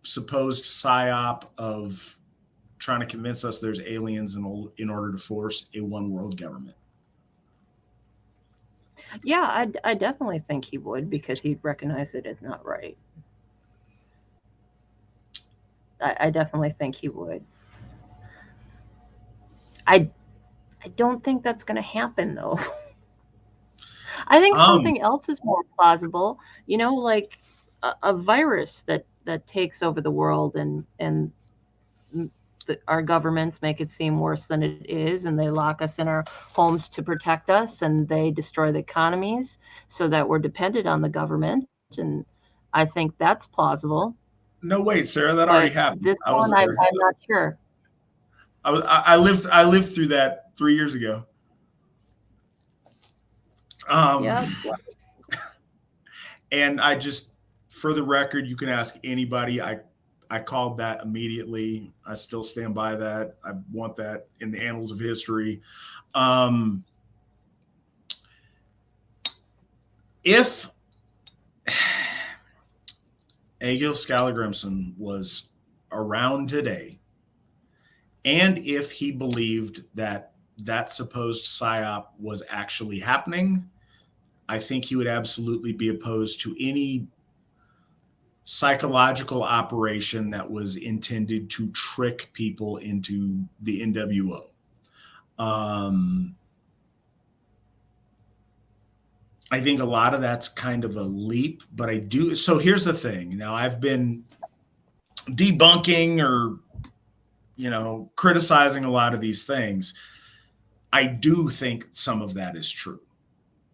supposed psyop of trying to convince us there's aliens in order to force a one world government? Yeah, I definitely think he would, because he'd recognize it as not right. I definitely think he would. I don't think that's going to happen, though. I think something else is more plausible. Like a virus that takes over the world, and our governments make it seem worse than it is, and they lock us in our homes to protect us, and they destroy the economies so that we're dependent on the government. And I think that's plausible. No, wait, Sarah, that already But happened. this I was one, there. I'm not sure. I lived through that 3 years ago. Yeah. And I just, for the record, you can ask anybody. I called that immediately. I still stand by that. I want that in the annals of history. If Egill Skallagrímsson was around today, and if he believed that that supposed psyop was actually happening, I think he would absolutely be opposed to any psychological operation that was intended to trick people into the NWO. I think a lot of that's kind of a leap, but I do. So here's the thing. Now, I've been debunking or, criticizing a lot of these things. I do think some of that is true.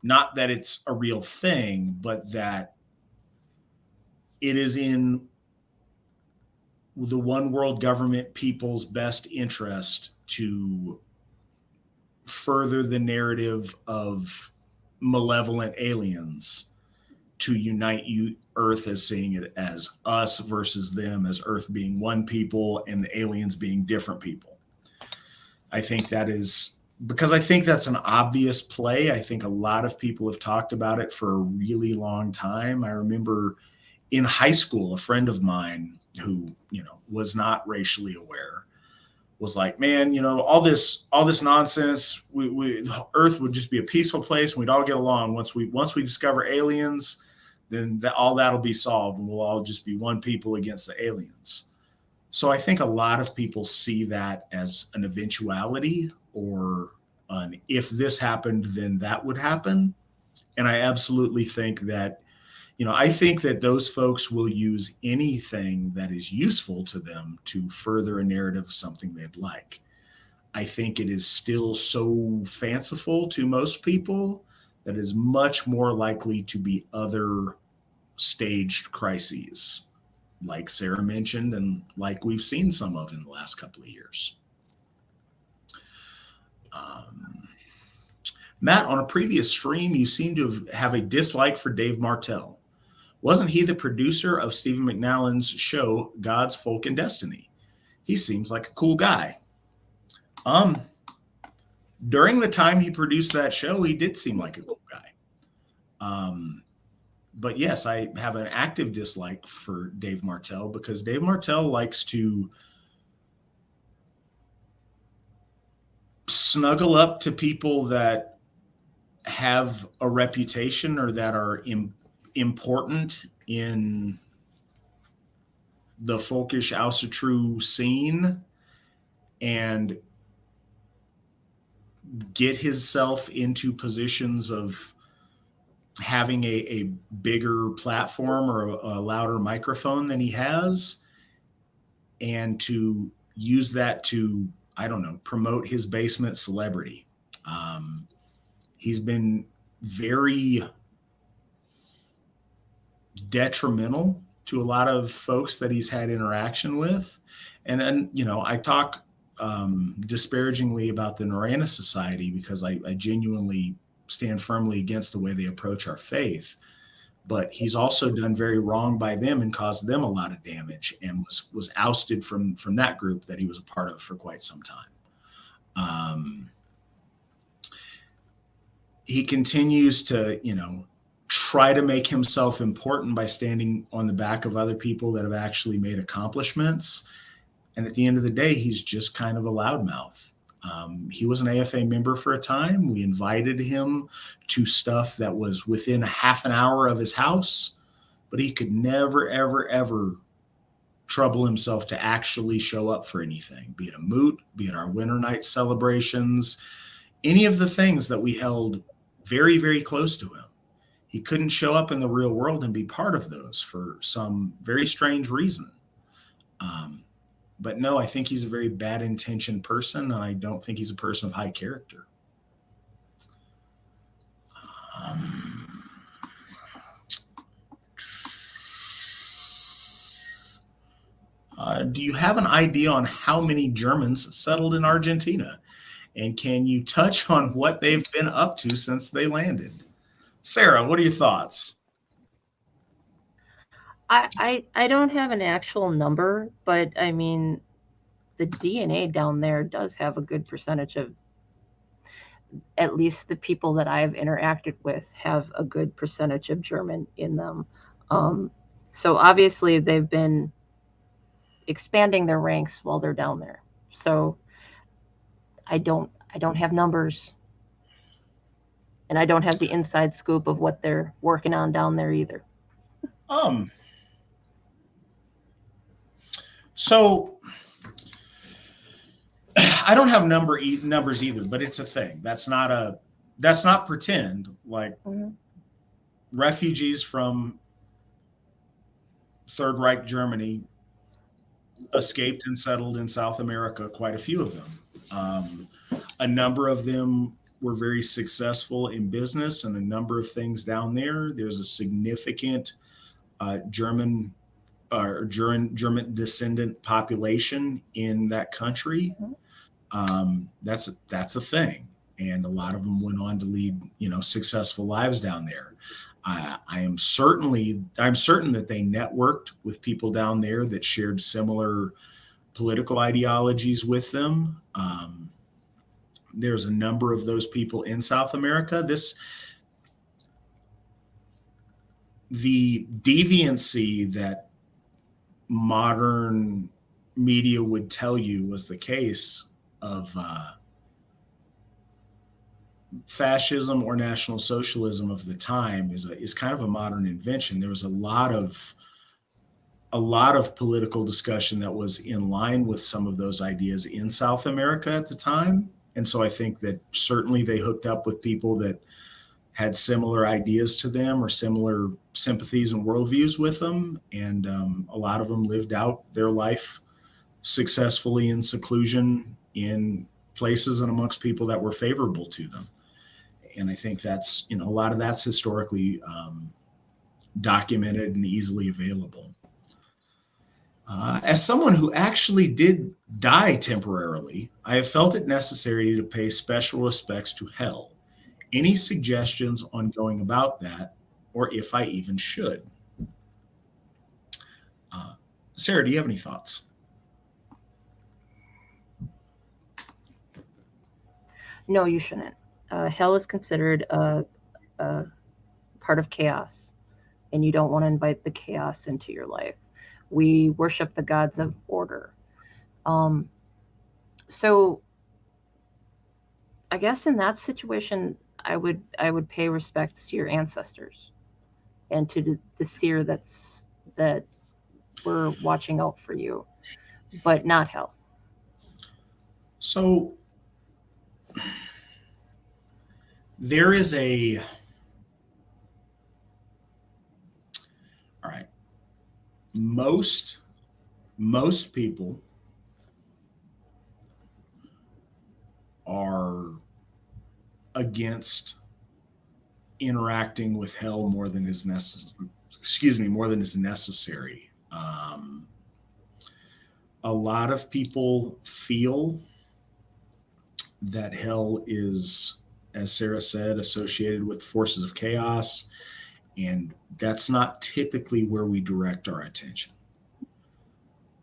Not that it's a real thing, but that it is in the one world government people's best interest to further the narrative of malevolent aliens, to unite Earth as seeing it as us versus them, as Earth being one people and the aliens being different people. I think that is because I think that's an obvious play. I think a lot of people have talked about it for a really long time. I remember in high school, a friend of mine who, was not racially aware was like, man, all this nonsense, we Earth would just be a peaceful place and we'd all get along. Once we discover aliens, then all that'll be solved and we'll all just be one people against the aliens. So I think a lot of people see that as an eventuality, or if this happened, then that would happen. And I absolutely think that, I think that those folks will use anything that is useful to them to further a narrative of something they'd like. I think it is still so fanciful to most people that is much more likely to be other staged crises, like Sarah mentioned, and like we've seen some of in the last couple of years. Matt, on a previous stream, you seem to have a dislike for Dave Martell. Wasn't he the producer of Stephen McNallen's show, Gods, Folk, and Destiny? He seems like a cool guy. During the time he produced that show, he did seem like a cool guy. But yes, I have an active dislike for Dave Martell because Dave Martell likes to snuggle up to people that have a reputation or that are important in the folkish Asatru scene and get himself into positions of having a bigger platform or a louder microphone than he has, and to use that to, promote his basement celebrity. He's been very detrimental to a lot of folks that he's had interaction with. And I talk disparagingly about the Narana Society because I genuinely stand firmly against the way they approach our faith. But he's also done very wrong by them and caused them a lot of damage, and was ousted from that group that he was a part of for quite some time. He continues to, try to make himself important by standing on the back of other people that have actually made accomplishments. And at the end of the day, he's just kind of a loudmouth. He was an AFA member for a time. We invited him to stuff that was within a half an hour of his house, but he could never, ever, ever trouble himself to actually show up for anything, be it a moot, be it our winter night celebrations, any of the things that we held very, very close to him. he couldn't show up in the real world and be part of those for some very strange reason. But no, I think he's a very bad intentioned person, and I don't think he's a person of high character. Do you have an idea on how many Germans settled in Argentina? And can you touch on what they've been up to since they landed? Sarah, what are your thoughts? I don't have an actual number, but I mean, the DNA down there does have a good percentage of, at least the people that I've interacted with have a good percentage of German in them. So obviously they've been expanding their ranks while they're down there. So I don't have numbers, and I don't have the inside scoop of what they're working on down there either. So I don't have numbers either, but it's a thing. That's not pretend. Like refugees from Third Reich Germany escaped and settled in South America, quite a few of them. A number of them were very successful in business and a number of things down there. There's a significant German descendant population in that country. That's a thing, and a lot of them went on to lead successful lives down there. I'm certain that they networked with people down there that shared similar political ideologies with them. There's a number of those people in South America. The deviancy that modern media would tell you was the case of fascism or National Socialism of the time is kind of a modern invention. There was a lot of political discussion that was in line with some of those ideas in South America at the time. And so I think that certainly they hooked up with people that had similar ideas to them or similar sympathies and worldviews with them. And a lot of them lived out their life successfully in seclusion in places and amongst people that were favorable to them. And I think that's, a lot of that's historically documented and easily available. As someone who actually did die temporarily, I have felt it necessary to pay special respects to hell. Any suggestions on going about that, or if I even should? Sarah, do you have any thoughts? No, you shouldn't. Hell is considered a part of chaos, and you don't want to invite the chaos into your life. We worship the gods of order. So I guess in that situation, I would pay respects to your ancestors and to the seer that we're watching out for you, but not hell. So there is all right. Most people are against interacting with hell more than is necessary. More than is necessary. A lot of people feel that hell is, as Sarah said, associated with forces of chaos, and that's not typically where we direct our attention.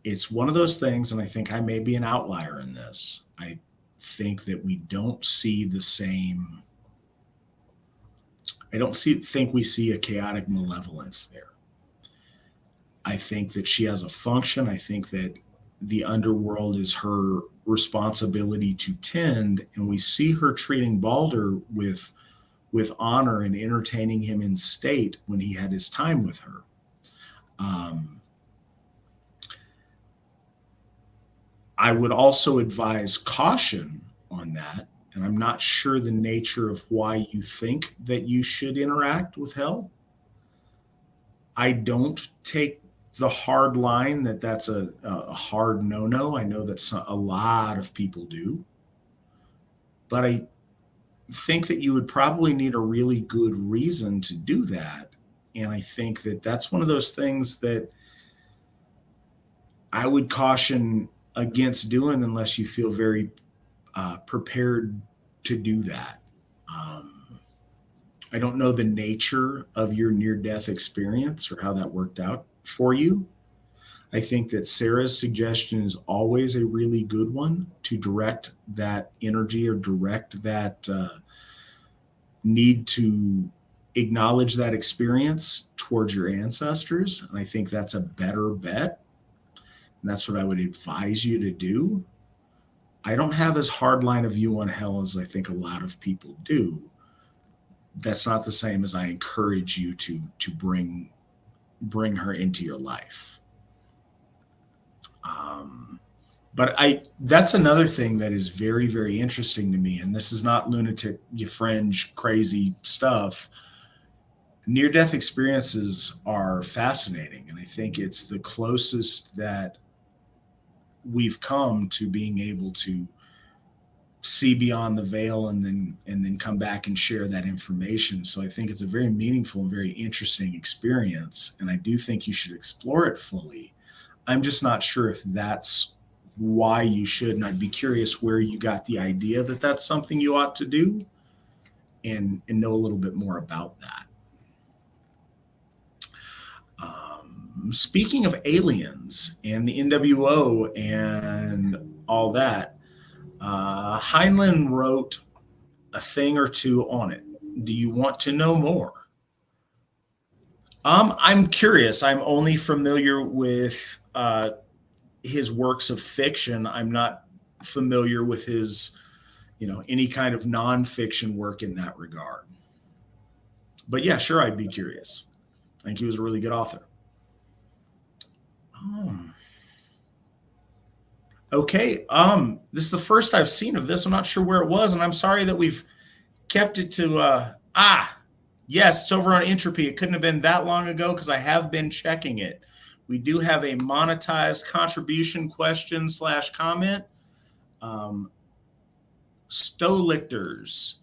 It's one of those things, and I think I may be an outlier in this. I think that we don't see the same. I don't think we see a chaotic malevolence there. I think that she has a function. I think that the underworld is her responsibility to tend, and we see her treating Balder with honor and entertaining him in state when he had his time with her. I would also advise caution on that, And I'm not sure the nature of why you think that you should interact with hell. I don't take the hard line that that's a hard no-no. I know that a lot of people do. But I think that you would probably need a really good reason to do that. And I think that that's one of those things that I would caution against doing unless you feel very prepared to do that. I don't know the nature of your near-death experience or how that worked out for you. I think that Sarah's suggestion is always a really good one to direct that energy or direct that need to acknowledge that experience towards your ancestors. And I think that's a better bet. And that's what I would advise you to do. I don't have as hardline a view on hell as I think a lot of people do. That's not the same as I encourage you to bring her into your life. But that's another thing that is very, very interesting to me. And this is not lunatic, fringe, crazy stuff. Near-death experiences are fascinating. And I think it's the closest that we've come to being able to see beyond the veil and then come back and share that information. So I think it's a very meaningful and very interesting experience. And I do think you should explore it fully. I'm just not sure if that's why you should. And I'd be curious where you got the idea that that's something you ought to do and know a little bit more about that. Speaking of aliens and the NWO and all that, Heinlein wrote a thing or two on it. Do you want to know more? I'm curious. I'm only familiar with his works of fiction. I'm not familiar with his, any kind of nonfiction work in that regard. But yeah, sure, I'd be curious. I think he was a really good author. Okay, this is the first I've seen of this. I'm not sure where it was, and I'm sorry that we've kept it to, yes, it's over on Entropy. It couldn't have been that long ago because I have been checking it. We do have a monetized contribution question / comment. Stolichters,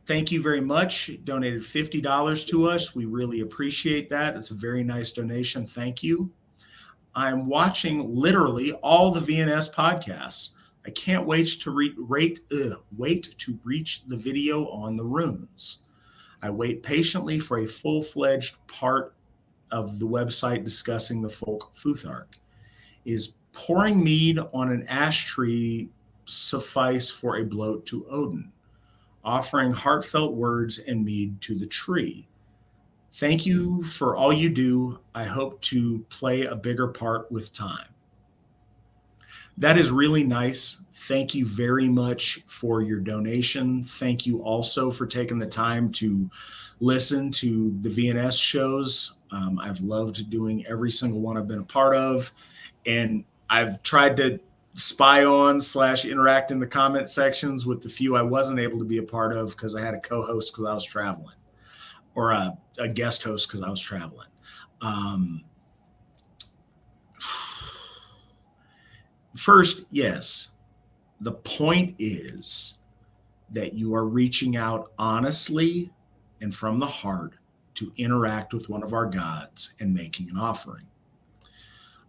thank you very much. Donated $50 to us. We really appreciate that. It's a very nice donation. Thank you. I'm watching literally all the VNS podcasts. I can't wait to reach the video on the runes. I wait patiently for a full-fledged part of the website discussing the folk Futhark. Is pouring mead on an ash tree suffice for a bloat to Odin? Offering heartfelt words and mead to the tree. Thank you for all you do. I hope to play a bigger part with time. That is really nice. Thank you very much for your donation. Thank you also for taking the time to listen to the VNS shows. I've loved doing every single one I've been a part of. And I've tried to spy on / interact in the comment sections with the few I wasn't able to be a part of because I had a co-host because I was traveling, or a guest host because I was traveling. First, yes, the point is that you are reaching out honestly and from the heart to interact with one of our gods and making an offering.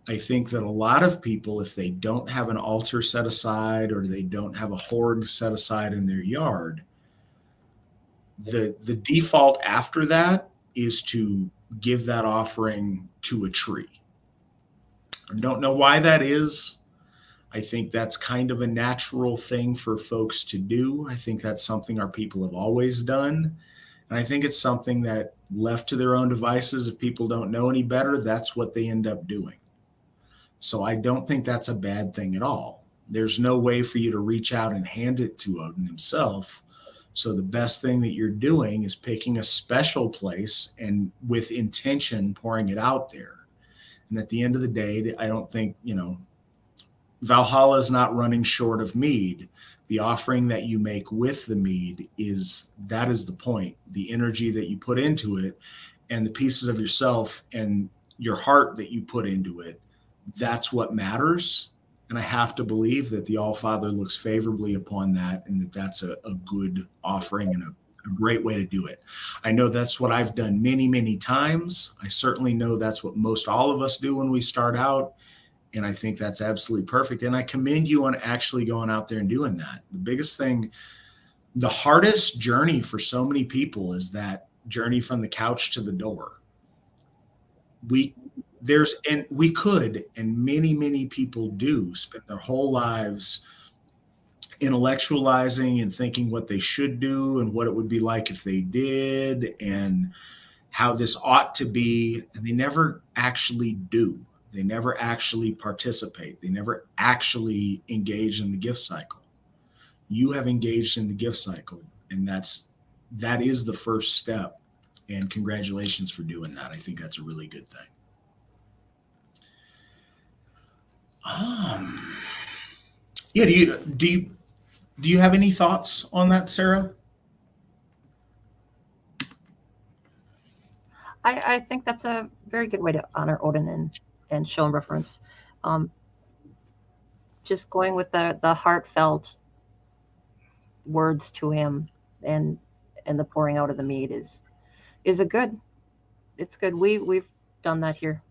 I think that a lot of people, if they don't have an altar set aside or they don't have a horg set aside in their yard, the default after that is to give that offering to a tree. I don't know why that is. I think that's kind of a natural thing for folks to do. I think that's something our people have always done. And I think it's something that, left to their own devices, if people don't know any better, that's what they end up doing. So I don't think that's a bad thing at all. There's no way for you to reach out and hand it to Odin himself. So the best thing that you're doing is picking a special place and with intention pouring it out there. And at the end of the day, I don't think, Valhalla is not running short of mead. The offering that you make with the mead that is the point. The energy that you put into it and the pieces of yourself and your heart that you put into it, that's what matters. And I have to believe that the All-Father looks favorably upon that, and that that's a good offering and a great way to do it. I know that's what I've done many, many times. I certainly know that's what most all of us do when we start out. And I think that's absolutely perfect. And I commend you on actually going out there and doing that. The biggest thing, the hardest journey for so many people is that journey from the couch to the door. We could, and many, many people do, spend their whole lives intellectualizing and thinking what they should do and what it would be like if they did and how this ought to be. And they never actually do. They never actually participate. They never actually engage in the gift cycle. You have engaged in the gift cycle, and that is the first step. And congratulations for doing that. I think that's a really good thing. Yeah. Do you have any thoughts on that, Sarah? I think that's a very good way to honor Odin and show him reference. Just going with the heartfelt words to him and the pouring out of the mead is a good. It's good. We've done that here.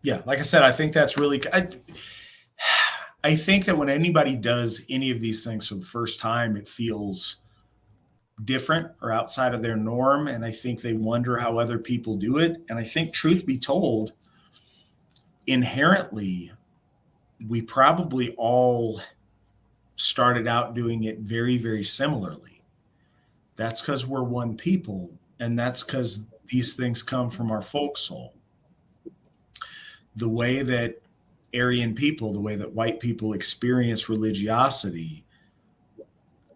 Yeah, like I said, I think that's really. I think that when anybody does any of these things for the first time, it feels different or outside of their norm, and I think they wonder how other people do it. And I think, truth be told, inherently, we probably all started out doing it very, very similarly. That's because we're one people, and that's because these things come from our folk soul. The way that Aryan people, the way that white people experience religiosity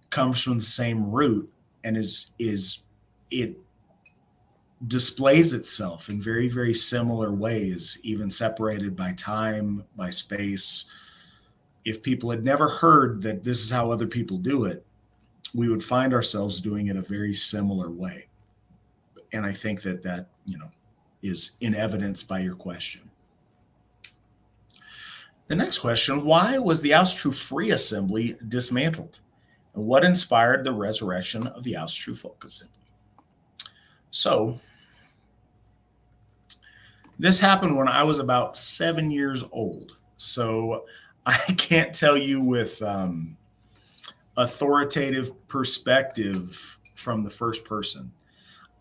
comes from the same root, and it displays itself in very, very similar ways, even separated by time, by space. If people had never heard that this is how other people do it, we would find ourselves doing it a very similar way. And I think that is in evidence by your question. The next question, why was the Asatru Free Assembly dismantled? And what inspired the resurrection of the Asatru Folk Assembly? So, this happened when I was about 7 years old. So, I can't tell you with authoritative perspective from the first person.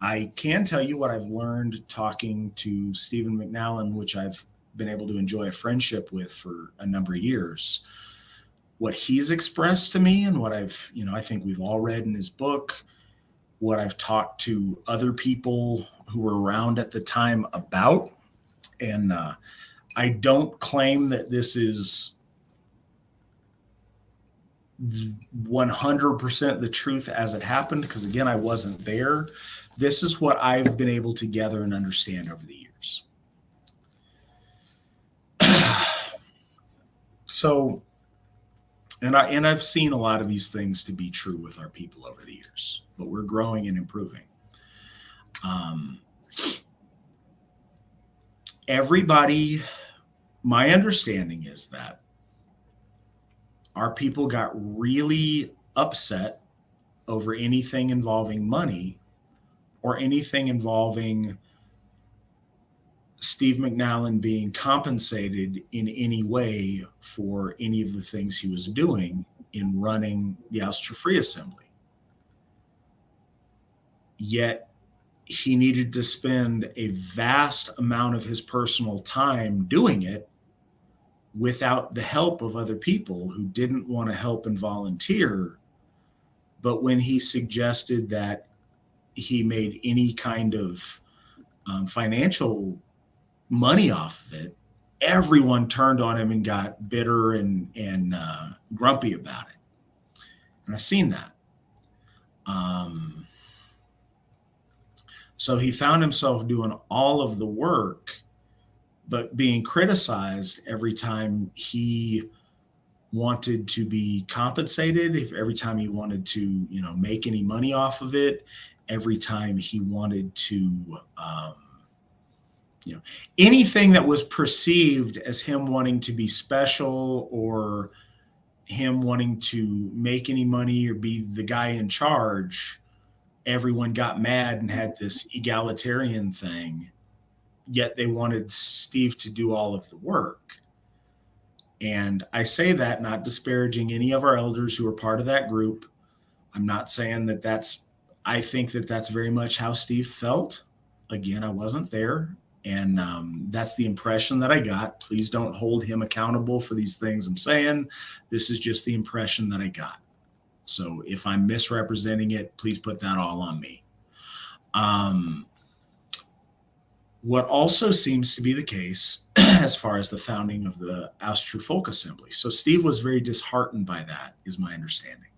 I can tell you what I've learned talking to Stephen McNallen, which I've been able to enjoy a friendship with for a number of years. What he's expressed to me and what I think we've all read in his book, what I've talked to other people who were around at the time about. And I don't claim that this is 100% the truth as it happened, because again, I wasn't there. This is what I've been able to gather and understand over the years. So, and I've seen a lot of these things to be true with our people over the years, but we're growing and improving. Everybody, my understanding is that our people got really upset over anything involving money or anything involving Steve McNallen being compensated in any way for any of the things he was doing in running the Asatru Free Assembly. Yet he needed to spend a vast amount of his personal time doing it without the help of other people who didn't want to help and volunteer. But when he suggested that he made any kind of financial money off of it, everyone turned on him and got bitter and grumpy about it. And I've seen that. So he found himself doing all of the work, but being criticized every time he wanted to be compensated every time he wanted to, make any money off of it, every time he wanted to, anything that was perceived as him wanting to be special or him wanting to make any money or be the guy in charge, everyone got mad and had this egalitarian thing, yet they wanted Steve to do all of the work. And I say that not disparaging any of our elders who are part of that group. I'm not saying that I think that that's very much how Steve felt. Again, I wasn't there. And that's the impression that I got. Please don't hold him accountable for these things I'm saying. This is just the impression that I got. So if I'm misrepresenting it, please put that all on me. What also seems to be the case as far as the founding of the Asatru Folk Assembly. So Steve was very disheartened by that, is my understanding.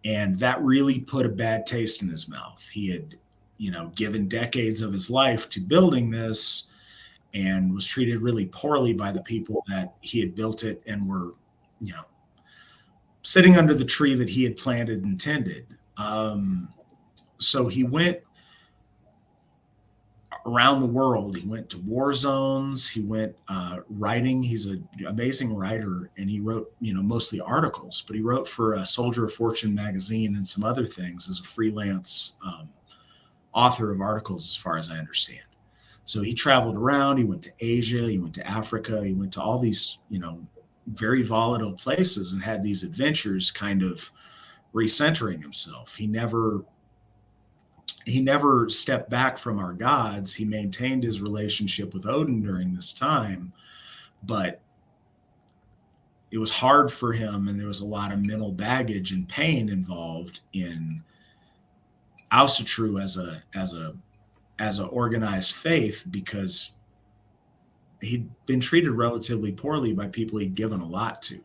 And that really put a bad taste in his mouth. He had, given decades of his life to building this and was treated really poorly by the people that he had built it and were, sitting under the tree that he had planted and tended. So he went around the world. He went to war zones. He went writing. He's an amazing writer, and he wrote, mostly articles, but he wrote for Soldier of Fortune magazine and some other things as a freelance author of articles, as far as I understand. So he traveled around. He went to Asia. He went to Africa. He went to all these, very volatile places and had these adventures, kind of recentering himself. He never stepped back from our gods. He maintained his relationship with Odin during this time, but it was hard for him, and there was a lot of mental baggage and pain involved in Asatru as a organized faith, because he'd been treated relatively poorly by people he'd given a lot to.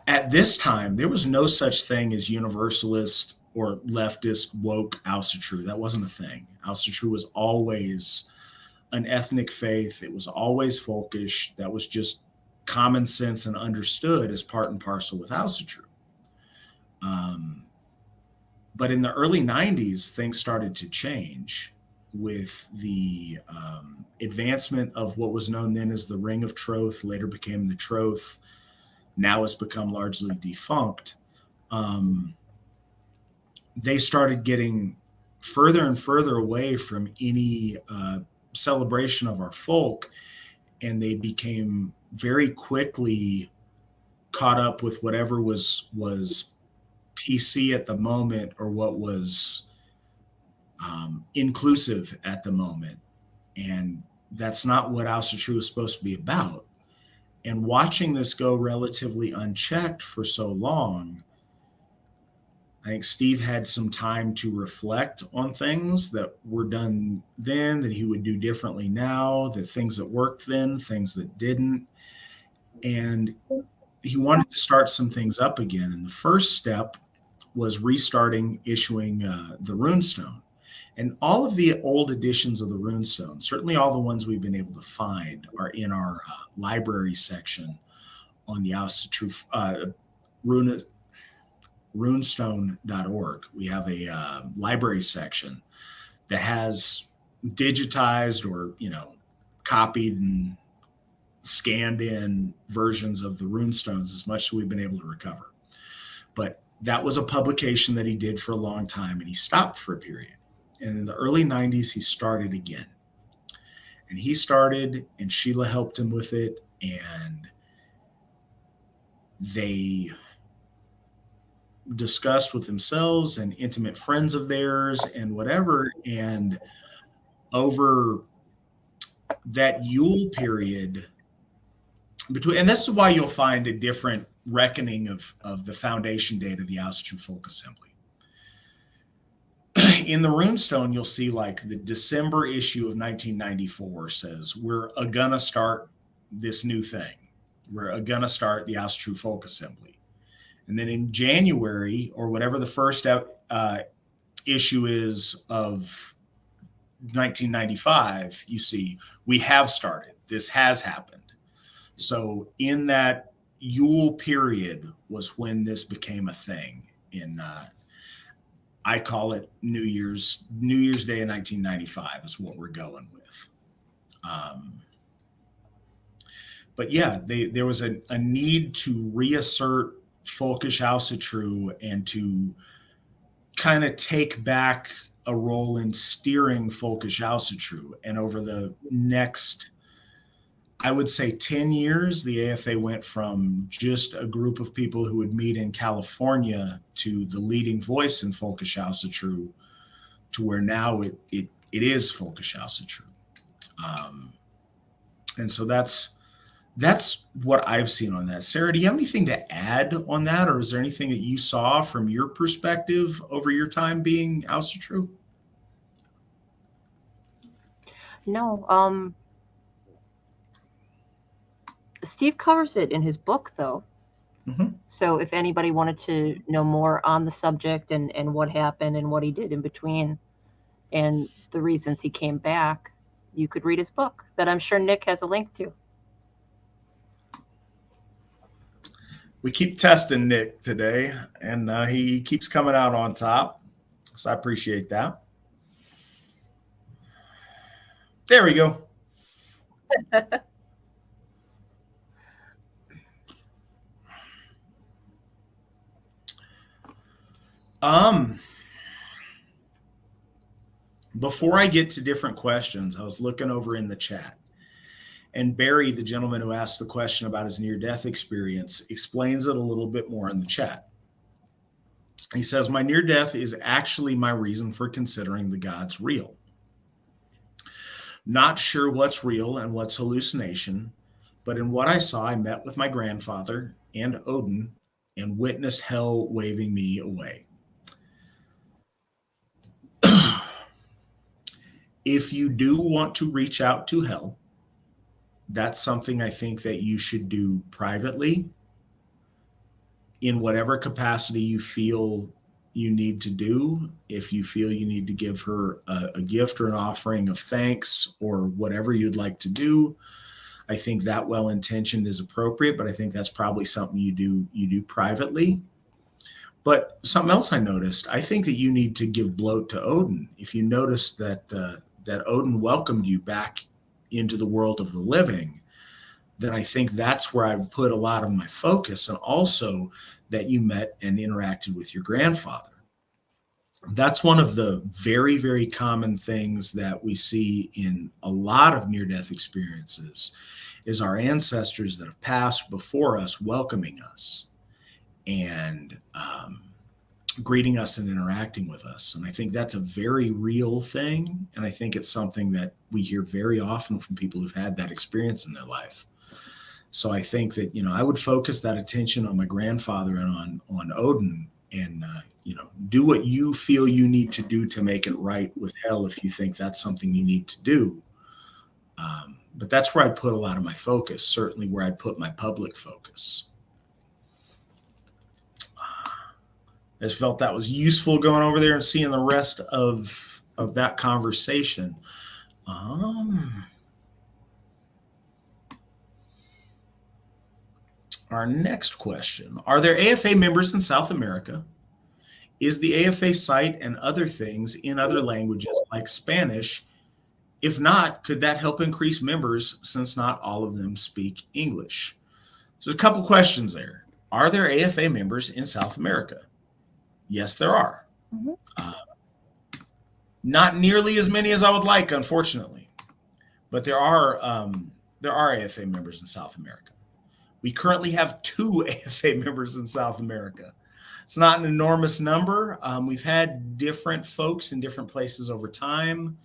At this time, there was no such thing as universalist or leftist woke Asatru. That wasn't a thing. Asatru was always an ethnic faith. It was always folkish. That was just common sense and understood as part and parcel with Asatru. But in the early 90s, things started to change with the advancement of what was known then as the Ring of Troth, later became the Troth, now has become largely defunct. They started getting further and further away from any celebration of our folk, and they became very quickly caught up with whatever was PC at the moment, or what was inclusive at the moment. And that's not what Asatru is supposed to be about. And watching this go relatively unchecked for so long, I think Steve had some time to reflect on things that were done then that he would do differently now, the things that worked then, things that didn't. And he wanted to start some things up again. And the first step was restarting issuing the Runestone. And all of the old editions of the Runestone, certainly all the ones we've been able to find, are in our library section on the Asatru, runestone.org. We have a library section that has digitized or, copied and scanned in versions of the Runestones as much as we've been able to recover. But that was a publication that he did for a long time, and he stopped for a period. And in the early 90s, he started again. And he started, and Sheila helped him with it, and they discussed with themselves and intimate friends of theirs and whatever. And over that Yule period, and this is why you'll find a different reckoning of the foundation date of the Asatru Folk Assembly. In the Runestone, you'll see like the December issue of 1994 says, we're gonna start this new thing. We're gonna start the Asatru Folk Assembly. And then in January, or whatever the first issue is of 1995, you see, we have started. This has happened. So in that Yule period was when this became a thing. I call it New Year's Day in 1995 is what we're going with. But yeah, there was a need to reassert Folkish Asatru and to kind of take back a role in steering Folkish Asatru. And over the next, I would say 10 years, the AFA went from just a group of people who would meet in California to the leading voice in Folkish Asatru, to where now it is Folkish Asatru. And so that's what I've seen on that. Sarah, do you have anything to add on that? Or is there anything that you saw from your perspective over your time being Asatru? No. Steve covers it in his book, though. Mm-hmm. So if anybody wanted to know more on the subject and what happened and what he did in between and the reasons he came back, you could read his book that I'm sure Nick has a link to. We keep testing Nick today, and he keeps coming out on top. So I appreciate that. There we go. Before I get to different questions, I was looking over in the chat, and Barry, the gentleman who asked the question about his near-death experience, explains it a little bit more in the chat. He says, my near-death is actually my reason for considering the gods real. Not sure what's real and what's hallucination, but in what I saw, I met with my grandfather and Odin and witnessed hell waving me away. If you do want to reach out to hell, that's something I think that you should do privately in whatever capacity you feel you need to do. If you feel you need to give her a gift or an offering of thanks or whatever you'd like to do, I think that well-intentioned is appropriate, but I think that's probably something you do privately. But something else I noticed, I think that you need to give bloat to Odin. If you notice that Odin welcomed you back into the world of the living, then I think that's where I put a lot of my focus, and also that you met and interacted with your grandfather. That's one of the very, very common things that we see in a lot of near-death experiences is our ancestors that have passed before us welcoming us and greeting us and interacting with us. And I think that's a very real thing. And I think it's something that we hear very often from people who've had that experience in their life. So I think that, I would focus that attention on my grandfather and on Odin and, do what you feel you need to do to make it right with hell if you think that's something you need to do. But that's where I put a lot of my focus, certainly where I put my public focus. I just felt that was useful going over there and seeing the rest of that conversation. Our next question. Are there AFA members in South America? Is the AFA site and other things in other languages like Spanish? If not, could that help increase members since not all of them speak English? So there's a couple questions there. Are there AFA members in South America? Yes, there are. Mm-hmm. Not nearly as many as I would like, unfortunately, but there are AFA members in South America. We currently have 2 AFA members in South America. It's not an enormous number. We've had different folks in different places over time.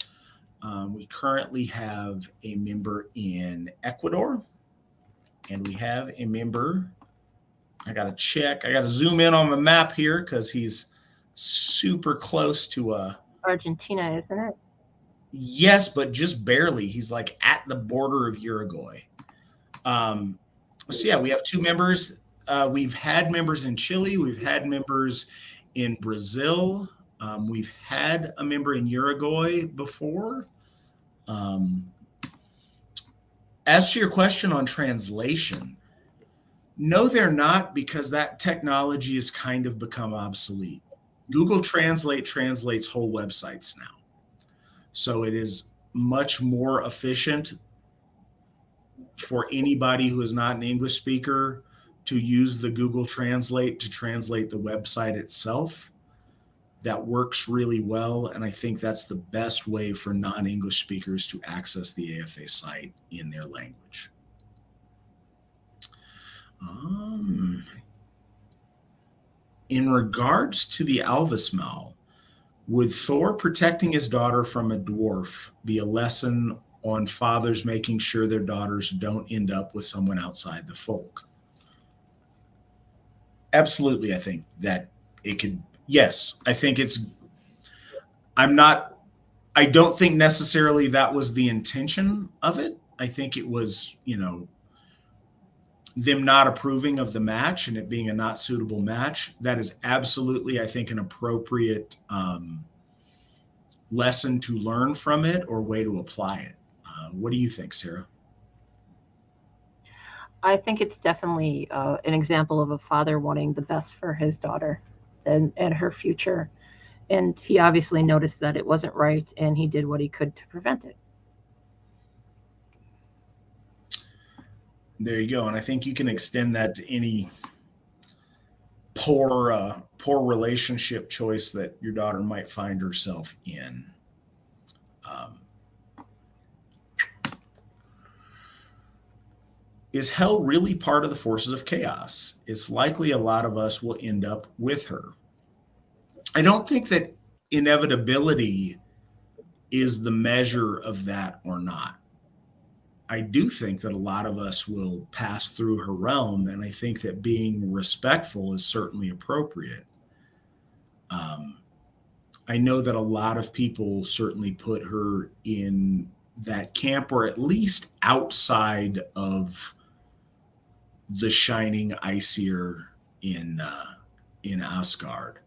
We currently have a member in Ecuador, and we have a member. I got to check. I got to zoom in on the map here because he's super close to Argentina, isn't it? Yes, but just barely. He's like at the border of Uruguay. So yeah, we have 2 members. We've had members in Chile. We've had members in Brazil. We've had a member in Uruguay before. As to your question on translation, no, they're not, because that technology has kind of become obsolete. Google Translate translates whole websites now. So it is much more efficient for anybody who is not an English speaker to use the Google Translate to translate the website itself. That works really well, and I think that's the best way for non-English speakers to access the AFA site in their language. In regards to the Alvismal, would Thor protecting his daughter from a dwarf be a lesson on fathers making sure their daughters don't end up with someone outside the folk? Absolutely, I think that it could. Yes, I think I don't think necessarily that was the intention of it. I think it was, them not approving of the match and it being a not suitable match. That is absolutely, I think, an appropriate lesson to learn from it or way to apply it. What do you think, Sarah? I think it's definitely an example of a father wanting the best for his daughter and her future. And he obviously noticed that it wasn't right, and he did what he could to prevent it. There you go. And I think you can extend that to any poor relationship choice that your daughter might find herself in. Is hell really part of the forces of chaos? It's likely a lot of us will end up with her. I don't think that inevitability is the measure of that or not. I do think that a lot of us will pass through her realm, and I think that being respectful is certainly appropriate. I know that a lot of people certainly put her in that camp, or at least outside of the shining Aesir in Asgard.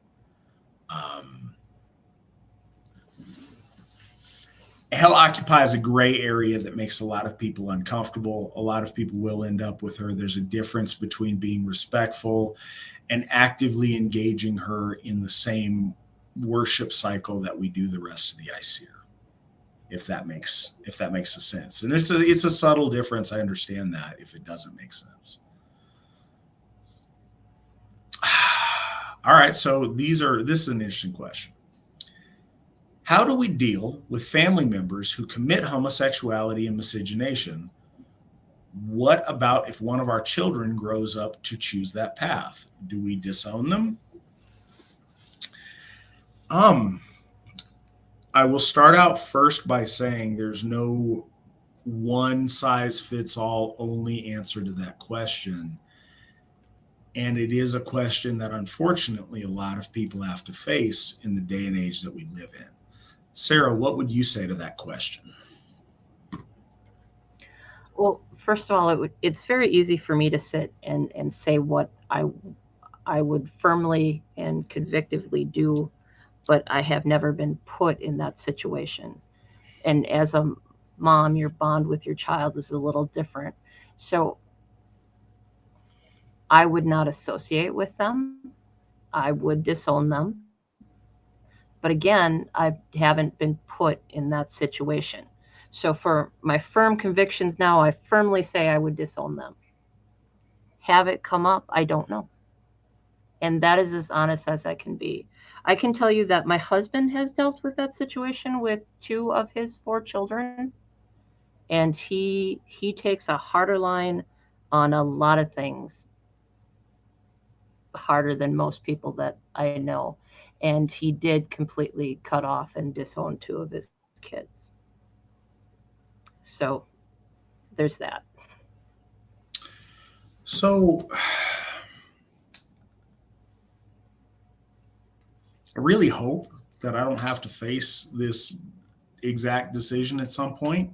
Hell occupies a gray area that makes a lot of people uncomfortable. A lot of people will end up with her. There's a difference between being respectful and actively engaging her in the same worship cycle that we do the rest of the Aesir. If that makes a sense. And it's a subtle difference. I understand that if it doesn't make sense. All right, so this is an interesting question. How do we deal with family members who commit homosexuality and miscegenation? What about if one of our children grows up to choose that path? Do we disown them? I will start out first by saying there's no one size fits all only answer to that question. And it is a question that unfortunately a lot of people have to face in the day and age that we live in. Sarah, what would you say to that question? Well, first of all, it's very easy for me to sit and say what I would firmly and convictively do, but I have never been put in that situation. And as a mom, your bond with your child is a little different. So I would not associate with them. I would disown them. But again, I haven't been put in that situation. So for my firm convictions now, I firmly say I would disown them. Have it come up? I don't know. And that is as honest as I can be. I can tell you that my husband has dealt with that situation with 2 of his 4 children. And he takes a harder line on a lot of things, harder than most people that I know. And he did completely cut off and disown 2 of his kids. So there's that. So I really hope that I don't have to face this exact decision at some point.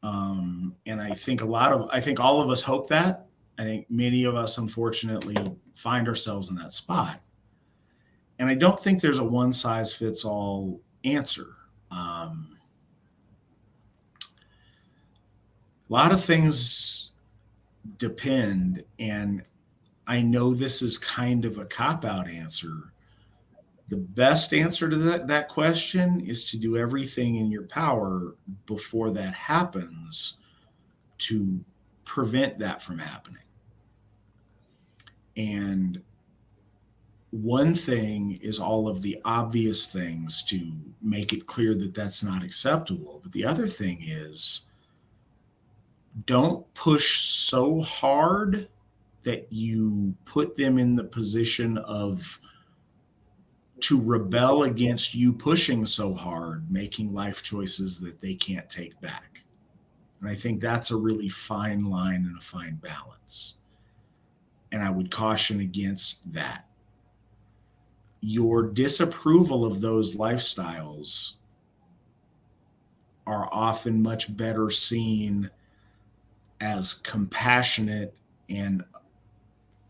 And I think all of us hope that. I think many of us, unfortunately, find ourselves in that spot. And I don't think there's a one size fits all answer. A lot of things depend, and I know this is kind of a cop-out answer. The best answer to that question is to do everything in your power before that happens to prevent that from happening. And one thing is all of the obvious things to make it clear that that's not acceptable. But the other thing is, don't push so hard that you put them in the position of to rebel against you pushing so hard, making life choices that they can't take back. And I think that's a really fine line and a fine balance. And I would caution against that. Your disapproval of those lifestyles are often much better seen as compassionate and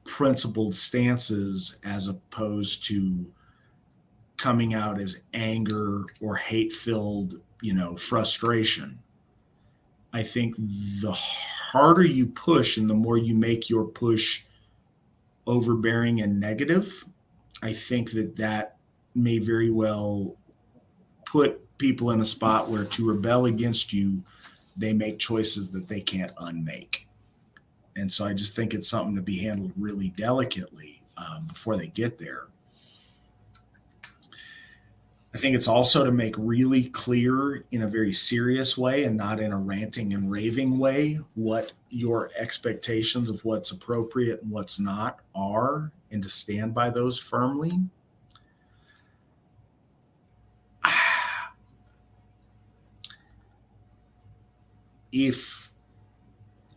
principled stances as opposed to coming out as anger or hate-filled, frustration. I think the harder you push and the more you make your push overbearing and negative, I think that may very well put people in a spot where to rebel against you, they make choices that they can't unmake. And so I just think it's something to be handled really delicately before they get there. I think it's also to make really clear in a very serious way and not in a ranting and raving way what your expectations of what's appropriate and what's not are, and to stand by those firmly. If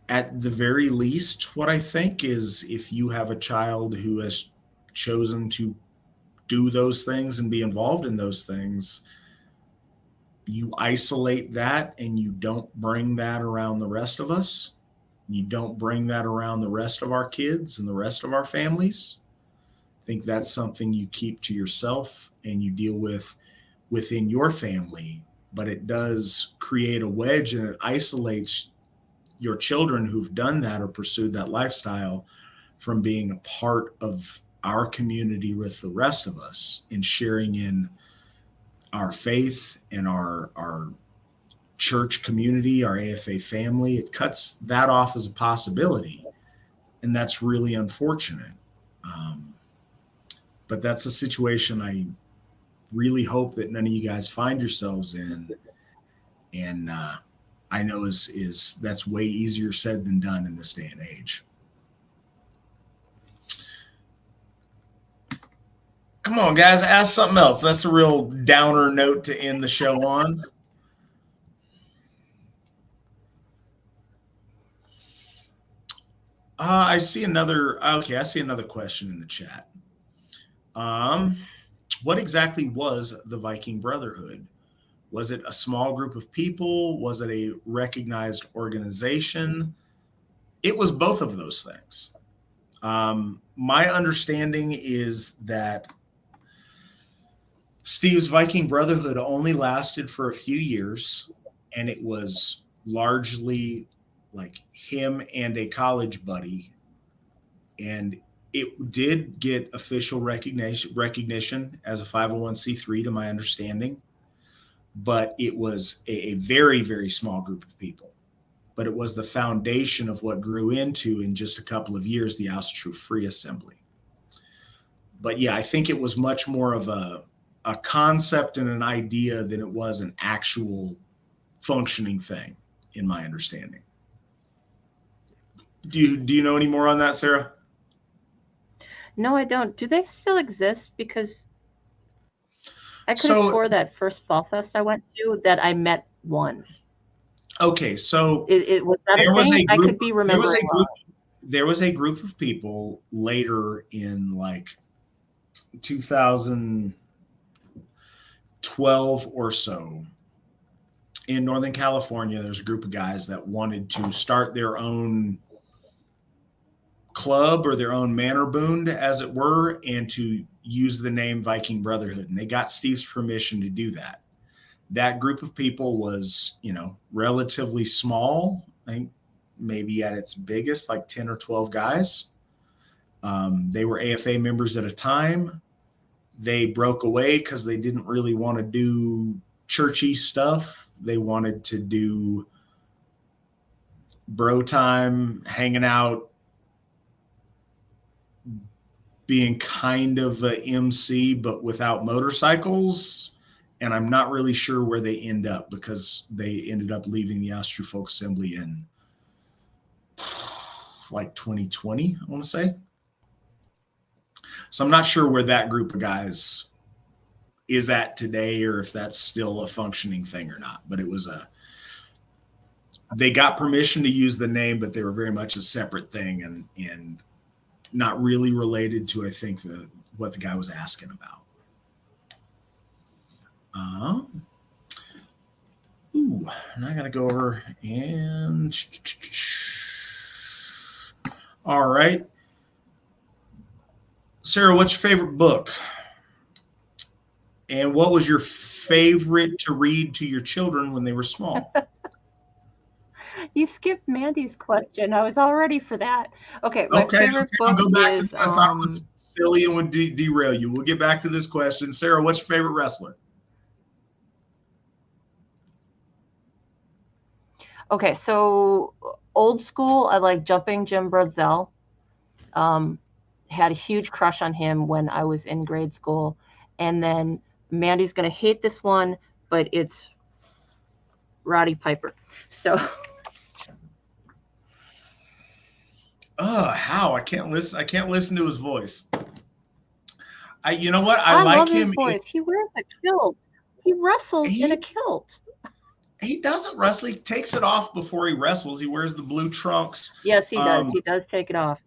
at the very least, what I think is if you have a child who has chosen to do those things and be involved in those things, you isolate that and you don't bring that around the rest of us. You don't bring that around the rest of our kids and the rest of our families. I think that's something you keep to yourself and you deal with within your family, but it does create a wedge and it isolates your children who've done that or pursued that lifestyle from being a part of our community with the rest of us and sharing in our faith and our church community, our AFA family. It cuts that off as a possibility. And that's really unfortunate. But that's a situation I really hope that none of you guys find yourselves in. And I know is that's way easier said than done in this day and age. Come on, guys, ask something else. That's a real downer note to end the show on. I see another question in the chat. What exactly was the Viking Brotherhood? Was it a small group of people? Was it a recognized organization? It was both of those things. My understanding is that Steve's Viking Brotherhood only lasted for a few years, and it was largely like him and a college buddy. And it did get official recognition as a 501c3 to my understanding, but it was a very, very small group of people. But it was the foundation of what grew into, in just a couple of years, the Asatru Free Assembly. But yeah, I think it was much more of a concept and an idea than it was an actual functioning thing, in my understanding. Do you know any more on that, Sarah? No, I don't. Do they still exist? Because I could have swore that first Fall Fest I went to that I met one. Okay, so it was that a thing? I could be remembering wrong. There was a group of people later in like 2012 or so in Northern California. There's a group of guys that wanted to start their own club or their own manor bund, as it were, and to use the name Viking Brotherhood. And they got Steve's permission to do that. That group of people was, relatively small. I think maybe at its biggest, like 10 or 12 guys. They were AFA members at a time. They broke away because they didn't really want to do churchy stuff. They wanted to do bro time, hanging out, being kind of a MC, but without motorcycles. And I'm not really sure where they end up, because they ended up leaving the Asatru Folk Assembly in like 2020, I want to say. So I'm not sure where that group of guys is at today, or if that's still a functioning thing or not. But they got permission to use the name, but they were very much a separate thing, and not really related to, I think, what the guy was asking about. And I gotta go over and all right. Sarah, what's your favorite book? And what was your favorite to read to your children when they were small? You skipped Mandy's question. I was all ready for that. Okay, my favorite book I'll go back is... I thought it was silly and would derail you. We'll get back to this question. Sarah, what's your favorite wrestler? Okay, so old school, I like Jumping Jim Brunzell. Had a huge crush on him when I was in grade school. And then Mandy's going to hate this one, but it's Roddy Piper. So... How? I can't listen to his voice. You know what? I like love him. His voice. He wears a kilt. He wrestles in a kilt. He doesn't wrestle. He takes it off before he wrestles. He wears the blue trunks. Yes, he does. He does take it off.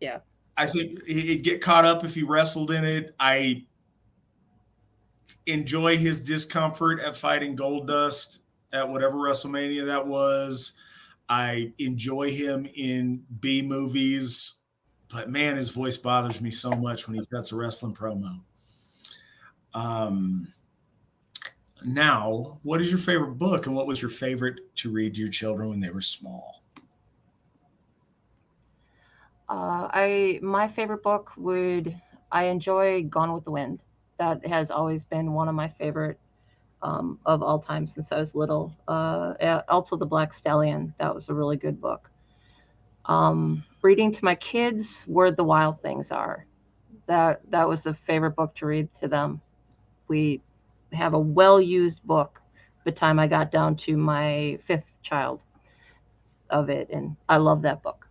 Yeah. I think he'd get caught up if he wrestled in it. I enjoy his discomfort at fighting Goldust at whatever WrestleMania that was. I enjoy him in B movies, but man, his voice bothers me so much when he cuts a wrestling promo. Now, what is your favorite book, and what was your favorite to read to your children when they were small? My favorite book I enjoy Gone with the Wind. That has always been one of my favorite of all time since I was little. Also The Black Stallion. That was a really good book. Reading to my kids, Where the Wild Things Are. That was a favorite book to read to them. We have a well-used book by the time I got down to my 5th child of it, and I love that book.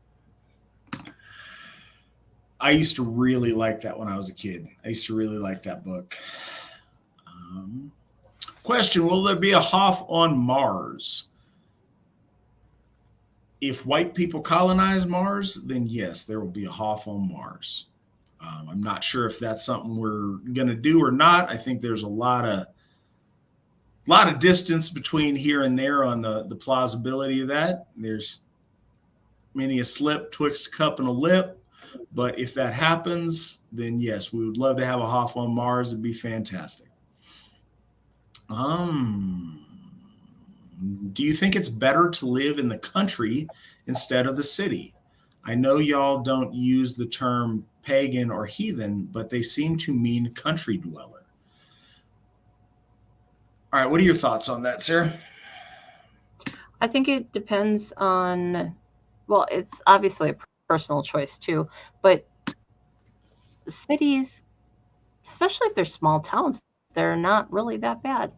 I used to really like that when I was a kid. I used to really like that book. Question, will there be a Hoff on Mars? If white people colonize Mars, then yes, there will be a Hoff on Mars. I'm not sure if that's something we're going to do or not. I think there's a lot of distance between here and there on the plausibility of that. There's many a slip twixt a cup and a lip. But if that happens, then yes, we would love to have a Hoff on Mars. It'd be fantastic. Do you think it's better to live in the country instead of the city? I know y'all don't use the term pagan or heathen, but they seem to mean country dweller. All right, what are your thoughts on that, Sarah? I think it depends on, well, it's obviously a personal choice too, but cities, especially if they're small towns, they're not really that bad.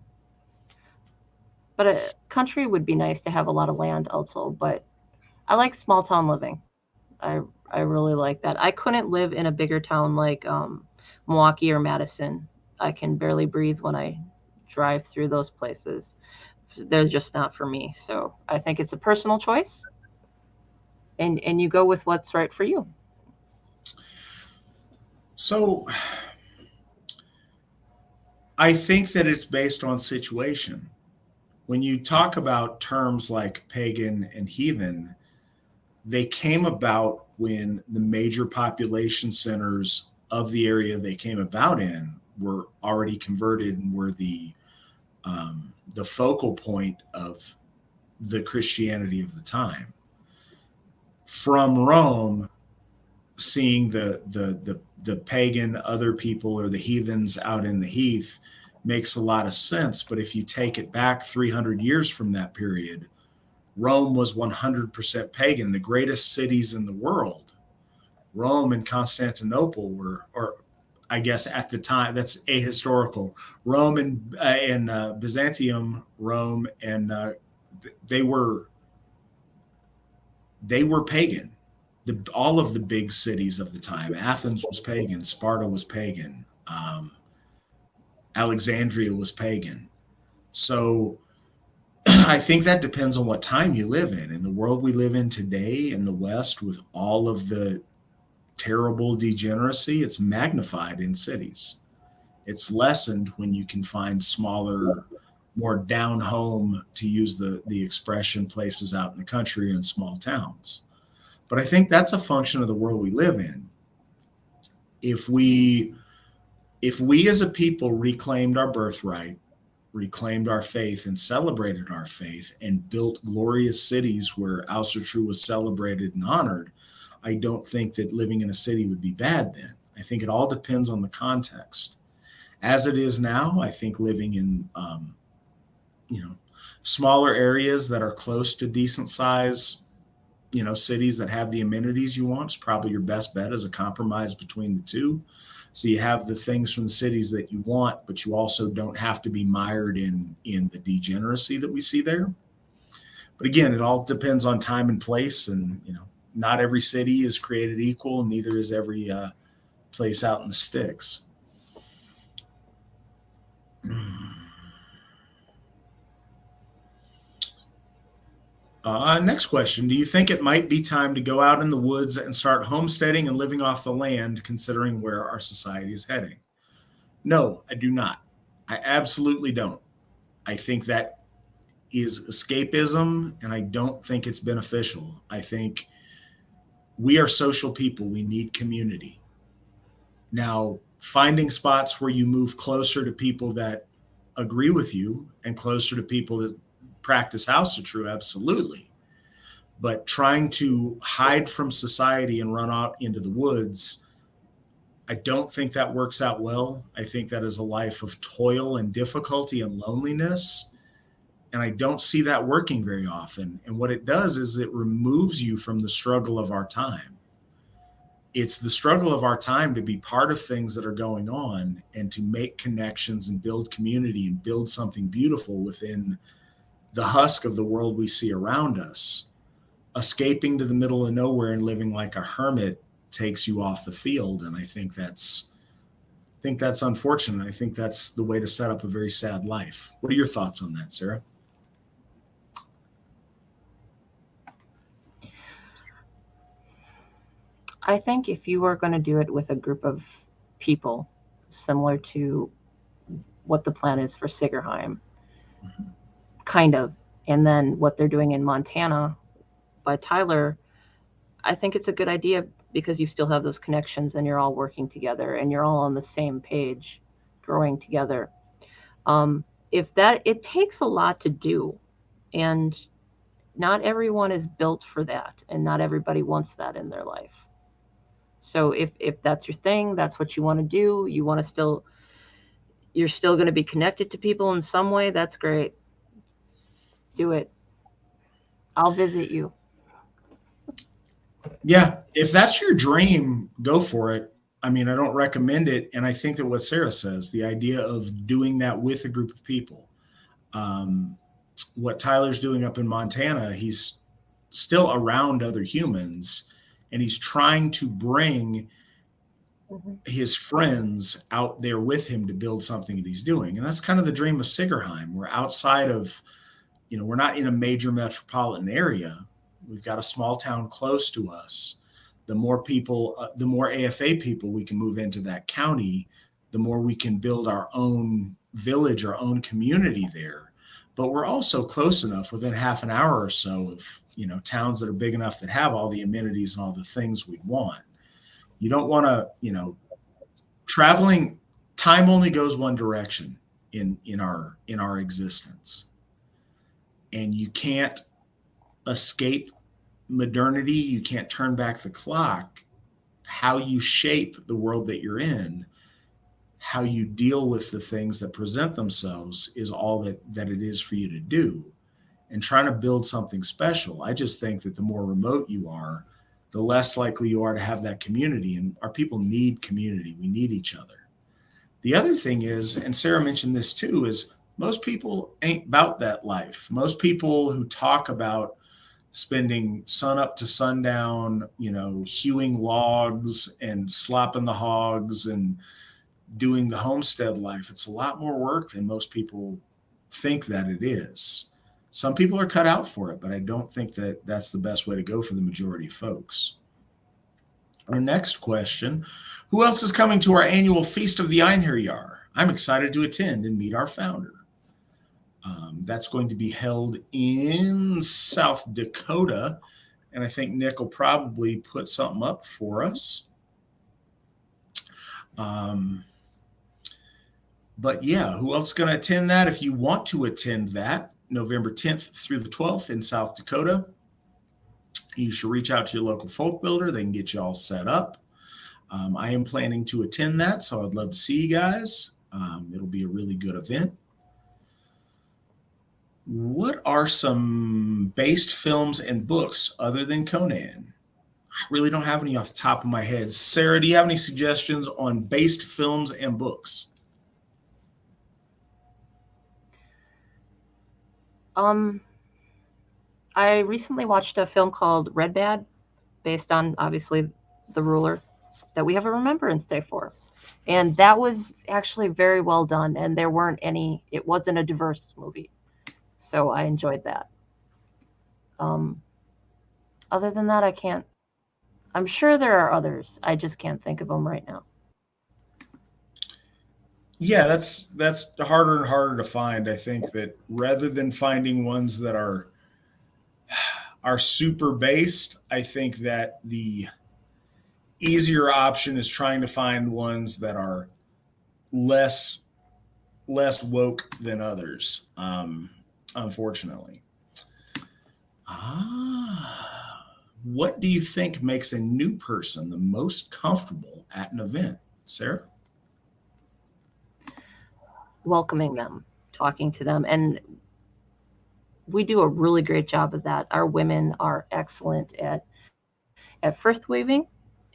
But a country would be nice to have a lot of land also, but I like small town living. I really like that. I couldn't live in a bigger town like Milwaukee or Madison. I can barely breathe when I drive through those places. They're just not for me. So I think it's a personal choice, and you go with what's right for you. So I think that it's based on situation. When you talk about terms like pagan and heathen, they came about when the major population centers of the area they came about in were already converted and were the focal point of the Christianity of the time. From Rome, seeing the pagan other people or the heathens out in the heath makes a lot of sense. But if you take it back 300 years from that period, Rome was 100% pagan. The greatest cities in the world, Rome and Constantinople were, or I guess at the time, that's ahistorical. Rome and Byzantium, Rome, and they were pagan. All of the big cities of the time. Athens was pagan. Sparta was pagan. Alexandria was pagan. So I think that depends on what time you live in. In the world we live in today in the West, with all of the terrible degeneracy, it's magnified in cities. It's lessened when you can find smaller, more down home, to use the expression, places out in the country and small towns. But I think that's a function of the world we live in. If we as a people reclaimed our birthright, reclaimed our faith, and celebrated our faith, and built glorious cities where Asatru was celebrated and honored, I don't think that living in a city would be bad then. I think it all depends on the context. As it is now, I think living in smaller areas that are close to decent size, cities that have the amenities you want is probably your best bet as a compromise between the two. So you have the things from the cities that you want, but you also don't have to be mired in the degeneracy that we see there. But again, it all depends on time and place, and not every city is created equal, and neither is every place out in the sticks. Next question. Do you think it might be time to go out in the woods and start homesteading and living off the land, considering where our society is heading? No, I do not. I absolutely don't. I think that is escapism, and I don't think it's beneficial. I think we are social people. We need community. Now, finding spots where you move closer to people that agree with you and closer to people that practice Asatru, absolutely. But trying to hide from society and run out into the woods, I don't think that works out well. I think that is a life of toil and difficulty and loneliness. And I don't see that working very often. And what it does is it removes you from the struggle of our time. It's the struggle of our time to be part of things that are going on and to make connections and build community and build something beautiful within the husk of the world we see around us. Escaping to the middle of nowhere and living like a hermit takes you off the field. And I think that's unfortunate. I think that's the way to set up a very sad life. What are your thoughts on that, Sarah? I think if you are going to do it with a group of people, similar to what the plan is for Sigerheim, kind of, and then what they're doing in Montana by Tyler, I think it's a good idea because you still have those connections and you're all working together and you're all on the same page, growing together. It takes a lot to do, and not everyone is built for that, and not everybody wants that in their life. So if that's your thing, that's what you want to do, you're still going to be connected to people in some way, that's great. Do it. I'll visit you. Yeah, if that's your dream, go for it. I mean, I don't recommend it. And I think that what Sarah says, the idea of doing that with a group of people, what Tyler's doing up in Montana, he's still around other humans, and he's trying to bring his friends out there with him to build something that he's doing. And that's kind of the dream of Sigerheim. We're outside of, we're not in a major metropolitan area. We've got a small town close to us. The more people, the more AFA people we can move into that county, the more we can build our own village, our own community there. but we're also close enough within half an hour or so of, towns that are big enough that have all the amenities and all the things we want. You don't want to, traveling, time only goes one direction in our existence. And you can't escape modernity. You can't turn back the clock. How you shape the world that you're in, how you deal with the things that present themselves is all that it is for you to do. And trying to build something special, I just think that the more remote you are, the less likely you are to have that community. And our people need community. We need each other. The other thing is, and Sarah mentioned this too, is most people ain't about that life. Most people who talk about spending sun up to sundown, hewing logs and slopping the hogs and doing the homestead life, it's a lot more work than most people think that it is. Some people are cut out for it, but I don't think that that's the best way to go for the majority of folks. Our next question, who else is coming to our annual Feast of the Einherjar? I'm excited to attend and meet our founder. That's going to be held in South Dakota, and I think Nick will probably put something up for us. But yeah, who else is going to attend that? If you want to attend that, November 10th through the 12th in South Dakota, you should reach out to your local folk builder. They can get you all set up. I am planning to attend that, so I'd love to see you guys. It'll be a really good event. What are some based films and books other than Conan? I really don't have any off the top of my head. Sarah, do you have any suggestions on based films and books? I recently watched a film called Red Bad, based on obviously the ruler that we have a Remembrance Day for. And that was actually very well done. And it wasn't a diverse movie. So I enjoyed that. Other than that, I'm sure there are others. I just can't think of them right now. Yeah, that's harder and harder to find. I think that rather than finding ones that are super based, I think that the easier option is trying to find ones that are less woke than others, unfortunately. What do you think makes a new person the most comfortable at an event, Sarah? Welcoming them, talking to them, and we do a really great job of that. Our women are excellent at frith weaving,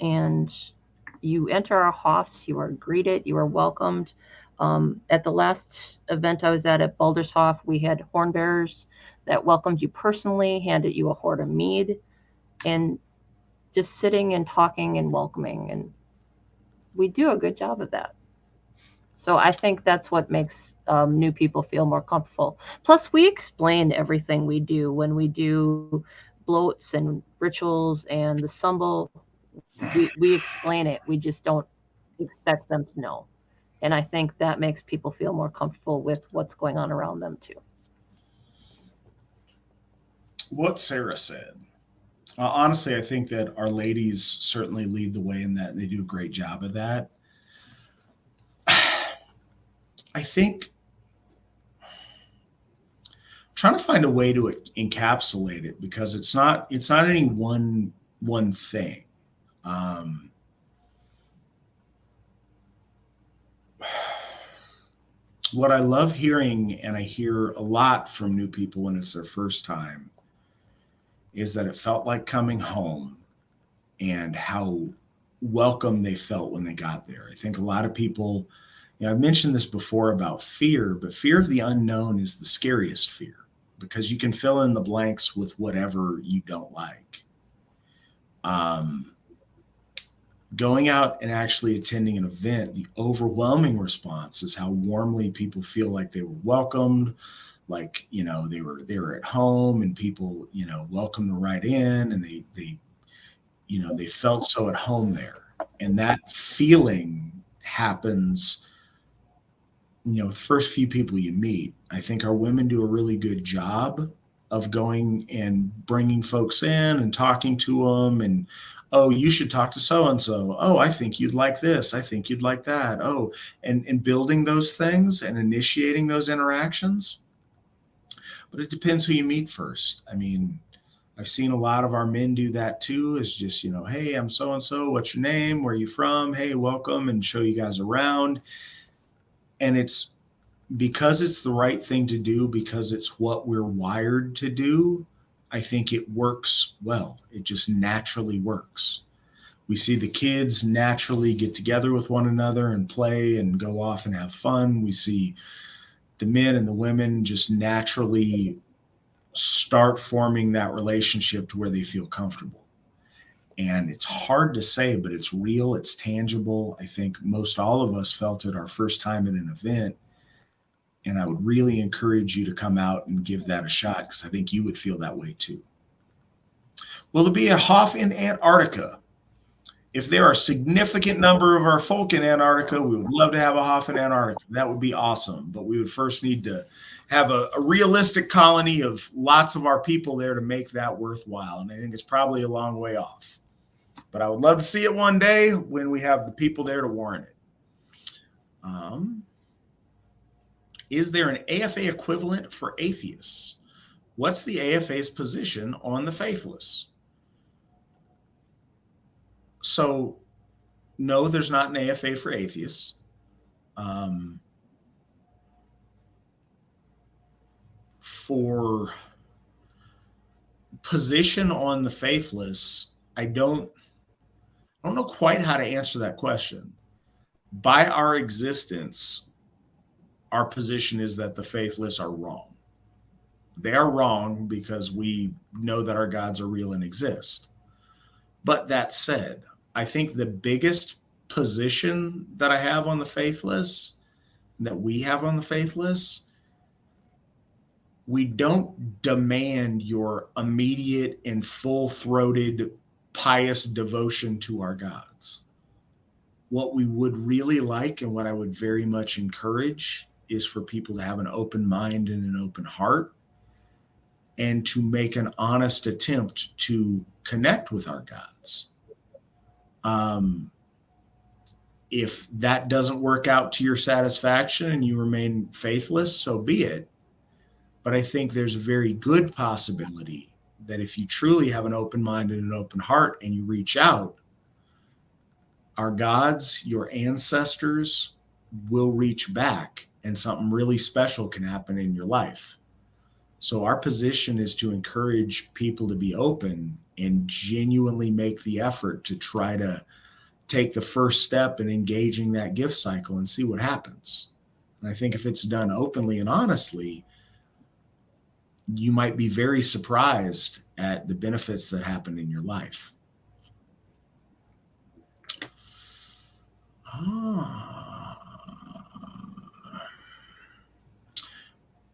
and you enter our hofts, you are greeted, you are welcomed. At the last event I was at Baldershof, we had horn bearers that welcomed you personally, handed you a hoard of mead, and just sitting and talking and welcoming. And we do a good job of that. So I think that's what makes new people feel more comfortable. Plus, we explain everything we do when we do bloats and rituals and the symbol. We explain it. We just don't expect them to know. And I think that makes people feel more comfortable with what's going on around them too. What Sarah said. Honestly, I think that our ladies certainly lead the way in that. They do a great job of that. I think trying to find a way to encapsulate it, because it's not any one thing. What I love hearing, and I hear a lot from new people when it's their first time, is that it felt like coming home and how welcome they felt when they got there. I think a lot of people, I've mentioned this before about fear, but fear of the unknown is the scariest fear, because you can fill in the blanks with whatever you don't like. Going out and actually attending an event, the overwhelming response is how warmly people feel like they were welcomed, like, they were at home, and people, welcomed them right in, and they felt so at home there. And that feeling happens, the first few people you meet. I think our women do a really good job of going and bringing folks in and talking to them, and, oh, you should talk to so-and-so. Oh, I think you'd like this. I think you'd like that. Oh, and building those things and initiating those interactions. But it depends who you meet first. I mean, I've seen a lot of our men do that too, is just, hey, I'm so-and-so, what's your name? Where are you from? Hey, welcome, and show you guys around. And it's because it's the right thing to do, because it's what we're wired to do. I think it works well. It just naturally works. We see the kids naturally get together with one another and play and go off and have fun. We see the men and the women just naturally start forming that relationship to where they feel comfortable. And it's hard to say, but it's real, it's tangible. I think most all of us felt it our first time at an event. And I would really encourage you to come out and give that a shot, because I think you would feel that way too. Will there be a Hoff in Antarctica? If there are a significant number of our folk in Antarctica, we would love to have a Hoff in Antarctica. That would be awesome. But we would first need to have a realistic colony of lots of our people there to make that worthwhile. And I think it's probably a long way off. But I would love to see it one day when we have the people there to warrant it. Is there an AFA equivalent for atheists? What's the AFA's position on the faithless? So, no, there's not an AFA for atheists. For position on the faithless, I don't know quite how to answer that question. By our existence, our position is that the faithless are wrong. They are wrong because we know that our gods are real and exist. But that said, I think the biggest position that I have on the faithless, that we have on the faithless, we don't demand your immediate and full-throated pious devotion to our gods. What we would really like, and what I would very much encourage, is for people to have an open mind and an open heart, and to make an honest attempt to connect with our gods. If that doesn't work out to your satisfaction and you remain faithless, so be it. But I think there's a very good possibility that if you truly have an open mind and an open heart and you reach out, our gods, your ancestors, will reach back and something really special can happen in your life. So our position is to encourage people to be open and genuinely make the effort to try to take the first step in engaging that gift cycle and see what happens. And I think if it's done openly and honestly, you might be very surprised at the benefits that happen in your life.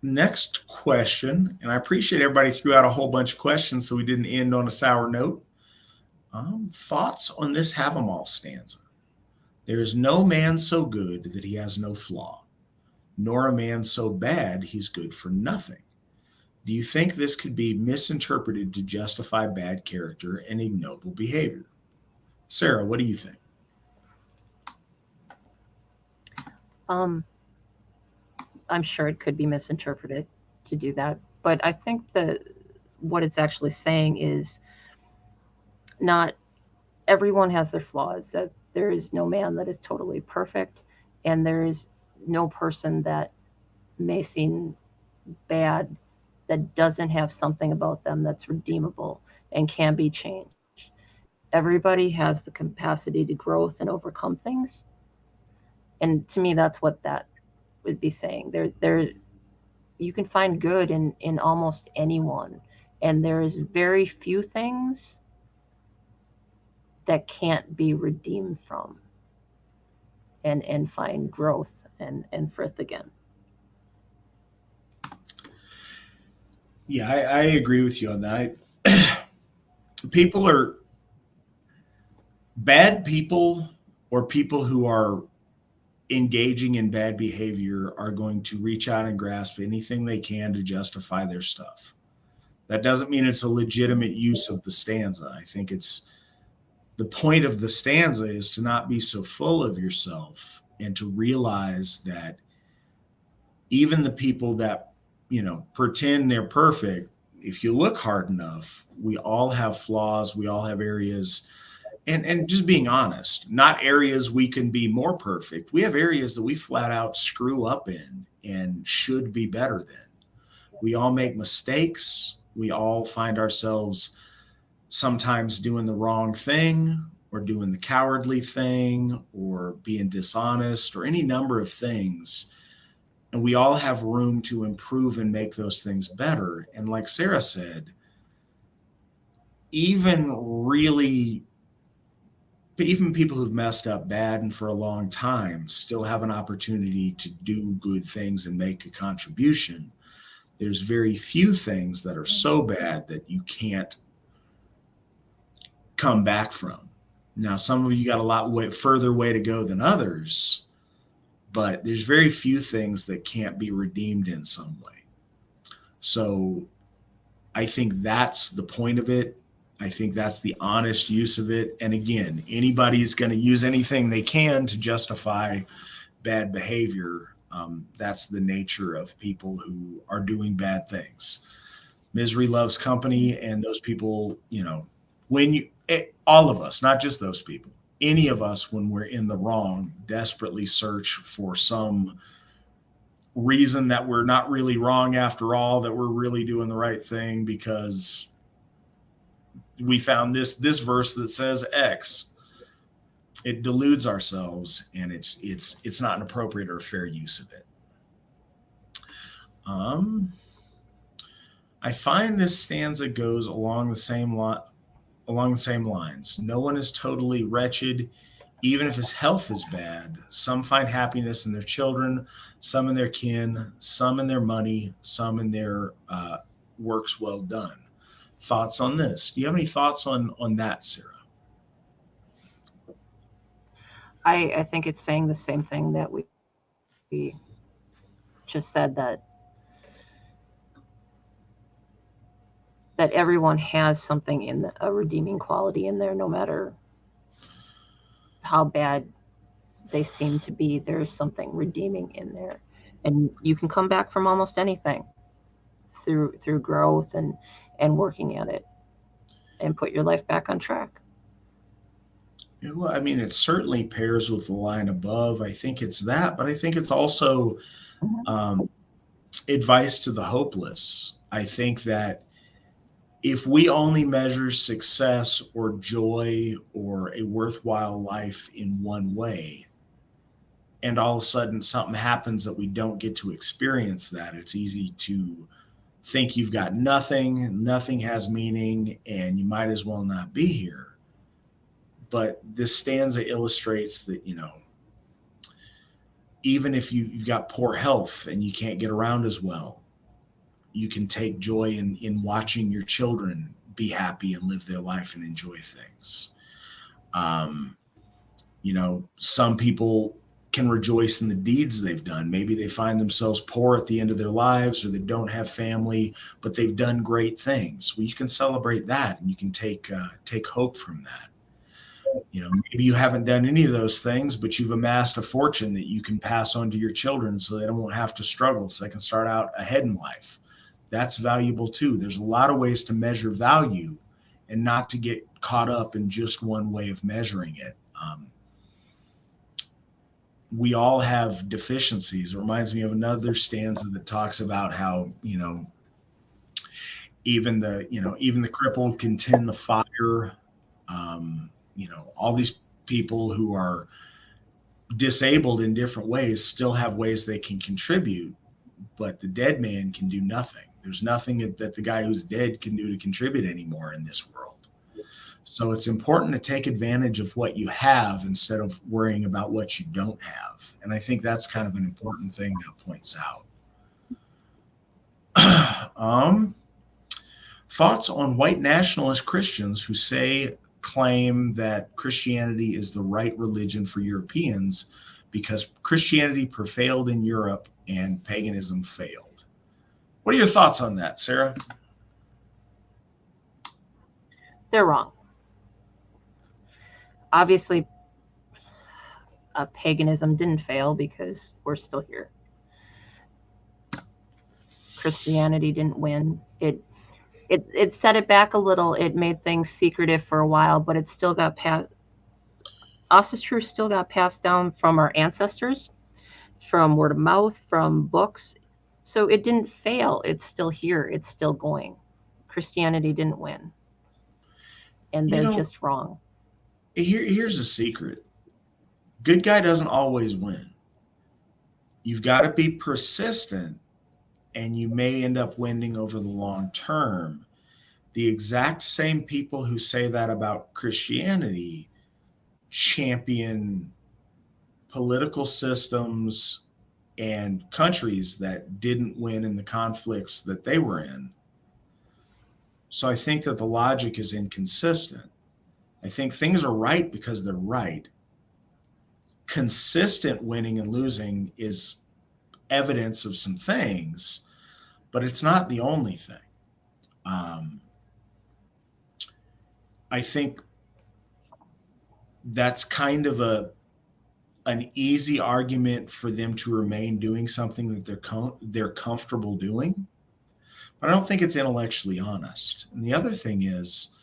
Next question, and I appreciate everybody threw out a whole bunch of questions so we didn't end on a sour note. Thoughts on this have 'em all stanza. There is no man so good that he has no flaw, nor a man so bad he's good for nothing. Do you think this could be misinterpreted to justify bad character and ignoble behavior? Sarah, what do you think? I'm sure it could be misinterpreted to do that, but I think that what it's actually saying is not everyone has their flaws, that there is no man that is totally perfect, and there is no person that may seem bad that doesn't have something about them that's redeemable and can be changed. Everybody has the capacity to growth and overcome things. And to me, that's what that would be saying. There you can find good in almost anyone, and there is very few things that can't be redeemed from and find growth and frith again. Yeah, I agree with you on that. People are bad people, or people who are engaging in bad behavior are going to reach out and grasp anything they can to justify their stuff. That doesn't mean it's a legitimate use of the stanza. I think it's the point of the stanza is to not be so full of yourself and to realize that even the people that, pretend they're perfect, if you look hard enough, we all have flaws. We all have areas, and just being honest, not areas we can be more perfect. We have areas that we flat out screw up in and should be better than. We all make mistakes. We all find ourselves sometimes doing the wrong thing or doing the cowardly thing or being dishonest or any number of things. And we all have room to improve and make those things better. And like Sarah said, even people who've messed up bad and for a long time still have an opportunity to do good things and make a contribution. There's very few things that are so bad that you can't come back from. Now, some of you got a lot further way to go than others, but there's very few things that can't be redeemed in some way. So I think that's the point of it. I think that's the honest use of it. And again, anybody's going to use anything they can to justify bad behavior. That's the nature of people who are doing bad things. Misery loves company, and those people, all of us, not just those people, any of us, when we're in the wrong, desperately search for some reason that we're not really wrong after all, that we're really doing the right thing because we found this verse that says X. It deludes ourselves, and it's not an appropriate or fair use of it. I find this stanza goes along the same lines. No one is totally wretched, even if his health is bad. Some find happiness in their children, some in their kin, some in their money, some in their works well done. Thoughts on this? Do you have any thoughts on that, Sarah? I think it's saying the same thing that we just said, that everyone has something in a redeeming quality in there, no matter how bad they seem to be. There's something redeeming in there, and you can come back from almost anything through growth and working at it and put your life back on track. Well, I mean, it certainly pairs with the line above. I think it's that, but I think it's also advice to the hopeless. I think that if we only measure success or joy or a worthwhile life in one way, and all of a sudden something happens that we don't get to experience that, it's easy to think you've got nothing has meaning, and you might as well not be here. But this stanza illustrates that, even if you've got poor health and you can't get around as well, you can take joy in watching your children be happy and live their life and enjoy things. Some people can rejoice in the deeds they've done. Maybe they find themselves poor at the end of their lives, or they don't have family, but they've done great things. Well, you can celebrate that, and you can take hope from that. Maybe you haven't done any of those things, but you've amassed a fortune that you can pass on to your children so they won't have to struggle, so they can start out ahead in life. That's valuable too. There's a lot of ways to measure value, and not to get caught up in just one way of measuring it. We all have deficiencies. It reminds me of another stanza that talks about how, even the crippled can tend the fire. All these people who are disabled in different ways still have ways they can contribute, but the dead man can do nothing. There's nothing that the guy who's dead can do to contribute anymore in this world. So it's important to take advantage of what you have instead of worrying about what you don't have. And I think that's kind of an important thing that points out. Thoughts on white nationalist Christians who claim that Christianity is the right religion for Europeans because Christianity prevailed in Europe and paganism failed. What are your thoughts on that, Sarah? They're wrong. Obviously, paganism didn't fail because we're still here. Christianity didn't win. It set it back a little. It made things secretive for a while, but it still got passed. Asatru still got passed down from our ancestors, from word of mouth, from books. So it didn't fail. It's still here. It's still going. Christianity didn't win. And they're just wrong. Here's a secret. Good guy doesn't always win. You've got to be persistent, and you may end up winning over the long term. The exact same people who say that about Christianity champion political systems and countries that didn't win in the conflicts that they were in. So I think that the logic is inconsistent. I think things are right because they're right. Consistent winning and losing is evidence of some things, but it's not the only thing. I think that's kind of an easy argument for them to remain doing something that they're comfortable doing, but I don't think it's intellectually honest. And the other thing is,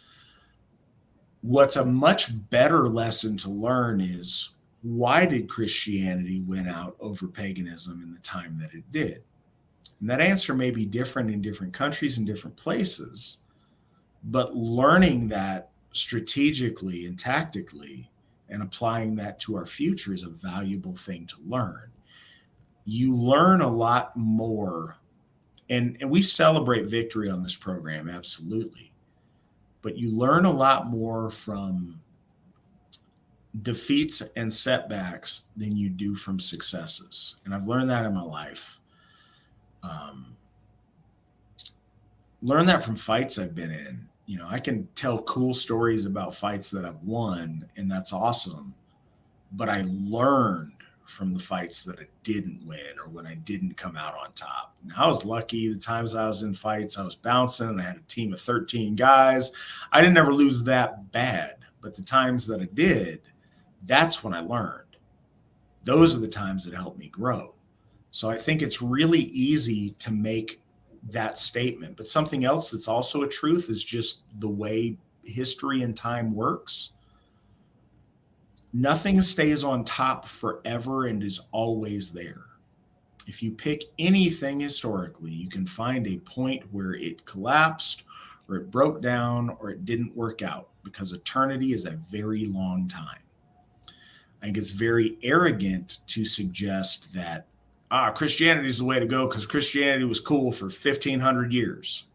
what's a much better lesson to learn is, why did Christianity win out over paganism in the time that it did? And that answer may be different in different countries and different places, but learning that strategically and tactically and applying that to our future is a valuable thing to learn. You learn a lot more, and we celebrate victory on this program, absolutely, but you learn a lot more from defeats and setbacks than you do from successes. And I've learned that in my life. Learned that from fights I've been in. You know, I can tell cool stories about fights that I've won, and that's awesome. But I learned from the fights that I didn't win or when I didn't come out on top. Now, I was lucky the times I was in fights, I was bouncing and I had a team of 13 guys. I didn't ever lose that bad. But the times that I did, that's when I learned. Those are the times that helped me grow. So I think it's really easy to make that statement. But something else that's also a truth is just the way history and time works. Nothing stays on top forever and is always there. If you pick anything historically, you can find a point where it collapsed or it broke down or it didn't work out, because eternity is a very long time. I think it's very arrogant to suggest that Christianity is the way to go because Christianity was cool for 1,500 years.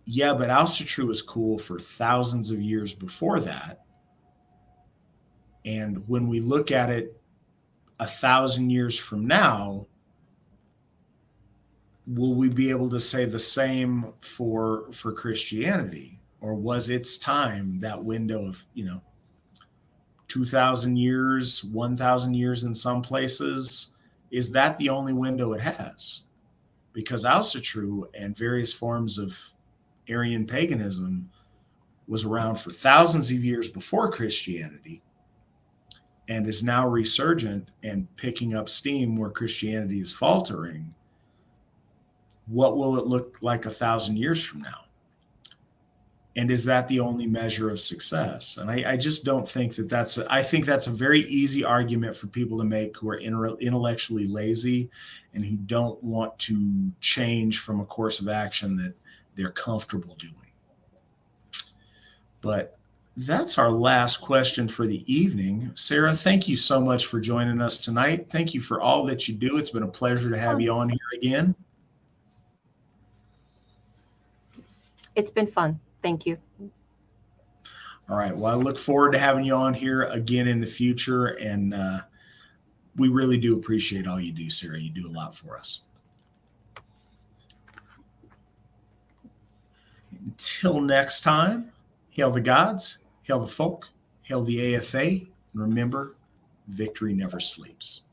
Yeah, but Asatru was cool for thousands of years before that. And when we look at it 1,000 years from now, will we be able to say the same for Christianity? Or was its time, that window of, 2,000 years, 1,000 years in some places, is that the only window it has? Because Asatru and various forms of Aryan paganism was around for thousands of years before Christianity and is now resurgent and picking up steam where Christianity is faltering. What will it look like 1,000 years from now? And is that the only measure of success? And I just don't think that I think that's a very easy argument for people to make who are intellectually lazy and who don't want to change from a course of action that they're comfortable doing. But that's our last question for the evening. Sarah, thank you so much for joining us tonight. Thank you for all that you do. It's been a pleasure to have you on here again. It's been fun. Thank you. All right. Well, I look forward to having you on here again in the future. And we really do appreciate all you do, Sarah. You do a lot for us. Until next time, hail the gods, hail the folk, hail the AFA, and remember, victory never sleeps.